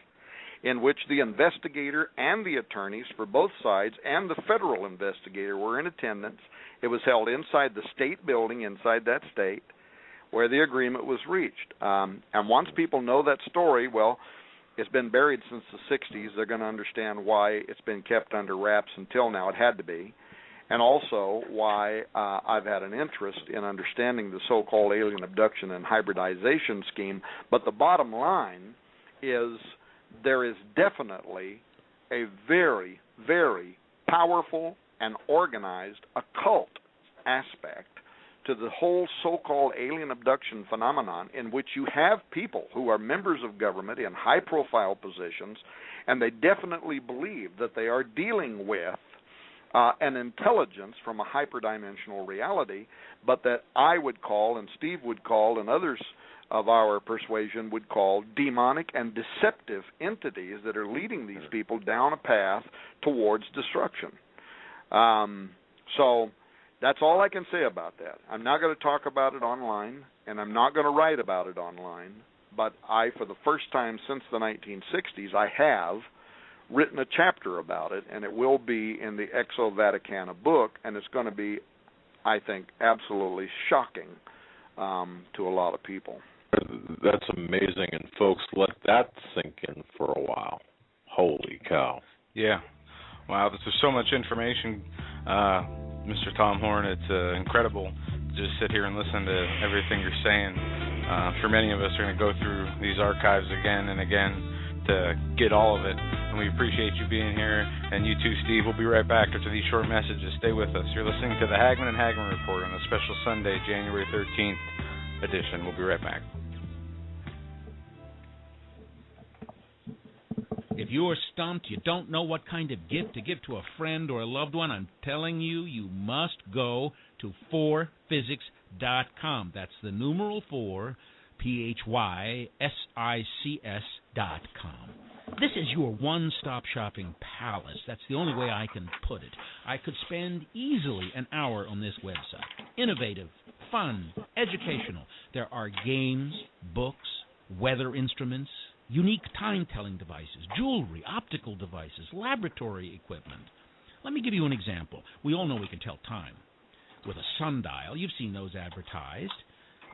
in which the investigator and the attorneys for both sides and the federal investigator were in attendance. It was held inside the state building, inside that state, where the agreement was reached. And once people know that story, well, it's been buried since the 60s. They're going to understand why it's been kept under wraps until now. It had to be. and also why I've had an interest in understanding the so-called alien abduction and hybridization scheme. But the bottom line is there is definitely a very, very powerful and organized occult aspect to the whole so-called alien abduction phenomenon, in which you have people who are members of government in high-profile positions, and they definitely believe that they are dealing with an intelligence from a hyperdimensional reality, but that I would call, and Steve would call, and others of our persuasion would call demonic and deceptive entities that are leading these people down a path towards destruction. So that's all I can say about that. I'm not going to talk about it online, and I'm not going to write about it online, but I, for the first time since the 1960s, I have written a chapter about it, and it will be in the Exo Vaticana book, and it's going to be, I think, absolutely shocking to a lot of people.
That's amazing, and folks, let that sink in for a while. Holy cow.
Yeah. Wow, there's so much information, Mr. Tom Horn. It's incredible to just sit here and listen to everything you're saying. For many of us, are going to go through these archives again and again to get all of it, and we appreciate you being here, and you too, Steve. We'll be right back after these short messages. Stay with us. You're listening to the Hagmann and Hagmann Report on a special Sunday, January 13th edition. We'll be right back.
If you're stumped, you don't know what kind of gift to give to a friend or a loved one, I'm telling you, you must go to 4physics.com. That's the numeral 4, PHYSICS.com. This is your one-stop shopping palace. That's the only way I can put it. I could spend easily an hour on this website. Innovative, fun, educational. There are games, books, weather instruments, unique time-telling devices, jewelry, optical devices, laboratory equipment. Let me give you an example. We all know we can tell time with a sundial. You've seen those advertised.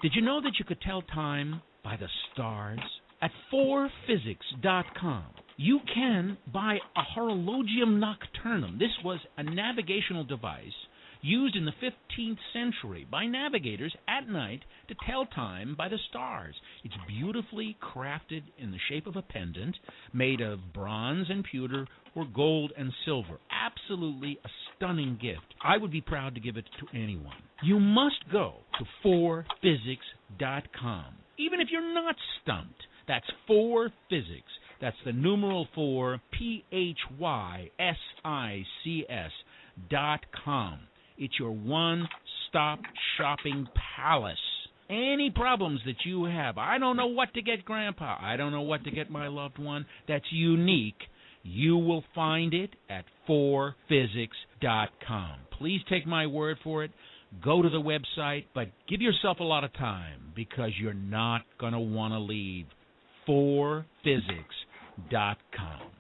Did you know that you could tell time by the stars? At 4physics.com, you can buy a horologium nocturnum. This was a navigational device used in the 15th century by navigators at night to tell time by the stars. It's beautifully crafted in the shape of a pendant, made of bronze and pewter or gold and silver. Absolutely a stunning gift. I would be proud to give it to anyone. You must go to 4physics.com. Even if you're not stumped, that's 4physics. That's the numeral 4, PHYSICS.com. It's your one-stop shopping palace. Any problems that you have, I don't know what to get Grandpa, I don't know what to get my loved one, that's unique, you will find it at 4physics.com. Please take my word for it. Go to the website, but give yourself a lot of time because you're not going to want to leave. 4physics.com.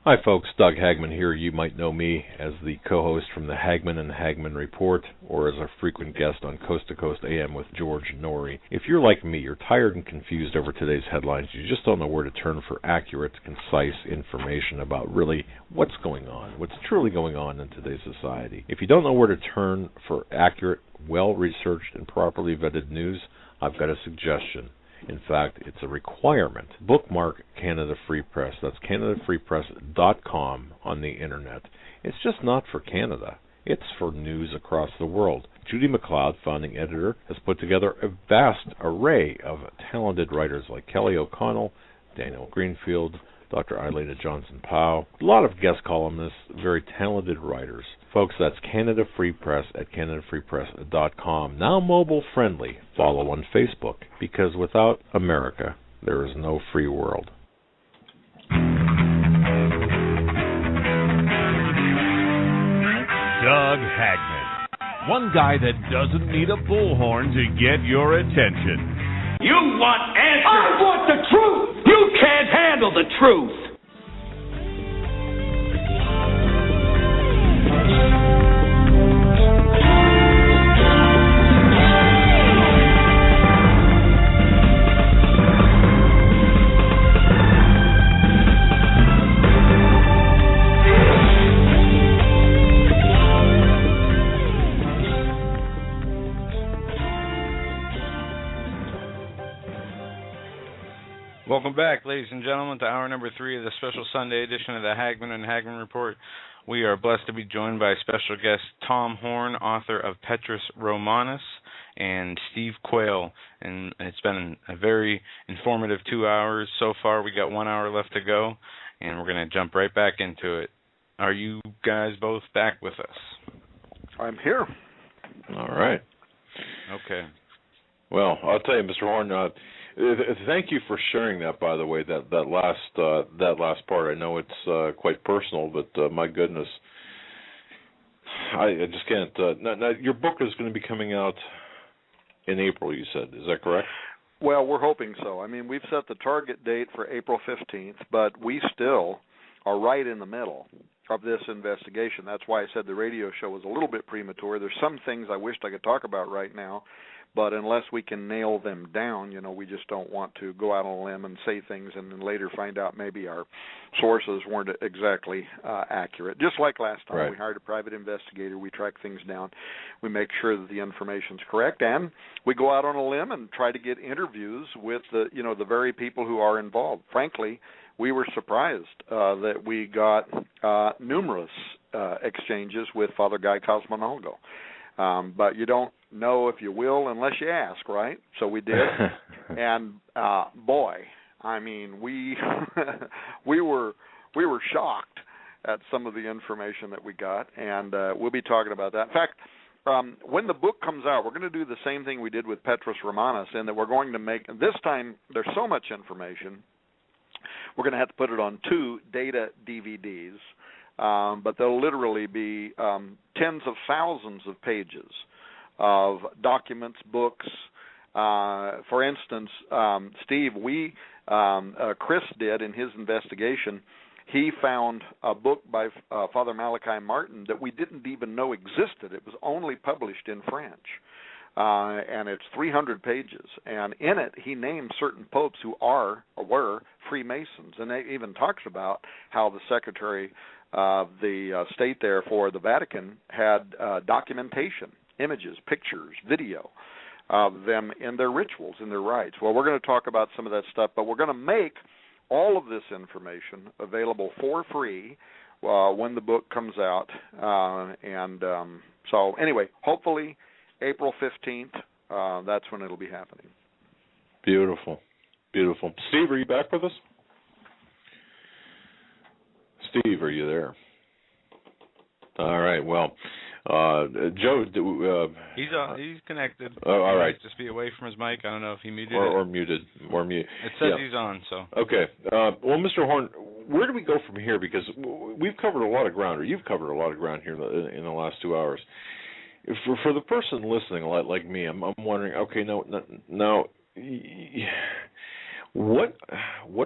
Hi, folks. Doug Hagmann here. You might know me as the co-host from the Hagmann and Hagmann Report, or as a frequent guest on Coast to Coast AM with George Norrie. If you're like me, you're tired and confused over today's headlines. You just don't know where to turn for accurate, concise information about really what's going on, what's truly going on in today's society. If you don't know where to turn for accurate, well-researched, and properly vetted news, I've got a suggestion. In fact, it's a requirement. Bookmark Canada Free Press. That's CanadaFreePress.com on the Internet. It's just not for Canada. It's for news across the world. Judy McLeod, founding editor, has put together a vast array of talented writers like Kelly O'Connell, Daniel Greenfield, Dr. Aileta Johnson-Powell, a lot of guest columnists, very talented writers. Folks, that's Canada Free Press at CanadaFreePress.com. Now mobile friendly. Follow on Facebook, because without America, there is no free world.
Doug Hagmann. One guy that doesn't need a bullhorn to get your attention.
You want answers! I want the truth! You can't handle the truth!
Welcome back, ladies and gentlemen, to hour number 3 of the special Sunday edition of the Hagmann and Hagmann Report. We are blessed to be joined by special guest Tom Horn, author of Petrus Romanus, and Steve Quayle. And it's been a very informative 2 hours so far. We got 1 hour left to go, and we're going to jump right back into it. Are you guys both back with us?
I'm here.
All right.
Okay.
Well, I'll tell you, Mr. Horn, thank you for sharing that, by the way, that last part. I know it's quite personal, but my goodness, I just can't. Now, your book is going to be coming out in April, you said. Is that correct?
Well, we're hoping so. I mean, we've set the target date for April 15th, but we still are right in the middle of this investigation. That's why I said the radio show was a little bit premature. There's some things I wished I could talk about right now, but unless we can nail them down, we just don't want to go out on a limb and say things and then later find out maybe our sources weren't exactly accurate. Just like last time,
right.
We hired a private investigator. We track things down. We make sure that the information's correct, and we go out on a limb and try to get interviews with the very people who are involved. Frankly, we were surprised that we got numerous exchanges with Father Guy Cosmonalgo. But you don't know if you will unless you ask, right? So we did, and boy, I mean, we were shocked at some of the information that we got, and we'll be talking about that. In fact, when the book comes out, we're going to do the same thing we did with Petrus Romanus, in that we're going to make, this time there's so much information, we're going to have to put it on 2 data DVDs. But there'll literally be tens of thousands of pages of documents, books. For instance, Steve, Chris did in his investigation, he found a book by Father Malachi Martin that we didn't even know existed. It was only published in French. And it's 300 pages. And in it, he names certain popes who are or were Freemasons. And it even talks about how the Secretary of the state there for the Vatican had documentation, images, pictures, video of them in their rituals, in their rites. Well, we're going to talk about some of that stuff, but we're going to make all of this information available for free when the book comes out. So anyway, hopefully April 15th, that's when it'll be happening.
Beautiful. Beautiful. Steve, are you back with us? Steve, are you there? All right. Well, Joe,
he's connected.
Oh, all right.
Just be away from his mic. I don't know if he muted
or muted.
It says he's on. So
okay. Well, Mr. Horn, where do we go from here? Because we've covered a lot of ground, or you've covered a lot of ground here in the last 2 hours. For the person listening, like me, I'm wondering. Okay, now. What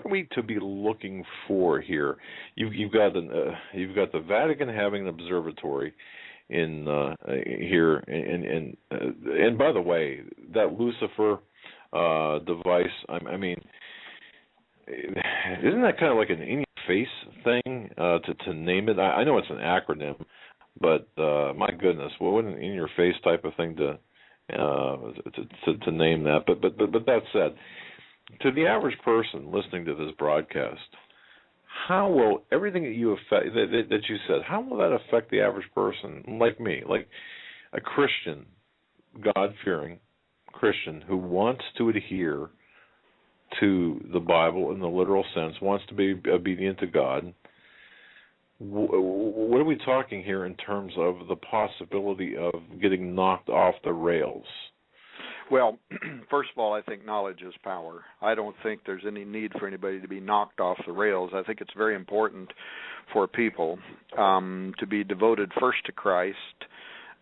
are we to be looking for here? You've got the Vatican having an observatory in here, and by the way, that Lucifer device. I mean, isn't that kind of like an in-your-face thing to name it? I know it's an acronym, but my goodness, what would an in-your-face type of thing to name that? But that said, to the average person listening to this broadcast, how will everything that you said, how will that affect the average person like me, like a Christian, God-fearing Christian who wants to adhere to the Bible in the literal sense, wants to be obedient to God? What are we talking here in terms of the possibility of getting knocked off the rails?
Well, first of all, I think knowledge is power. I don't think there's any need for anybody to be knocked off the rails. I think it's very important for people to be devoted first to Christ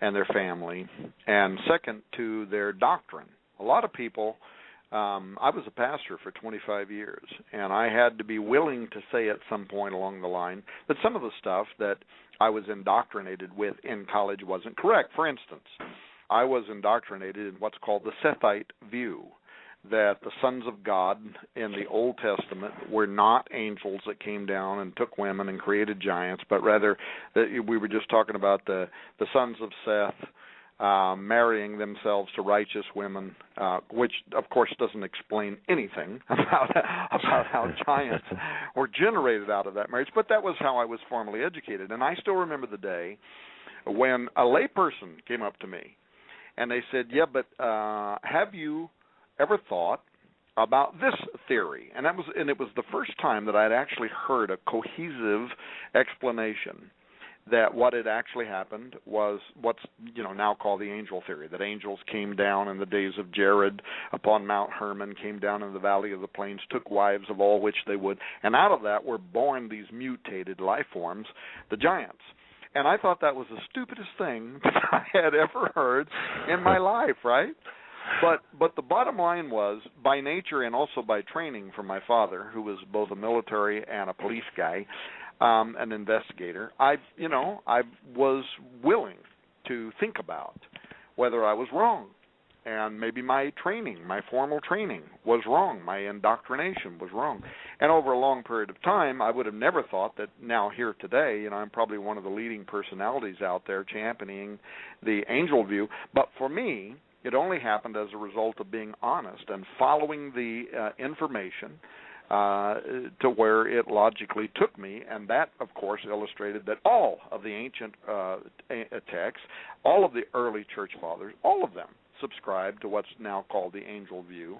and their family, and second to their doctrine. A lot of people, I was a pastor for 25 years, and I had to be willing to say at some point along the line that some of the stuff that I was indoctrinated with in college wasn't correct. For instance, I was indoctrinated in what's called the Sethite view, that the sons of God in the Old Testament were not angels that came down and took women and created giants, but rather that we were just talking about the sons of Seth marrying themselves to righteous women, which, of course, doesn't explain anything about how giants were generated out of that marriage. But that was how I was formally educated. And I still remember the day when a layperson came up to me, and they said, yeah, but have you ever thought about this theory? And it was the first time that I'd actually heard a cohesive explanation that what had actually happened was what's now called the angel theory, that angels came down in the days of Jared upon Mount Hermon, came down in the valley of the plains, took wives of all which they would, and out of that were born these mutated life forms, the giants. And I thought that was the stupidest thing that I had ever heard in my life, right? But the bottom line was, by nature and also by training from my father, who was both a military and a police guy, an investigator, I was willing to think about whether I was wrong. And maybe my training, my formal training, was wrong. My indoctrination was wrong. And over a long period of time, I would have never thought that now here today, I'm probably one of the leading personalities out there championing the angel view. But for me, it only happened as a result of being honest and following the information to where it logically took me, and that, of course, illustrated that all of the ancient texts, all of the early church fathers, all of them subscribed to what's now called the angel view,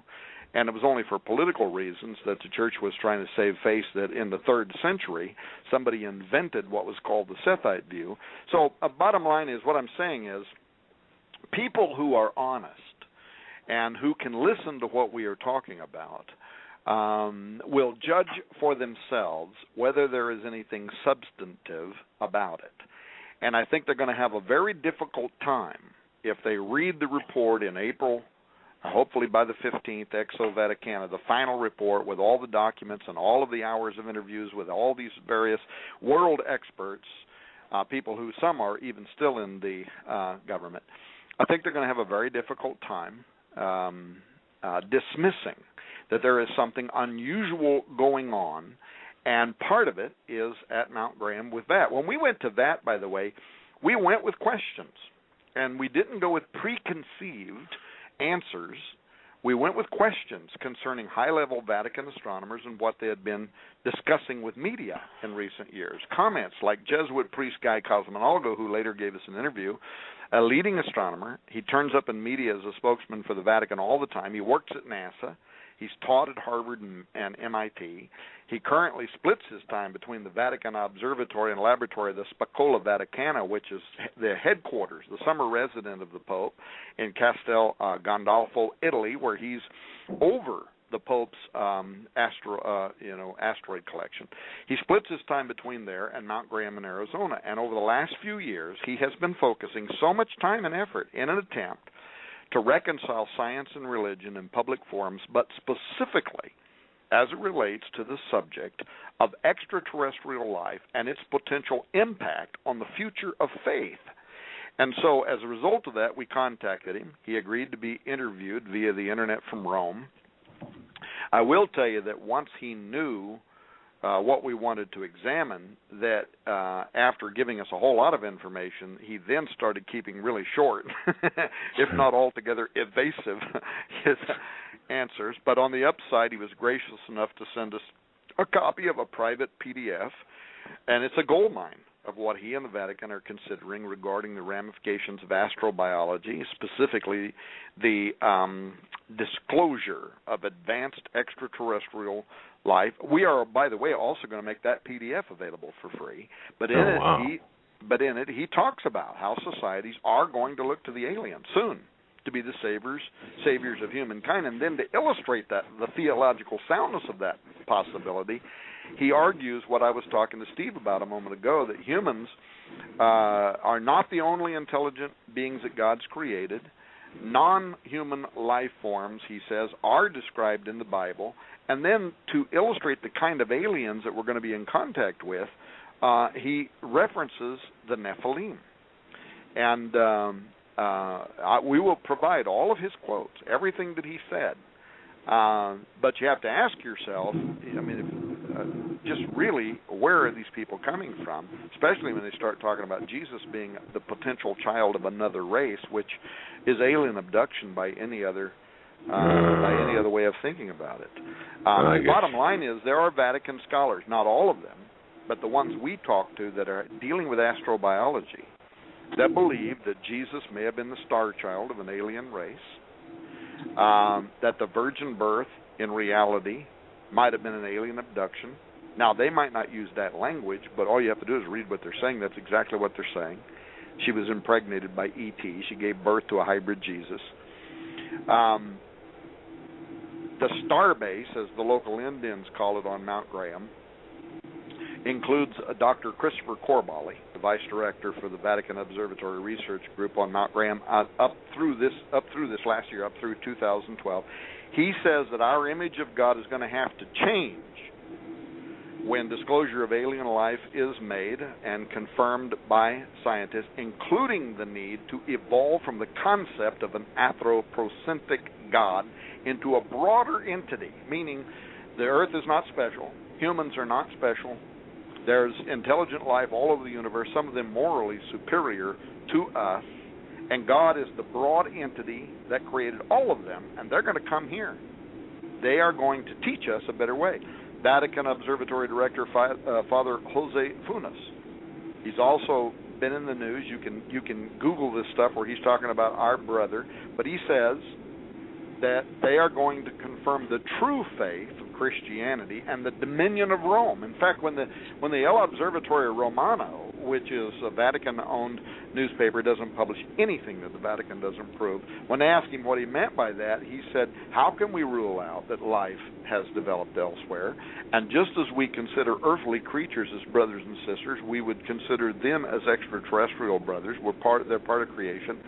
and it was only for political reasons that the church was trying to save face that in the 3rd century somebody invented what was called the Sethite view. So bottom line is, what I'm saying is, people who are honest and who can listen to what we are talking about will judge for themselves whether there is anything substantive about it. And I think they're going to have a very difficult time if they read the report in April, hopefully by the 15th, Exo Vaticana, the final report with all the documents and all of the hours of interviews with all these various world experts, people who some are even still in the government. I think they're going to have a very difficult time dismissing that there is something unusual going on, and part of it is at Mount Graham with that. When we went to that, by the way, we went with questions, and we didn't go with preconceived answers. We went with questions concerning high-level Vatican astronomers and what they had been discussing with media in recent years. Comments like Jesuit priest Guy Cosmonologo, who later gave us an interview, a leading astronomer. He turns up in media as a spokesman for the Vatican all the time. He works at NASA. He's taught at Harvard and MIT. He currently splits his time between the Vatican Observatory and Laboratory, the Spacola Vaticana, which is the headquarters, the summer resident of the Pope, in Castel Gandolfo, Italy, where he's over the Pope's asteroid collection. He splits his time between there and Mount Graham in Arizona. And over the last few years, he has been focusing so much time and effort in an attempt to reconcile science and religion in public forums, but specifically as it relates to the subject of extraterrestrial life and its potential impact on the future of faith. And so as a result of that, we contacted him. He agreed to be interviewed via the internet from Rome. I will tell you that once he knew what we wanted to examine, that after giving us a whole lot of information, he then started keeping really short, if not altogether evasive, his answers. But on the upside, he was gracious enough to send us a copy of a private PDF, and it's a gold mine of what he and the Vatican are considering regarding the ramifications of astrobiology, specifically the disclosure of advanced extraterrestrial life. We are, by the way, also going to make that PDF available for free. But in it, he talks about how societies are going to look to the aliens soon to be the saviors of humankind. And then to illustrate that, the theological soundness of that possibility, he argues what I was talking to Steve about a moment ago, that humans are not the only intelligent beings that God's created. Non-human life forms, he says, are described in the Bible. And then to illustrate the kind of aliens that we're going to be in contact with, he references the Nephilim. And we will provide all of his quotes, everything that he said, But you have to ask yourself, I mean, just really, where are these people coming from? Especially when they start talking about Jesus being the potential child of another race, which is alien abduction by any other way of thinking about it. The bottom line is there are Vatican scholars, not all of them, but the ones we talk to that are dealing with astrobiology, that believe that Jesus may have been the star child of an alien race, that the virgin birth in reality might have been an alien abduction. Now, they might not use that language, but all you have to do is read what they're saying. That's exactly what they're saying. She was impregnated by E.T. She gave birth to a hybrid Jesus. The star base, as the local Indians call it on Mount Graham, includes Dr. Christopher Corbally, the vice director for the Vatican Observatory Research Group on Mount Graham, up through this last year, up through 2012. He says that our image of God is going to have to change when disclosure of alien life is made and confirmed by scientists, including the need to evolve from the concept of an anthropocentric God into a broader entity, meaning the earth is not special, humans are not special, there's intelligent life all over the universe, some of them morally superior to us, and God is the broad entity that created all of them, and they're going to come here. They are going to teach us a better way. Vatican Observatory Director Father Jose Funes. He's also been in the news. You can Google this stuff where he's talking about our brother, but he says that they are going to confirm the true faith of Christianity and the dominion of Rome. In fact, when the El Observatorio Romano, which is a Vatican-owned newspaper, doesn't publish anything that the Vatican doesn't prove, when they asked him what he meant by that, he said, how can we rule out that life has developed elsewhere? And just as we consider earthly creatures as brothers and sisters, we would consider them as extraterrestrial brothers. They're part of creation.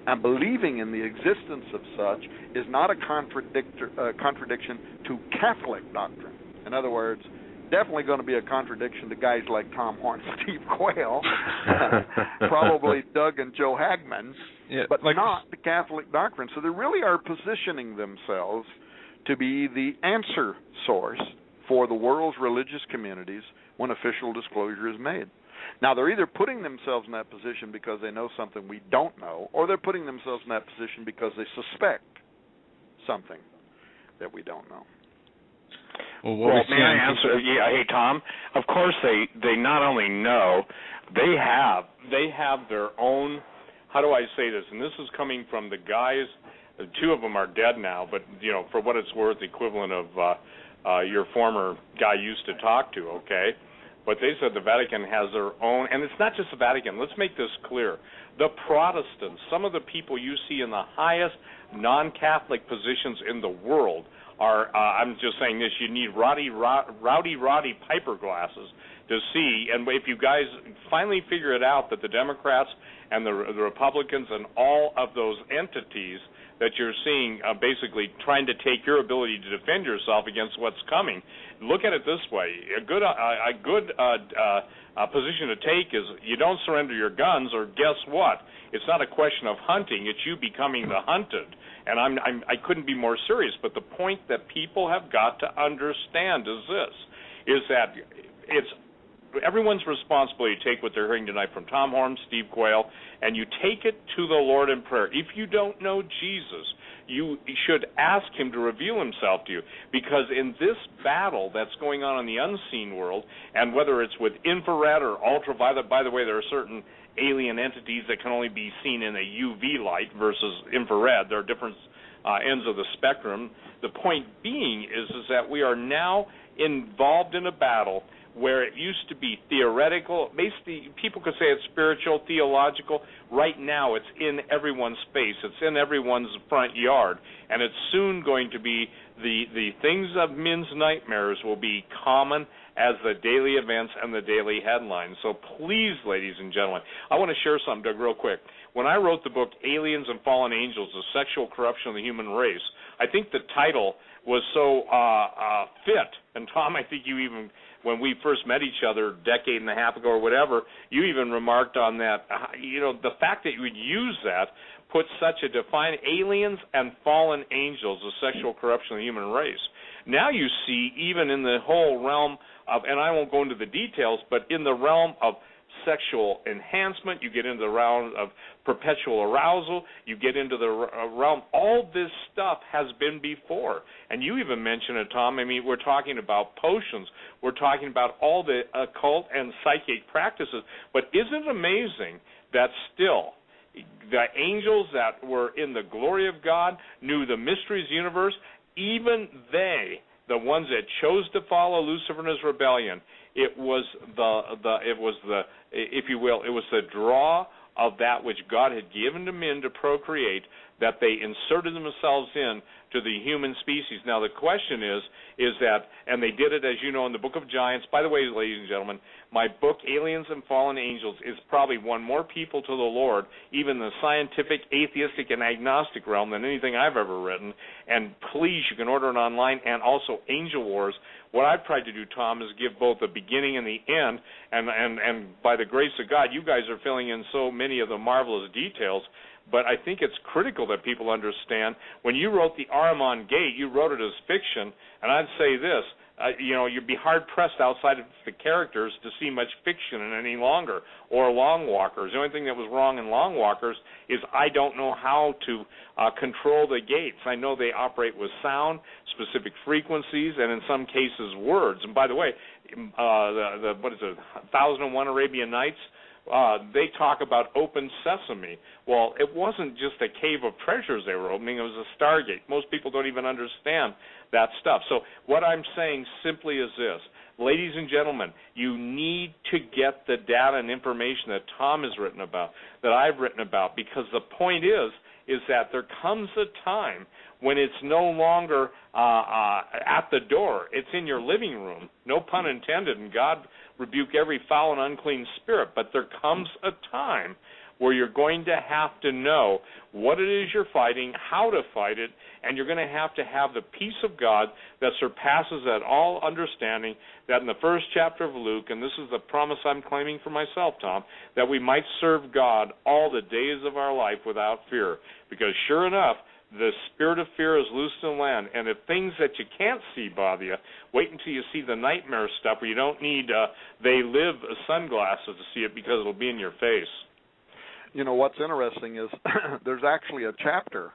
And believing in the existence of such is not a contradiction to Catholic doctrine. In other words, definitely going to be a contradiction to guys like Tom Horn, Steve Quayle, probably Doug and Joe Hagmann, but not the Catholic doctrine. So they really are positioning themselves to be the answer source for the world's religious communities when official disclosure is made. Now, they're either putting themselves in that position because they know something we don't know, or they're putting themselves in that position because they suspect something that we don't know.
Well, may I answer? Yeah, hey, Tom. Of course, they not only know, they have their own. How do I say this? And this is coming from the guys. Two of them are dead now, but for what it's worth, the equivalent of your former guy used to talk to. Okay. But they said the Vatican has their own, and it's not just the Vatican. Let's make this clear. The Protestants, some of the people you see in the highest non-Catholic positions in the world are, I'm just saying this, you need rowdy Piper glasses to see. And if you guys finally figure it out that the Democrats and the Republicans and all of those entities that you're seeing basically trying to take your ability to defend yourself against what's coming. Look at it this way. A good position to take is you don't surrender your guns, or guess what? It's not a question of hunting. It's you becoming the hunted. And I couldn't be more serious. But the point that people have got to understand is this, is that it's everyone's responsibility to take what they're hearing tonight from Tom Horn, Steve Quayle, and you take it to the Lord in prayer. If you don't know Jesus, you should ask him to reveal himself to you, because in this battle that's going on in the unseen world, and whether it's with infrared or ultraviolet, by the way, there are certain alien entities that can only be seen in a UV light versus infrared. There are different ends of the spectrum. The point being is that we are now involved in a battle where it used to be theoretical. Basically, people could say it's spiritual, theological. Right now, it's in everyone's face. It's in everyone's front yard. And it's soon going to be the things of men's nightmares will be common as the daily events and the daily headlines. So please, ladies and gentlemen, I want to share something, Doug, real quick. When I wrote the book, Aliens and Fallen Angels, The Sexual Corruption of the Human Race, I think the title was so fit. And, Tom, I think you even, when we first met each other a decade and a half ago or whatever, you even remarked on that. The fact that you would use that
put such a define aliens and fallen angels, the sexual corruption of the human race. Now you see, even in the whole realm of, and I won't go into the details, but in the realm of sexual enhancement, you get into the realm of perpetual arousal, you get into the realm, all this stuff has been before. And you even mentioned it, Tom. I mean, we're talking about potions. We're talking about all the occult and psychic practices. But isn't it amazing that still the angels that were in the glory of God knew the mysteries of the universe, even they, the ones that chose to follow Lucifer and his rebellion, it was the if you will, it was the draw of that which God had given to men to procreate, that they inserted themselves in to the human species. Now the question is that, and they did it, as you know, in the Book of Giants. By the way, ladies and gentlemen, my book, Aliens and Fallen Angels, is probably won more people to the Lord, even the scientific, atheistic, and agnostic realm, than anything I've ever written. And please, you can order it online, and also Angel Wars. What I've tried to do, Tom, is give both the beginning and the end, and by the grace of God, you guys are filling in so many of the marvelous details. But I think it's critical that people understand, when you wrote the Ahriman Gate, you wrote it as fiction, and I'd say this, you'd be hard-pressed outside of the characters to see much fiction in any longer, or Long Walkers. The only thing that was wrong in Long Walkers is I don't know how to control the gates. I know they operate with sound, specific frequencies, and in some cases words. And by the way, what is it, 1001 Arabian Nights? They talk about open sesame. Well, it wasn't just a cave of treasures they were opening, it was a stargate. Most people don't even understand that stuff. So what I'm saying simply is this. Ladies and gentlemen, you need to get the data and information that Tom has written about, that I've written about, because the point is that there comes a time when it's no longer at the door. It's in your living room, no pun intended, and God rebuke every foul and unclean spirit. But there comes a time where you're going to have to know what it is you're fighting, how to fight it, and you're going to have the peace of God that surpasses that all understanding, that in the first chapter of Luke, and this is the promise I'm claiming for myself, Tom, that we might serve God all the days of our life without fear. Because sure enough, the spirit of fear is loosed in the land, and if things that you can't see bother you, wait until you see the nightmare stuff where you don't need they live sunglasses to see it, because it'll be in your face.
You know, what's interesting is there's actually a chapter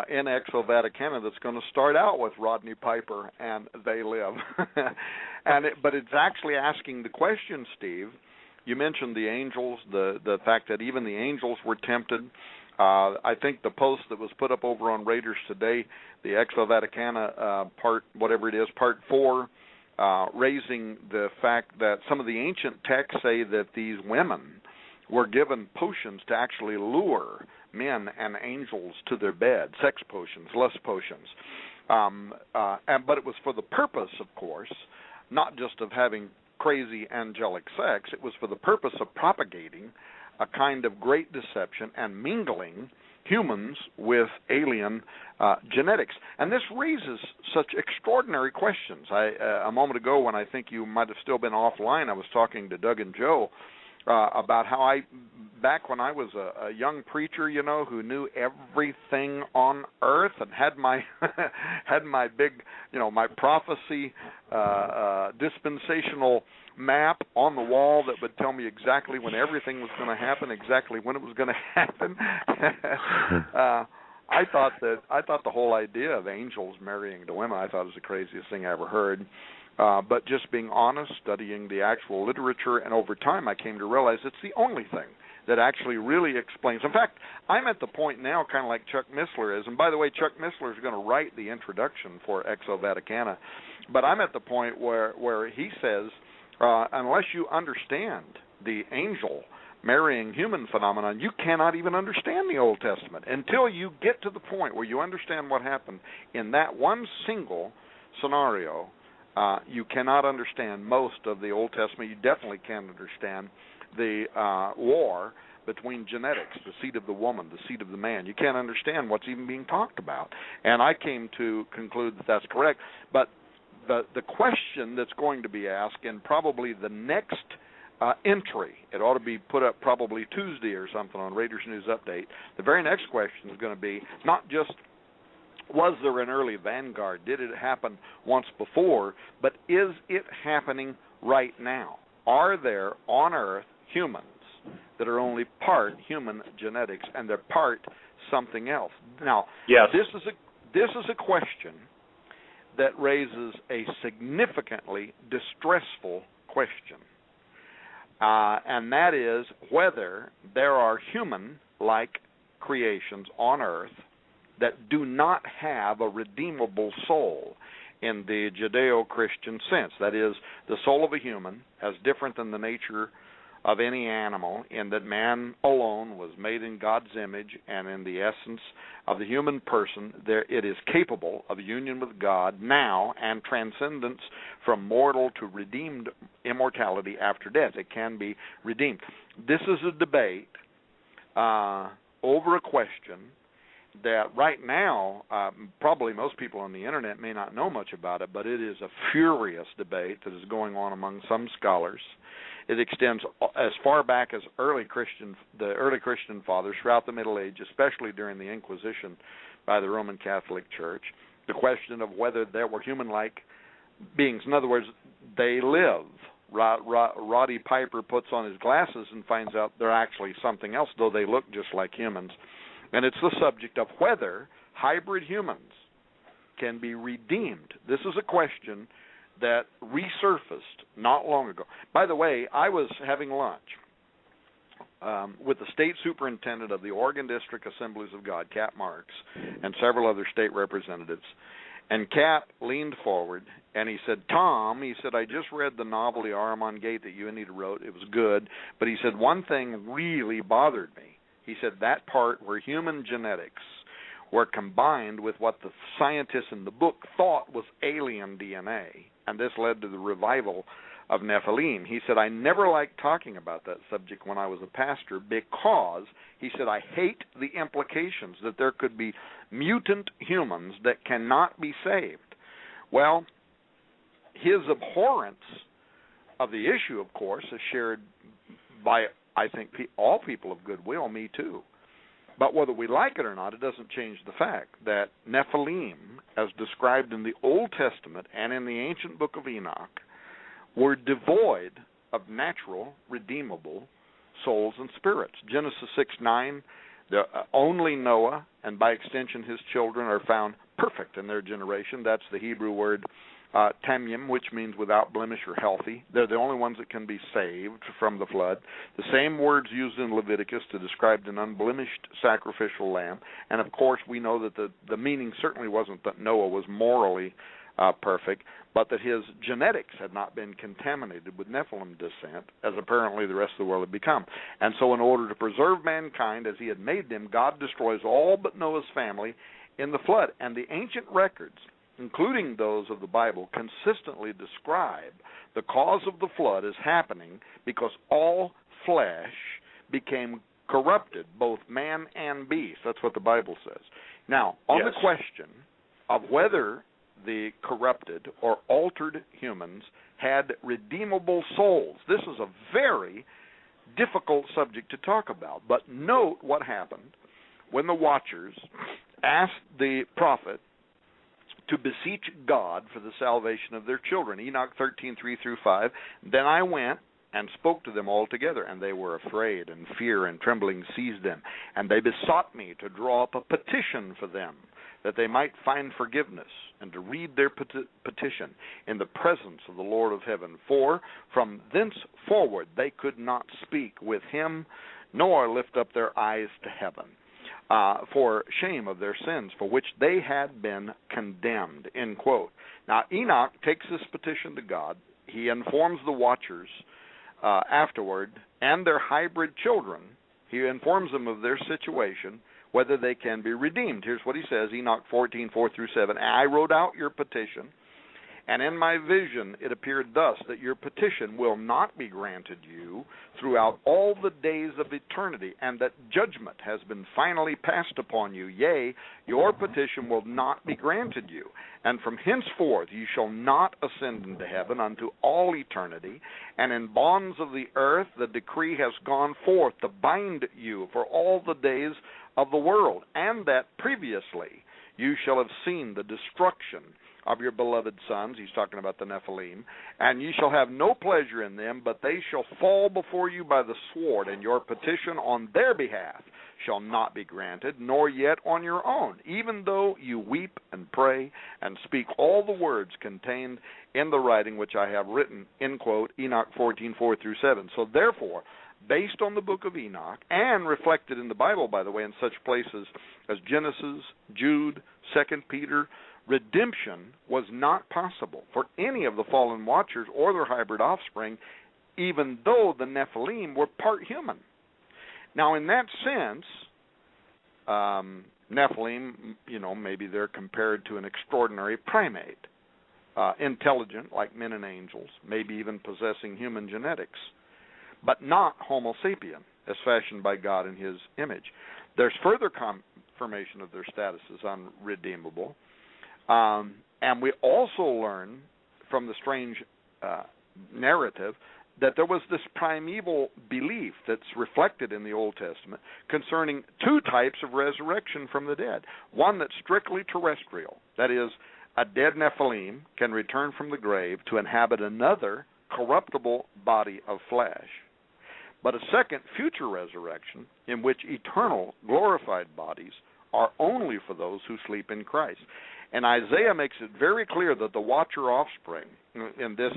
in Exo-Vaticana that's going to start out with Rodney Piper and They Live. But it's actually asking the question, Steve. You mentioned the angels, the fact that even the angels were tempted. I think the post that was put up over on Raiders today, the Exo-Vaticana part 4, raising the fact that some of the ancient texts say that these women were given potions to actually lure men and angels to their bed, sex potions, lust potions. But it was for the purpose, of course, not just of having crazy angelic sex. It was for the purpose of propagating a kind of great deception and mingling humans with alien genetics. And this raises such extraordinary questions. A moment ago, when I think you might have still been offline, I was talking to Doug and Joe about how back when I was a young preacher, who knew everything on earth and had my big, my prophecy dispensational map on the wall that would tell me exactly when everything was going to happen, exactly when it was going to happen. I thought the whole idea of angels marrying the women, I thought was the craziest thing I ever heard. But just being honest, studying the actual literature, and over time I came to realize it's the only thing that actually really explains. In fact, I'm at the point now, kind of like Chuck Missler is, and by the way, Chuck Missler is going to write the introduction for Exo-Vaticana, but I'm at the point where he says, unless you understand the angel marrying human phenomenon, you cannot even understand the Old Testament until you get to the point where you understand what happened in that one single scenario. You cannot understand most of the Old Testament. You definitely can't understand the war between genetics, the seed of the woman, the seed of the man. You can't understand what's even being talked about. And I came to conclude that that's correct. But the question that's going to be asked, and probably the next entry. It ought to be put up probably Tuesday or something on Raiders News Update. The very next question is going to be not just was there an early vanguard, did it happen once before, but is it happening right now? Are there on Earth humans that are only part human genetics and they're part something else? Now,
yes.
This is a question that raises a significantly distressful question, and that is whether there are human-like creations on Earth that do not have a redeemable soul in the Judeo-Christian sense. That is, the soul of a human, as different than the nature of any animal, in that man alone was made in God's image, and in the essence of the human person, it is capable of union with God now and transcendence from mortal to redeemed immortality after death. It can be redeemed. This is a debate over a question that right now, probably most people on the internet may not know much about it, but it is a furious debate that is going on among some scholars. It extends as far back as the early Christian fathers throughout the Middle Age, especially during the Inquisition by the Roman Catholic Church. The question of whether there were human-like beings. In other words, they live. Roddy Piper puts on his glasses and finds out they're actually something else, though they look just like humans. And it's the subject of whether hybrid humans can be redeemed. This is a question that resurfaced not long ago. By the way, I was having lunch with the state superintendent of the Oregon District Assemblies of God, Cap Marks, and several other state representatives. And Cap leaned forward and he said, Tom, he said, I just read the novel The Ahriman Gate that you and Anita wrote. It was good. But he said, one thing really bothered me. He said that part where human genetics were combined with what the scientists in the book thought was alien DNA, and this led to the revival of Nephilim. He said, I never liked talking about that subject when I was a pastor because, he said, I hate the implications that there could be mutant humans that cannot be saved. Well, his abhorrence of the issue, of course, is shared by, I think, all people of goodwill, me too. But whether we like it or not, it doesn't change the fact that Nephilim, as described in the Old Testament and in the ancient book of Enoch, were devoid of natural, redeemable souls and spirits. Genesis 6:9, only Noah, and by extension his children, are found perfect in their generation. That's the Hebrew word tamim, which means without blemish or healthy. They're the only ones that can be saved from the flood. The same words used in Leviticus to describe an unblemished sacrificial lamb. And, of course, we know that the meaning certainly wasn't that Noah was morally perfect, but that his genetics had not been contaminated with Nephilim descent, as apparently the rest of the world had become. And so in order to preserve mankind as he had made them, God destroys all but Noah's family in the flood. And the ancient records, including those of the Bible, consistently describe the cause of the flood as happening because all flesh became corrupted, both man and beast. That's what the Bible says. Now, on the question of whether the corrupted or altered humans had redeemable souls, this is a very difficult subject to talk about. But note what happened when the Watchers asked the prophet to beseech God for the salvation of their children. Enoch 13:3-5. Then I went and spoke to them all together, and they were afraid, and fear and trembling seized them. And they besought me to draw up a petition for them, that they might find forgiveness, and to read their petition in the presence of the Lord of heaven. For from thenceforward they could not speak with him, nor lift up their eyes to heaven, for shame of their sins, for which they had been condemned, end quote. Now, Enoch takes this petition to God. He informs the Watchers afterward, and their hybrid children. He informs them of their situation, whether they can be redeemed. Here's what he says, Enoch 14:4-7. I wrote out your petition, And in my vision it appeared thus, that your petition will not be granted you throughout all the days of eternity, and that judgment has been finally passed upon you. Yea, your petition will not be granted you. And from henceforth you shall not ascend into heaven unto all eternity. And in bonds of the earth the decree has gone forth to bind you for all the days of the world, and that previously you shall have seen the destruction of your beloved sons. He's talking about the Nephilim. And ye shall have no pleasure in them, but they shall fall before you by the sword, and your petition on their behalf shall not be granted, nor yet on your own, even though you weep and pray and speak all the words contained in the writing which I have written, end quote, Enoch 14:4-7. So therefore, based on the book of Enoch, and reflected in the Bible, by the way, in such places as Genesis, Jude, 2 Peter, redemption was not possible for any of the fallen watchers or their hybrid offspring, even though the Nephilim were part human. Now, in that sense, Nephilim, maybe they're compared to an extraordinary primate, intelligent like men and angels, maybe even possessing human genetics, but not Homo sapien, as fashioned by God in his image. There's further confirmation of their status as unredeemable. And we also learn from the strange narrative that there was this primeval belief that's reflected in the Old Testament concerning two types of resurrection from the dead. One that's strictly terrestrial, that is, a dead Nephilim can return from the grave to inhabit another corruptible body of flesh. But a second future resurrection in which eternal glorified bodies are only for those who sleep in Christ. And Isaiah makes it very clear that the watcher offspring, in this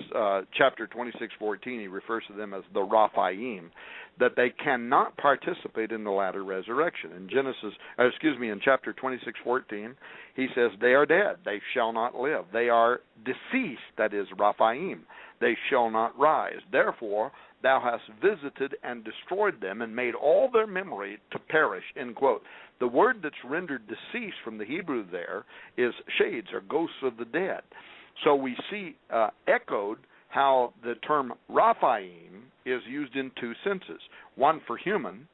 chapter 26:14, he refers to them as the Raphaim, that they cannot participate in the latter resurrection. In in chapter 26:14, he says, they are dead, they shall not live. They are deceased, that is Raphaim, they shall not rise. Therefore, thou hast visited and destroyed them and made all their memory to perish, end quote. The word that's rendered deceased from the Hebrew there is shades or ghosts of the dead. So we see echoed how the term Raphaim is used in two senses, one for human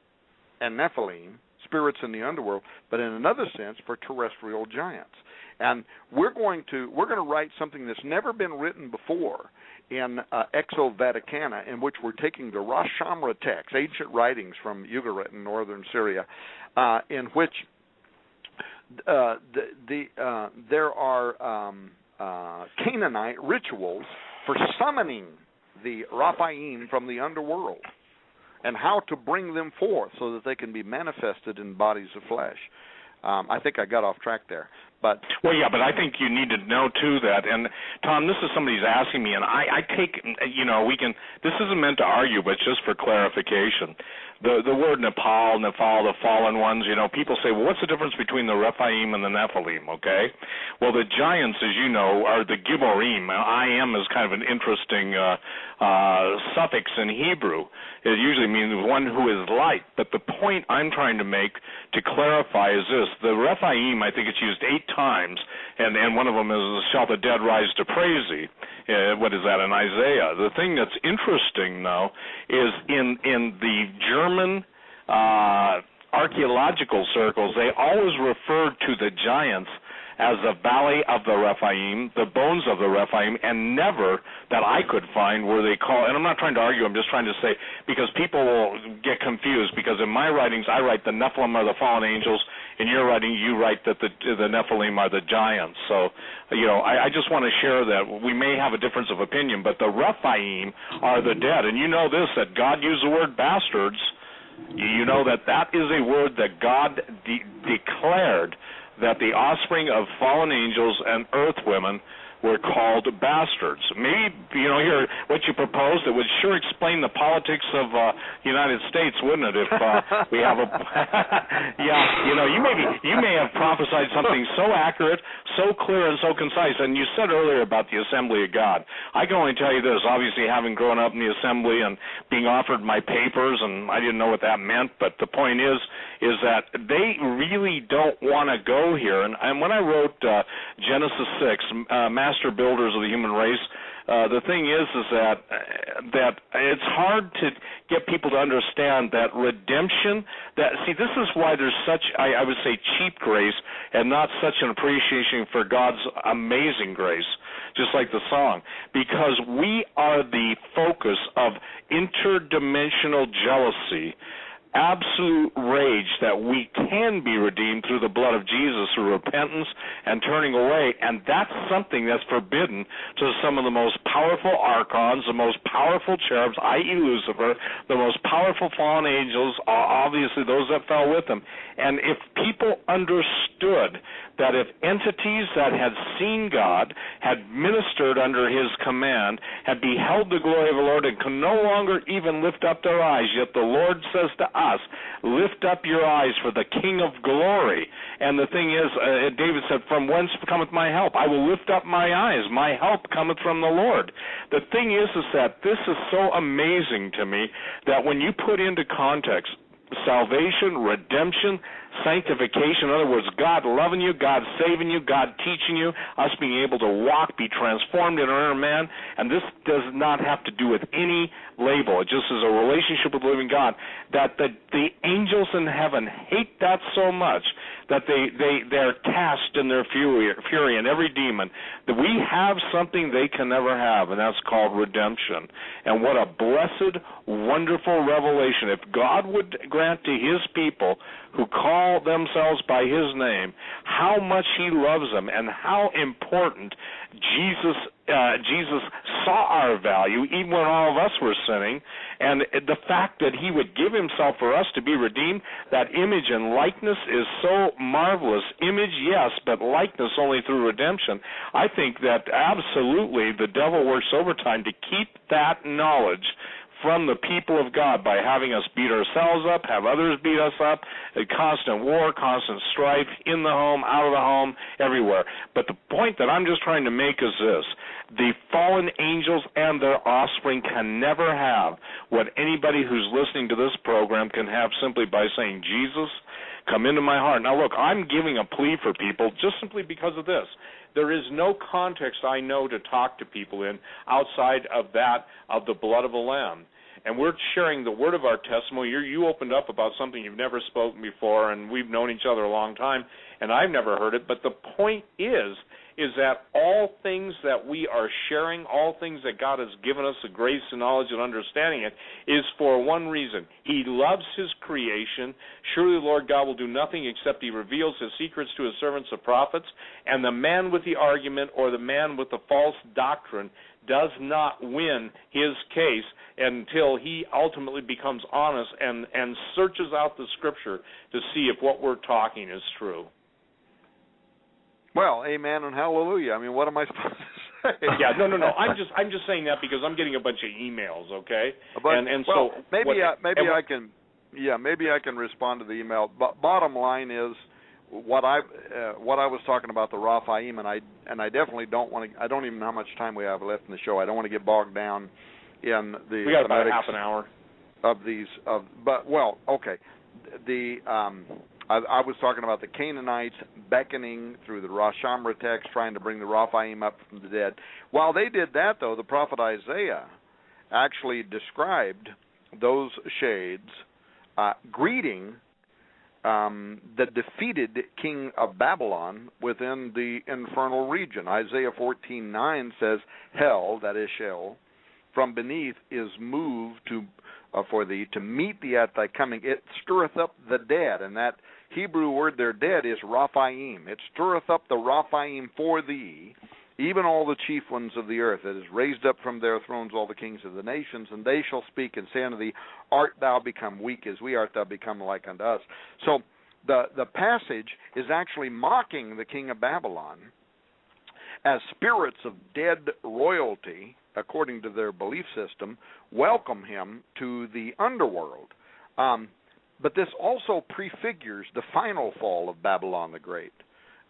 and Nephilim, spirits in the underworld, but in another sense for terrestrial giants. And we're going to write something that's never been written before in Exo Vaticana, in which we're taking the Rosh Shamra text, ancient writings from Ugarit in northern Syria, in which there are Canaanite rituals for summoning the Raphaim from the underworld and how to bring them forth so that they can be manifested in bodies of flesh. I think I got off track there. But
I think you need to know, too, that, and, Tom, this is somebody's asking me, and I take, this isn't meant to argue, but just for clarification. The word Nephal, the fallen ones, people say, well, what's the difference between the Rephaim and the Nephilim, okay? Well, the giants, as you know, are the Giborim. I am is kind of an interesting suffix in Hebrew. It usually means one who is light. But the point I'm trying to make to clarify is this. The Rephaim, I think it's used 8 times, and one of them is, shall the dead rise to praise thee. What is that in Isaiah? The thing that's interesting, though, is in the German archaeological circles, they always referred to the giants as the valley of the Rephaim, the bones of the Rephaim, and never that I could find were they called, and I'm not trying to argue, I'm just trying to say, because people will get confused, because in my writings I write the Nephilim are the fallen angels, in your writing you write that the Nephilim are the giants. So, I just want to share that we may have a difference of opinion, but the Rephaim are the dead, and you know this, that God used the word bastards. You know that is a word that God declared that the offspring of fallen angels and earth women were called bastards. Maybe, here, what you proposed, it would sure explain the politics of United States, wouldn't it? If we have a yeah, you may have prophesied something so accurate, so clear, and so concise. And you said earlier about the Assembly of God. I can only tell you this. Obviously, having grown up in the Assembly and being offered my papers, and I didn't know what that meant. But the point is that they really don't want to go here. And when I wrote Genesis 6, Master Builders of the Human Race, the thing is that it's hard to get people to understand that redemption. This is why there's such, I would say, cheap grace and not such an appreciation for God's amazing grace, just like the song, because we are the focus of interdimensional jealousy, absolute rage that we can be redeemed through the blood of Jesus through repentance and turning away, and that's something that's forbidden to some of the most powerful archons, the most powerful cherubs, i.e. Lucifer, the most powerful fallen angels, obviously those that fell with him. And if people understood that if entities that had seen God, had ministered under his command, had beheld the glory of the Lord and could no longer even lift up their eyes, yet the Lord says to us, lift up your eyes for the King of glory. And the thing is, David said, from whence cometh my help? I will lift up my eyes. My help cometh from the Lord. The thing is that this is so amazing to me that when you put into context salvation, redemption, sanctification, in other words, God loving you, God saving you, God teaching you, us being able to walk, be transformed in our inner man, and this does not have to do with any label. It just is a relationship with the living God, that the angels in heaven hate that so much that they're cast in their fury, and every demon, that we have something they can never have, and that's called redemption. And what a blessed, wonderful revelation. If God would grant to his people who call themselves by his name how much he loves them and how important Jesus saw our value even when all of us were sinning, and the fact that he would give himself for us to be redeemed, that image and likeness is so marvelous. Image, yes, but likeness only through redemption. I think that absolutely the devil works overtime to keep that knowledge from the people of God by having us beat ourselves up, have others beat us up, a constant war, constant strife, in the home, out of the home, everywhere. But the point that I'm just trying to make is this. The fallen angels and their offspring can never have what anybody who's listening to this program can have simply by saying, Jesus, come into my heart. Now, look, I'm giving a plea for people just simply because of this. There is no context I know to talk to people in outside of that of the blood of the Lamb. And we're sharing the word of our testimony. You opened up about something you've never spoken before, and we've known each other a long time, and I've never heard it. But the point is that all things that we are sharing, all things that God has given us, the grace and knowledge and understanding it, is for one reason. He loves his creation. Surely the Lord God will do nothing except he reveals his secrets to his servants, the prophets, and the man with the argument or the man with the false doctrine does not win his case until he ultimately becomes honest and searches out the Scripture to see if what we're talking is true.
Well, amen and hallelujah. I mean, what am I supposed to say?
Yeah, no. I'm just saying that because I'm getting a bunch of emails, okay?
But,
so
maybe I can respond to the email. But bottom line is what I was talking about the Raphaim, and I definitely don't want to. I don't even know how much time we have left in the show. I don't want to get bogged down in the.
We got about half an hour
of these. I was talking about the Canaanites beckoning through the Rosh Hashanah text, trying to bring the Raphaim up from the dead. While they did that, though, the prophet Isaiah actually described those shades greeting the defeated king of Babylon within the infernal region. Isaiah 14:9 says, "Hell," that is Sheol, "from beneath is moved for thee to meet thee at thy coming. It stirreth up the dead," and that Hebrew word there, dead, is Raphaim. "It stirreth up the Raphaim for thee, even all the chief ones of the earth. It is raised up from their thrones all the kings of the nations, and they shall speak and say unto thee, Art thou become weak as we? Art thou become like unto us?" So the passage is actually mocking the king of Babylon as spirits of dead royalty, according to their belief system, welcome him to the underworld. But this also prefigures the final fall of Babylon the Great,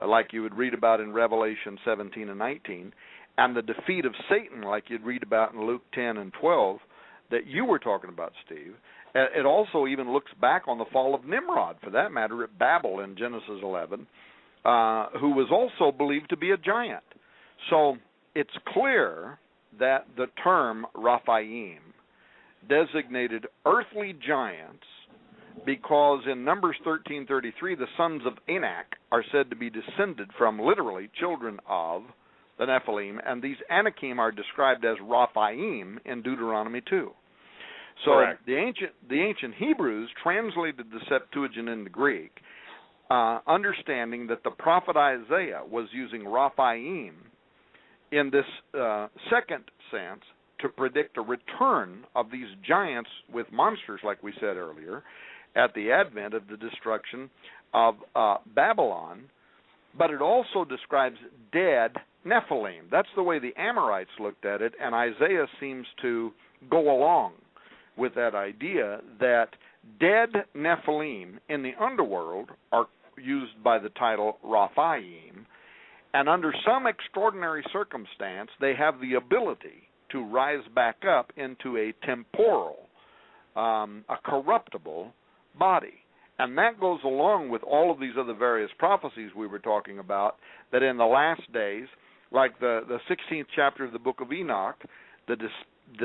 like you would read about in Revelation 17 and 19, and the defeat of Satan, like you'd read about in Luke 10 and 12, that you were talking about, Steve. It also even looks back on the fall of Nimrod, for that matter, at Babel in Genesis 11, who was also believed to be a giant. So it's clear that the term Raphaim designated earthly giants because in Numbers 13:33, the sons of Anak are said to be descended from, literally, children of the Nephilim, and these Anakim are described as Raphaim in Deuteronomy 2. So
correct.
the ancient Hebrews translated the Septuagint into Greek, understanding that the prophet Isaiah was using Raphaim in this second sense to predict a return of these giants with monsters, like we said earlier, at the advent of the destruction of Babylon. But it also describes dead Nephilim. That's the way the Amorites looked at it, and Isaiah seems to go along with that idea that dead Nephilim in the underworld are used by the title Raphaim, and under some extraordinary circumstance, they have the ability to rise back up into a temporal, a corruptible body. And that goes along with all of these other various prophecies we were talking about, that in the last days, like the 16th chapter of the Book of Enoch, the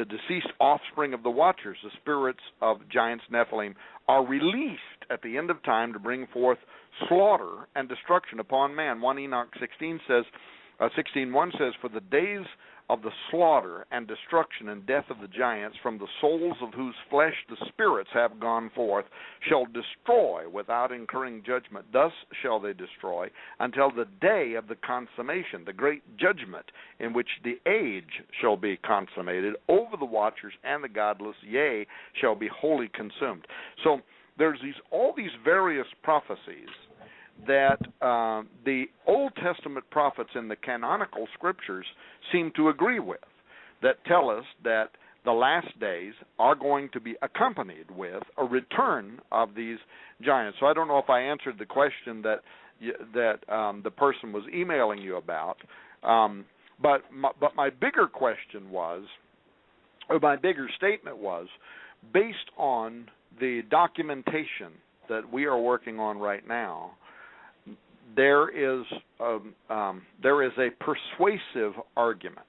deceased offspring of the Watchers, the spirits of giants Nephilim, are released at the end of time to bring forth slaughter and destruction upon man. 1 Enoch 16:1 says, "For the days of the slaughter and destruction and death of the giants, from the souls of whose flesh the spirits have gone forth, shall destroy without incurring judgment. Thus shall they destroy until the day of the consummation, the great judgment, in which the age shall be consummated over the watchers and the godless, yea, shall be wholly consumed." So there's all these various prophecies that the Old Testament prophets in the canonical scriptures seem to agree with, that tell us that the last days are going to be accompanied with a return of these giants. So I don't know if I answered the question that the person was emailing you about, but my bigger question was, or my bigger statement was, based on the documentation that we are working on right now, there is a persuasive argument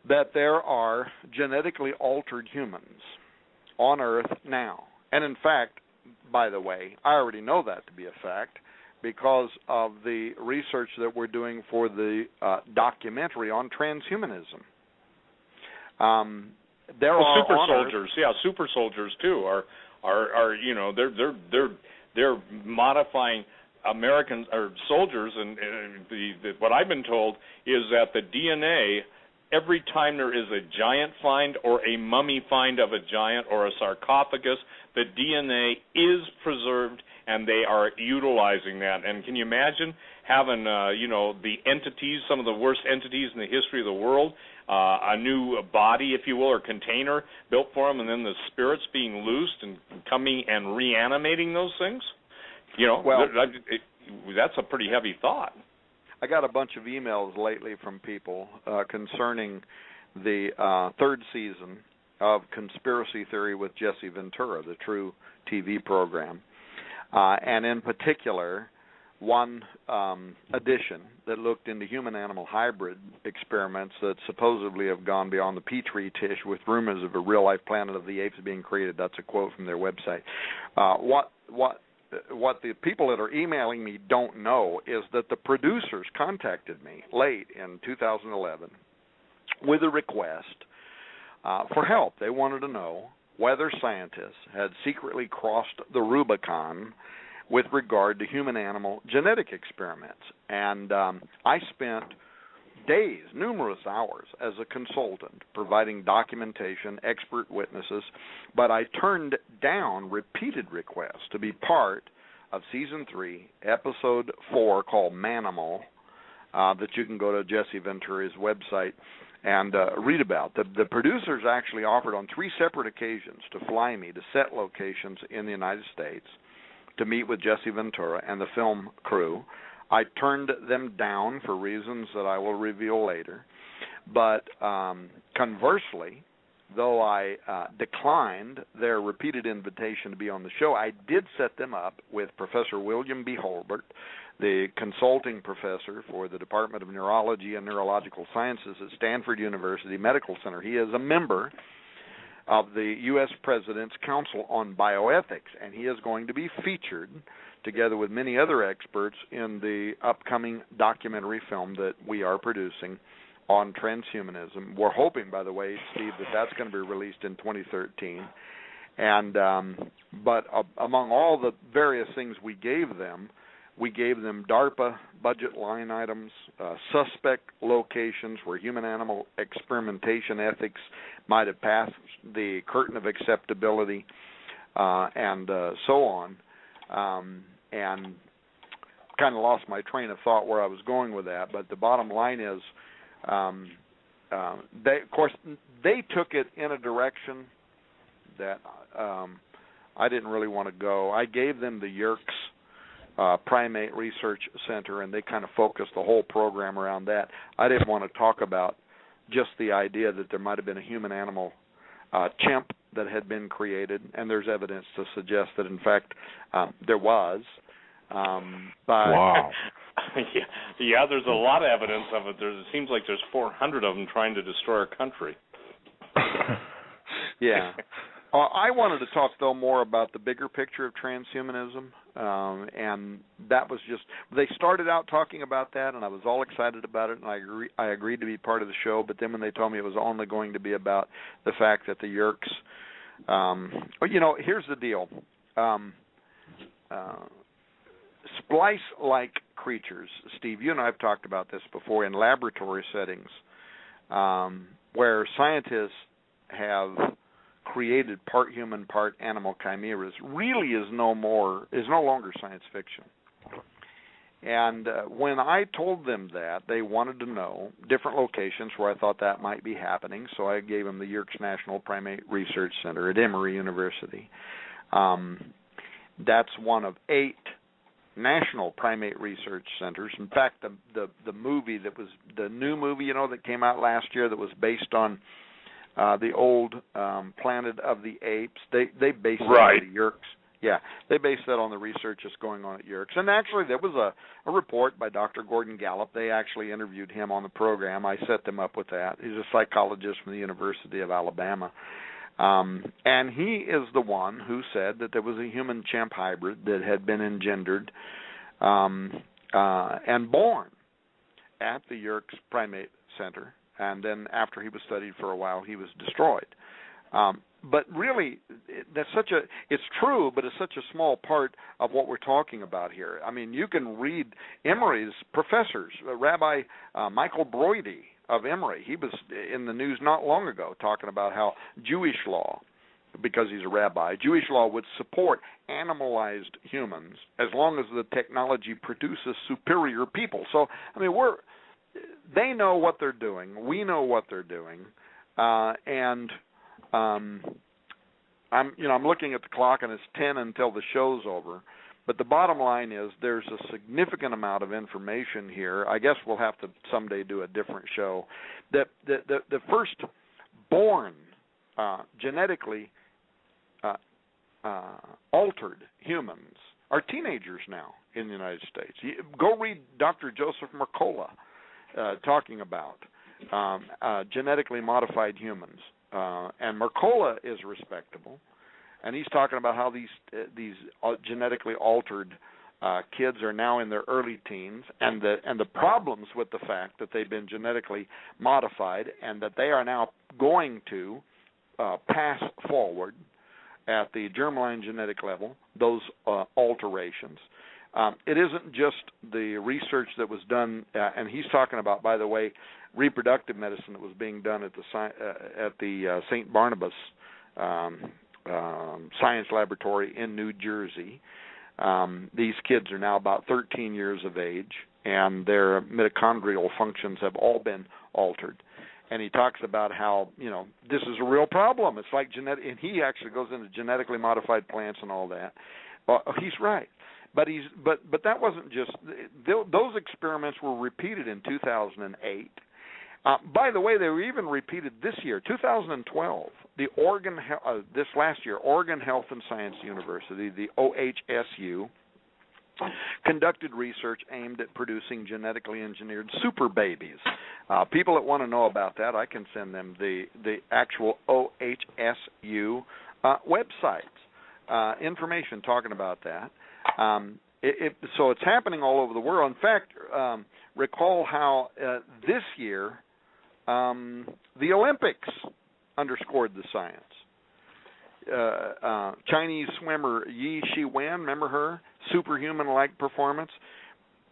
that there are genetically altered humans on Earth now. And in fact, by the way, I already know that to be a fact because of the research that we're doing for the documentary on transhumanism. There are
super soldiers, super soldiers too are you know, they're modifying Americans or soldiers, and what I've been told is that the DNA, every time there is a giant find or a mummy find of a giant or a sarcophagus, the DNA is preserved, and they are utilizing that. And can you imagine having, the entities, some of the worst entities in the history of the world, a new body, if you will, or container built for them, and then the spirits being loosed and coming and reanimating those things? You know, well, that's a pretty heavy thought.
I got a bunch of emails lately from people concerning the third season of Conspiracy Theory with Jesse Ventura, the true TV program, and in particular, one edition that looked into human-animal hybrid experiments that supposedly have gone beyond the Petri dish, with rumors of a real-life Planet of the Apes being created. That's a quote from their website. What the people that are emailing me don't know is that the producers contacted me late in 2011 with a request for help. They wanted to know whether scientists had secretly crossed the Rubicon with regard to human-animal genetic experiments. And I spent days, numerous hours, as a consultant, providing documentation, expert witnesses, but I turned down repeated requests to be part of Season 3, Episode 4, called Manimal, that you can go to Jesse Ventura's website and read about. The producers actually offered on 3 separate occasions to fly me to set locations in the United States to meet with Jesse Ventura and the film crew. I turned them down for reasons that I will reveal later. But conversely, though I declined their repeated invitation to be on the show, I did set them up with Professor William B. Holbert, the consulting professor for the Department of Neurology and Neurological Sciences at Stanford University Medical Center. He is a member of the U.S. President's Council on Bioethics, and he is going to be featured together with many other experts in the upcoming documentary film that we are producing on transhumanism. We're hoping, by the way, Steve, that that's going to be released in 2013. And but among all the various things we gave them DARPA budget line items, suspect locations where human-animal experimentation ethics might have passed the curtain of acceptability, and so on. And kind of lost my train of thought where I was going with that. But the bottom line is, they took it in a direction that I didn't really want to go. I gave them the Yerkes Primate Research Center, and they kind of focused the whole program around that. I didn't want to talk about just the idea that there might have been a human-animal chimp that had been created, and there's evidence to suggest that, in fact, there was.
Wow.
Yeah, there's a lot of evidence of it. It seems like there's 400 of them trying to destroy our country.
Yeah. I wanted to talk, though, more about the bigger picture of transhumanism, and that was just, they started out talking about that, and I was all excited about it, and I agreed to be part of the show, but then when they told me it was only going to be about the fact that the Yerkes, here's the deal. Splice-like creatures, Steve, you and I have talked about this before in laboratory settings, where scientists have created part human, part animal chimeras, really is no longer science fiction. And when I told them that, they wanted to know different locations where I thought that might be happening, so I gave them the Yerkes National Primate Research Center at Emory University. That's one of 8 national primate research centers. In fact, the movie that was the new movie, that came out last year that was based on the old Planet of the Apes, they based it on the Yerkes. Yeah, they based that on the research that's going on at Yerkes. And actually, there was a report by Dr. Gordon Gallup. They actually interviewed him on the program. I set them up with that. He's a psychologist from the University of Alabama. And he is the one who said that there was a human-chimp hybrid that had been engendered and born at the Yerkes Primate Center. And then after he was studied for a while, he was destroyed. But really, it's true, but it's such a small part of what we're talking about here. I mean, you can read Emory's professors, Rabbi Michael Broidy of Emory. He was in the news not long ago talking about how Jewish law, because he's a rabbi, Jewish law would support animalized humans as long as the technology produces superior people. So, I mean, they know what they're doing. We know what they're doing, and I'm looking at the clock, and it's 10 until the show's over. But the bottom line is there's a significant amount of information here. I guess we'll have to someday do a different show. The first born genetically altered humans are teenagers now in the United States. Go read Dr. Joseph Mercola talking about genetically modified humans. And Mercola is respectable, and he's talking about how these genetically altered kids are now in their early teens, and the problems with the fact that they've been genetically modified and that they are now going to pass forward at the germline genetic level those alterations. It isn't just the research that was done, and he's talking about, by the way, reproductive medicine that was being done at the St. Barnabas Science Laboratory in New Jersey. These kids are now about 13 years of age, and their mitochondrial functions have all been altered. And he talks about how, this is a real problem. It's like genetic, and he actually goes into genetically modified plants and all that. He's right. But that wasn't just, those experiments were repeated in 2008. By the way, they were even repeated this year, 2012. This last year, Oregon Health and Science University, the OHSU, conducted research aimed at producing genetically engineered super babies. People that want to know about that, I can send them the actual OHSU websites, information talking about that. So it's happening all over the world. In fact, recall how this year the Olympics underscored the science. Chinese swimmer Yi Shiwen, remember her? Superhuman-like performance.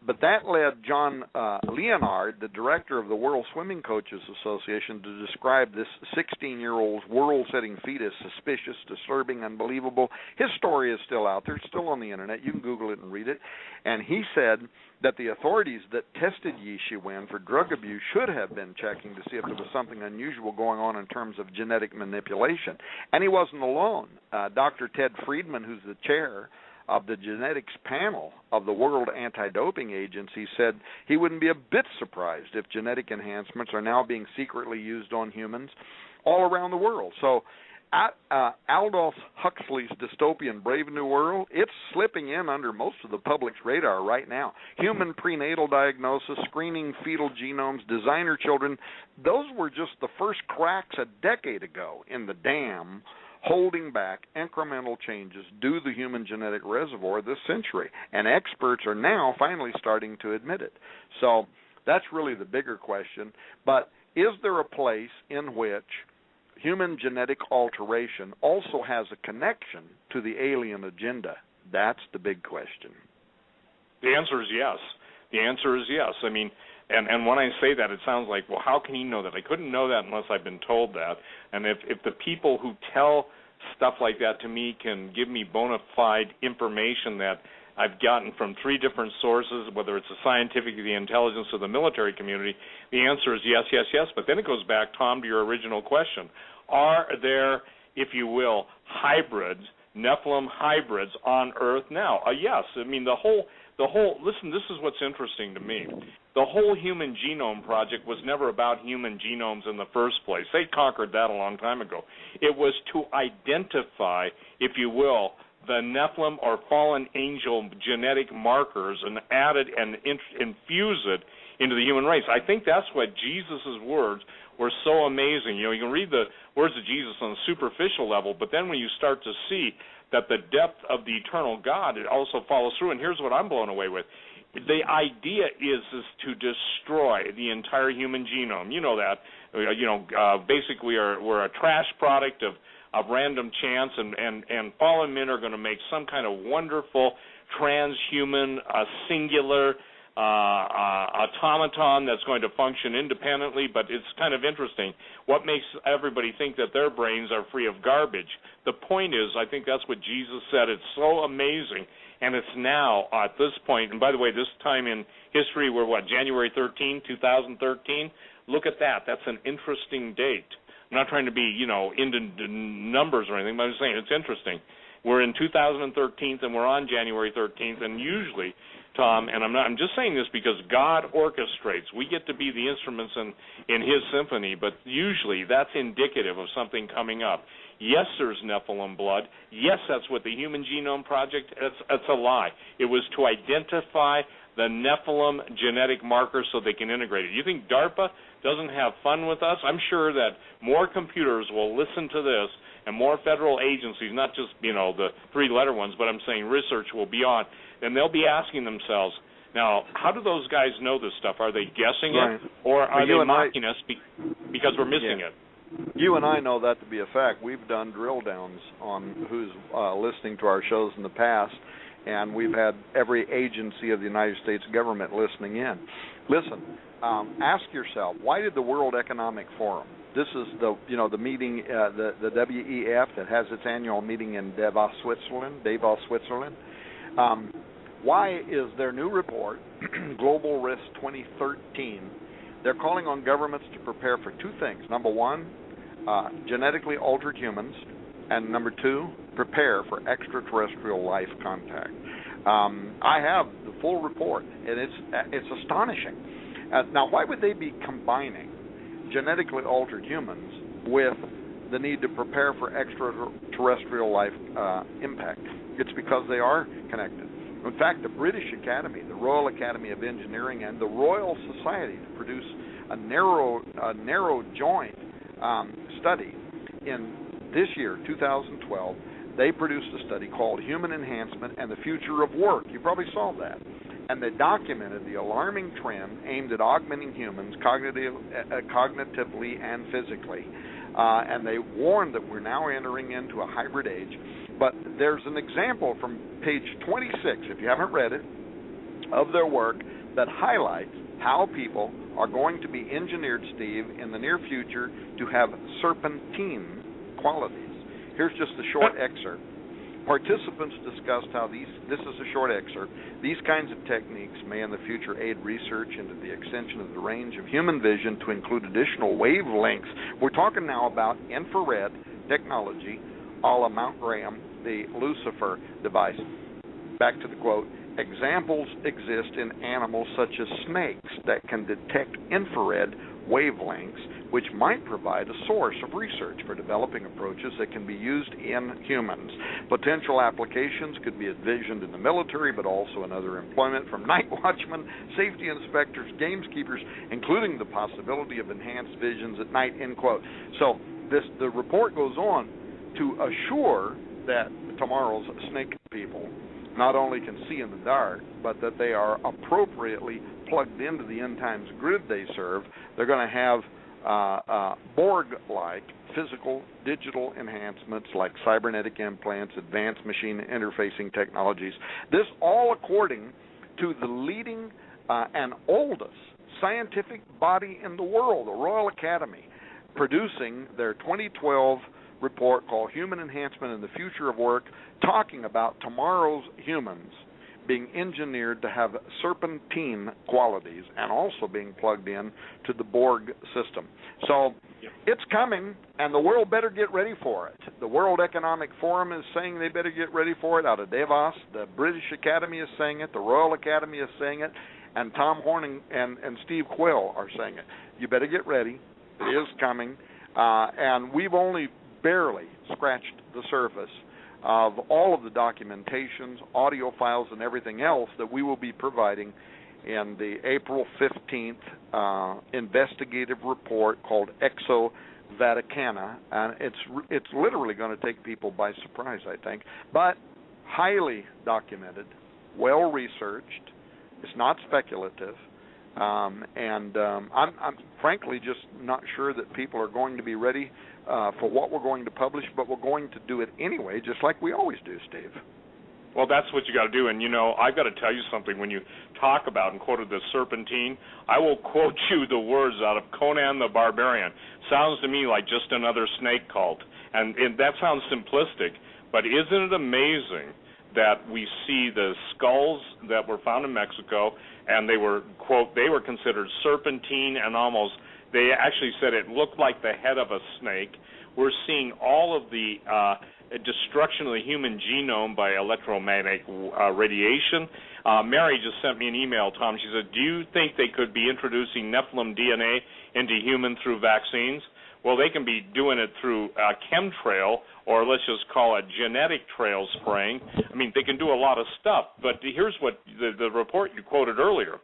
But that led John Leonard, the director of the World Swimming Coaches Association, to describe this 16-year-old's world-setting feat as suspicious, disturbing, unbelievable. His story is still out there. It's still on the Internet. You can Google it and read it. And he said that the authorities that tested Yi Shiwen for drug abuse should have been checking to see if there was something unusual going on in terms of genetic manipulation. And he wasn't alone. Dr. Ted Friedman, who's the chair of the genetics panel of the World Anti-Doping Agency, said he wouldn't be a bit surprised if genetic enhancements are now being secretly used on humans all around the world. So Aldous Huxley's dystopian Brave New World, it's slipping in under most of the public's radar right now. Human prenatal diagnosis, screening fetal genomes, designer children, those were just the first cracks a decade ago in the dam holding back incremental changes due to the human genetic reservoir this century. And experts are now finally starting to admit it. So that's really the bigger question. But is there a place in which human genetic alteration also has a connection to the alien agenda? That's the big question.
The answer is yes. The answer is yes. I mean, and when I say that, it sounds like, well, how can he know that? I couldn't know that unless I've been told that. And if the people who tell stuff like that to me can give me bona fide information that I've gotten from 3 different sources, whether it's the scientific, the intelligence, or the military community, the answer is yes, yes, yes. But then it goes back, Tom, to your original question. Are there, if you will, hybrids, Nephilim hybrids on Earth now? Yes. I mean, the whole, listen, this is what's interesting to me. The whole Human Genome Project was never about human genomes in the first place. They conquered that a long time ago. It was to identify, if you will, the Nephilim or fallen angel genetic markers and add it and infuse it into the human race. I think that's what Jesus' words were so amazing. You can read the words of Jesus on a superficial level, but then when you start to see that the depth of the eternal God, it also follows through. And here's what I'm blown away with. The idea is to destroy the entire human genome. You know that. Basically we're a trash product of random chance, and fallen men are going to make some kind of wonderful transhuman, singular automaton that's going to function independently. But it's kind of interesting. What makes everybody think that their brains are free of garbage? The point is, I think that's what Jesus said. It's so amazing. And it's now, at this point, and by the way, this time in history, we're January 13, 2013? Look at that. That's an interesting date. I'm not trying to be, into numbers or anything, but I'm just saying it's interesting. We're in 2013, and we're on January 13th, and usually, Tom, and I'm just saying this because God orchestrates. We get to be the instruments in His symphony, but usually that's indicative of something coming up. Yes, there's Nephilim blood. Yes, that's what the Human Genome Project, it's a lie. It was to identify the Nephilim genetic markers so they can integrate it. You think DARPA doesn't have fun with us? I'm sure that more computers will listen to this and more federal agencies, not just, the 3-letter ones, but I'm saying research will be on, and they'll be asking themselves, now, how do those guys know this stuff? Are they guessing it, or are they mocking us because we're missing it?
You and I know that to be a fact. We've done drill downs on who's listening to our shows in the past, and we've had every agency of the United States government listening in. Listen, ask yourself, why did the World Economic Forum, this is the meeting, the WEF that has its annual meeting in Davos, Switzerland, Why is their new report, Global Risk 2013, they're calling on governments to prepare for two things. Number one, genetically altered humans, and number two, prepare for extraterrestrial life contact. I have the full report, and it's astonishing. Now, why would they be combining genetically altered humans with the need to prepare for extraterrestrial life impact? It's because they are connected. In fact, the British Academy, the Royal Academy of Engineering, and the Royal Society to produce a narrow joint study in this year, 2012, they produced a study called Human Enhancement and the Future of Work. You probably saw that. And they documented the alarming trend aimed at augmenting humans cognitively and physically. And they warned that we're now entering into a hybrid age. But there's an example from page 26, if you haven't read it, of their work that highlights how people are going to be engineered, Steve, in the near future to have serpentine qualities. Here's just a short excerpt. Participants discussed how this is a short excerpt, these kinds of techniques may in the future aid research into the extension of the range of human vision to include additional wavelengths. We're talking now about infrared technology, a la Mount Graham, the Lucifer device. Back to the quote. Examples exist in animals such as snakes that can detect infrared wavelengths, which might provide a source of research for developing approaches that can be used in humans. Potential applications could be envisioned in the military, but also in other employment, from night watchmen, safety inspectors, gameskeepers, including the possibility of enhanced visions at night, end quote. So the report goes on to assure that tomorrow's snake people not only can see in the dark, but that they are appropriately plugged into the End+Times grid they serve. They're going to have Borg-like physical digital enhancements like cybernetic implants, advanced machine interfacing technologies. This all according to the leading and oldest scientific body in the world, the Royal Academy, producing their 2012 report called Human Enhancement and the Future of Work, talking about tomorrow's humans being engineered to have serpentine qualities and also being plugged in to the Borg system. So it's coming, and the world better get ready for it. The World Economic Forum is saying they better get ready for it out of Davos. The British Academy is saying it. The Royal Academy is saying it. And Tom Horn and Steve Quayle are saying it. You better get ready. It is coming. And we've only barely scratched the surface of all of the documentations, audio files, and everything else that we will be providing in the April 15th investigative report called Exo Vaticana. And it's literally going to take people by surprise, I think, but highly documented, well-researched. It's not speculative. I'm frankly just not sure that people are going to be ready for what we're going to publish, but we're going to do it anyway, just like we always do, Steve.
Well, that's what you got to do. And, I've got to tell you something. When you talk about and quoted the serpentine, I will quote you the words out of Conan the Barbarian. Sounds to me like just another snake cult. And that sounds simplistic, but isn't it amazing that we see the skulls that were found in Mexico, and they were, quote, they were considered serpentine and almost, they actually said it looked like the head of a snake. We're seeing all of the destruction of the human genome by electromagnetic radiation. Mary just sent me an email, Tom. She said, do you think they could be introducing Nephilim DNA into human through vaccines? Well, they can be doing it through chemtrail, or let's just call it genetic trail spraying. I mean, they can do a lot of stuff, but here's what the report you quoted earlier.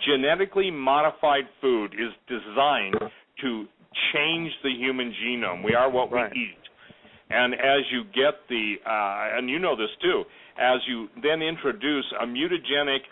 Genetically modified food is designed to change the human genome. We are what we eat. And as you get and you know this too, as you then introduce a mutagenic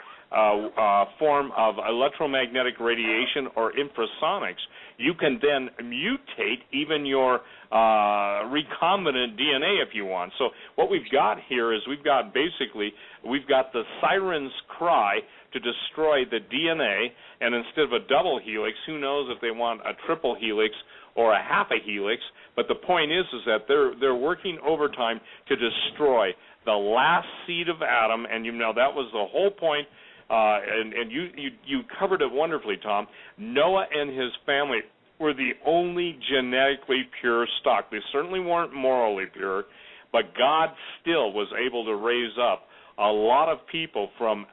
form of electromagnetic radiation or infrasonics, you can then mutate even your recombinant DNA if you want. So what we've got here is we've got the siren's cry to destroy the DNA, and instead of a double helix, who knows if they want a triple helix or a half a helix. But the point is that they're working overtime to destroy the last seed of Adam, and that was the whole point. And you covered it wonderfully, Tom. Noah and his family were the only genetically pure stock. They certainly weren't morally pure, but God still was able to raise up a lot of people from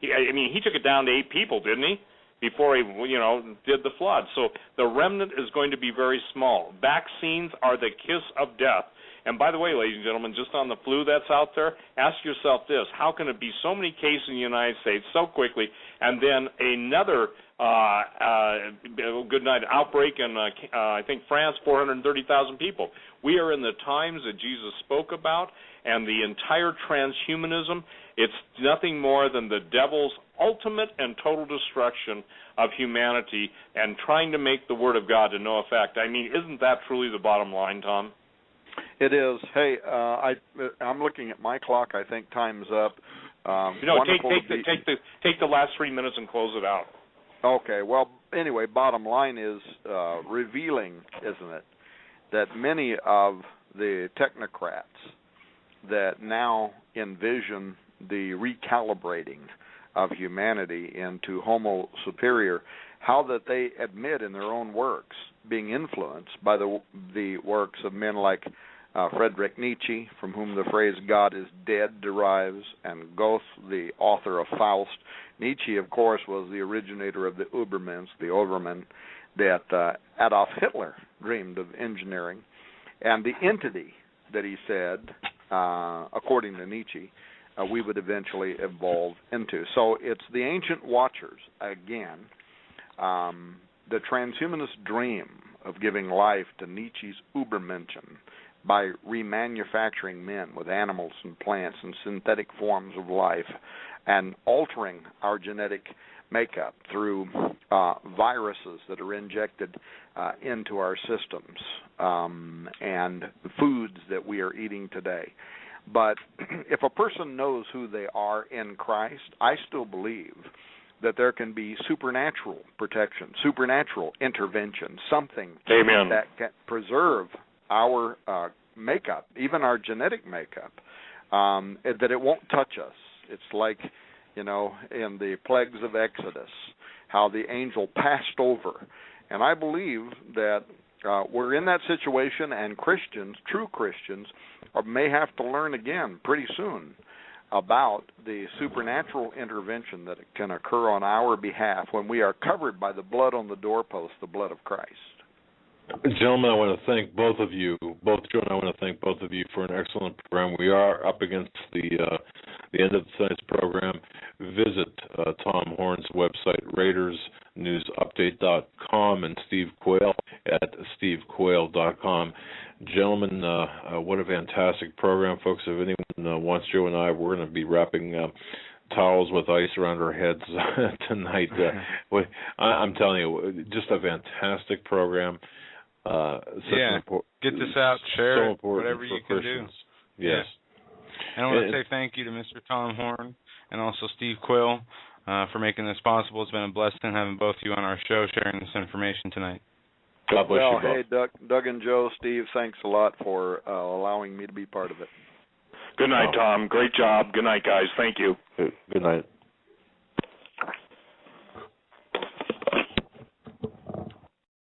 he took it down to 8 people, didn't he, before he, did the flood. So the remnant is going to be very small. Vaccines are the kiss of death. And by the way, ladies and gentlemen, just on the flu that's out there, ask yourself this: how can it be so many cases in the United States so quickly, and then another outbreak in, I think, France, 430,000 people? We are in the times that Jesus spoke about, and the entire transhumanism, it's nothing more than the devil's ultimate and total destruction of humanity and trying to make the Word of God to no effect. I mean, isn't that truly the bottom line, Tom?
It is. Hey, I'm looking at my clock. I think time's up.
Take the last 3 minutes and close it out.
Okay. Well, anyway, bottom line is revealing, isn't it, that many of the technocrats that now envision the recalibrating of humanity into Homo superior, how that they admit in their own works being influenced by the works of men like Friedrich Nietzsche, from whom the phrase God is dead derives, and Goethe, the author of Faust. Nietzsche, of course, was the originator of the Übermensch, the Overman, that Adolf Hitler dreamed of engineering, and the entity that he said, according to Nietzsche, we would eventually evolve into. So it's the ancient watchers, again, the transhumanist dream of giving life to Nietzsche's Übermenschen by remanufacturing men with animals and plants and synthetic forms of life and altering our genetic makeup through viruses that are injected into our systems and foods that we are eating today. But if a person knows who they are in Christ, I still believe that there can be supernatural protection, supernatural intervention, something
Amen.
that can preserve our makeup, even our genetic makeup, that it won't touch us. It's like, in the plagues of Exodus, how the angel passed over. And I believe that we're in that situation, and Christians, true Christians, may have to learn again pretty soon about the supernatural intervention that can occur on our behalf when we are covered by the blood on the doorpost, the blood of Christ.
Gentlemen, I want to thank both of you, both Joe and I want to thank both of you for an excellent program. We are up against the end of tonight's program. Visit Tom Horn's website, RaidersNewsUpdate.com, and Steve Quayle at stevequayle.com. Gentlemen, what a fantastic program, folks. If anyone wants Joe and I, we're going to be wrapping towels with ice around our heads tonight. I'm telling you, just a fantastic program.
Get this out, share it, whatever you can do.
Yes.
And I want to say thank you to Mr. Tom Horn and also Steve Quayle for making this possible. It's been a blessing having both of you on our show, sharing this information tonight.
God bless you both.
Hey, Doug and Joe, Steve, thanks a lot for allowing me to be part of it.
Good night, Tom. Great job. Good night, guys. Thank you.
Good night.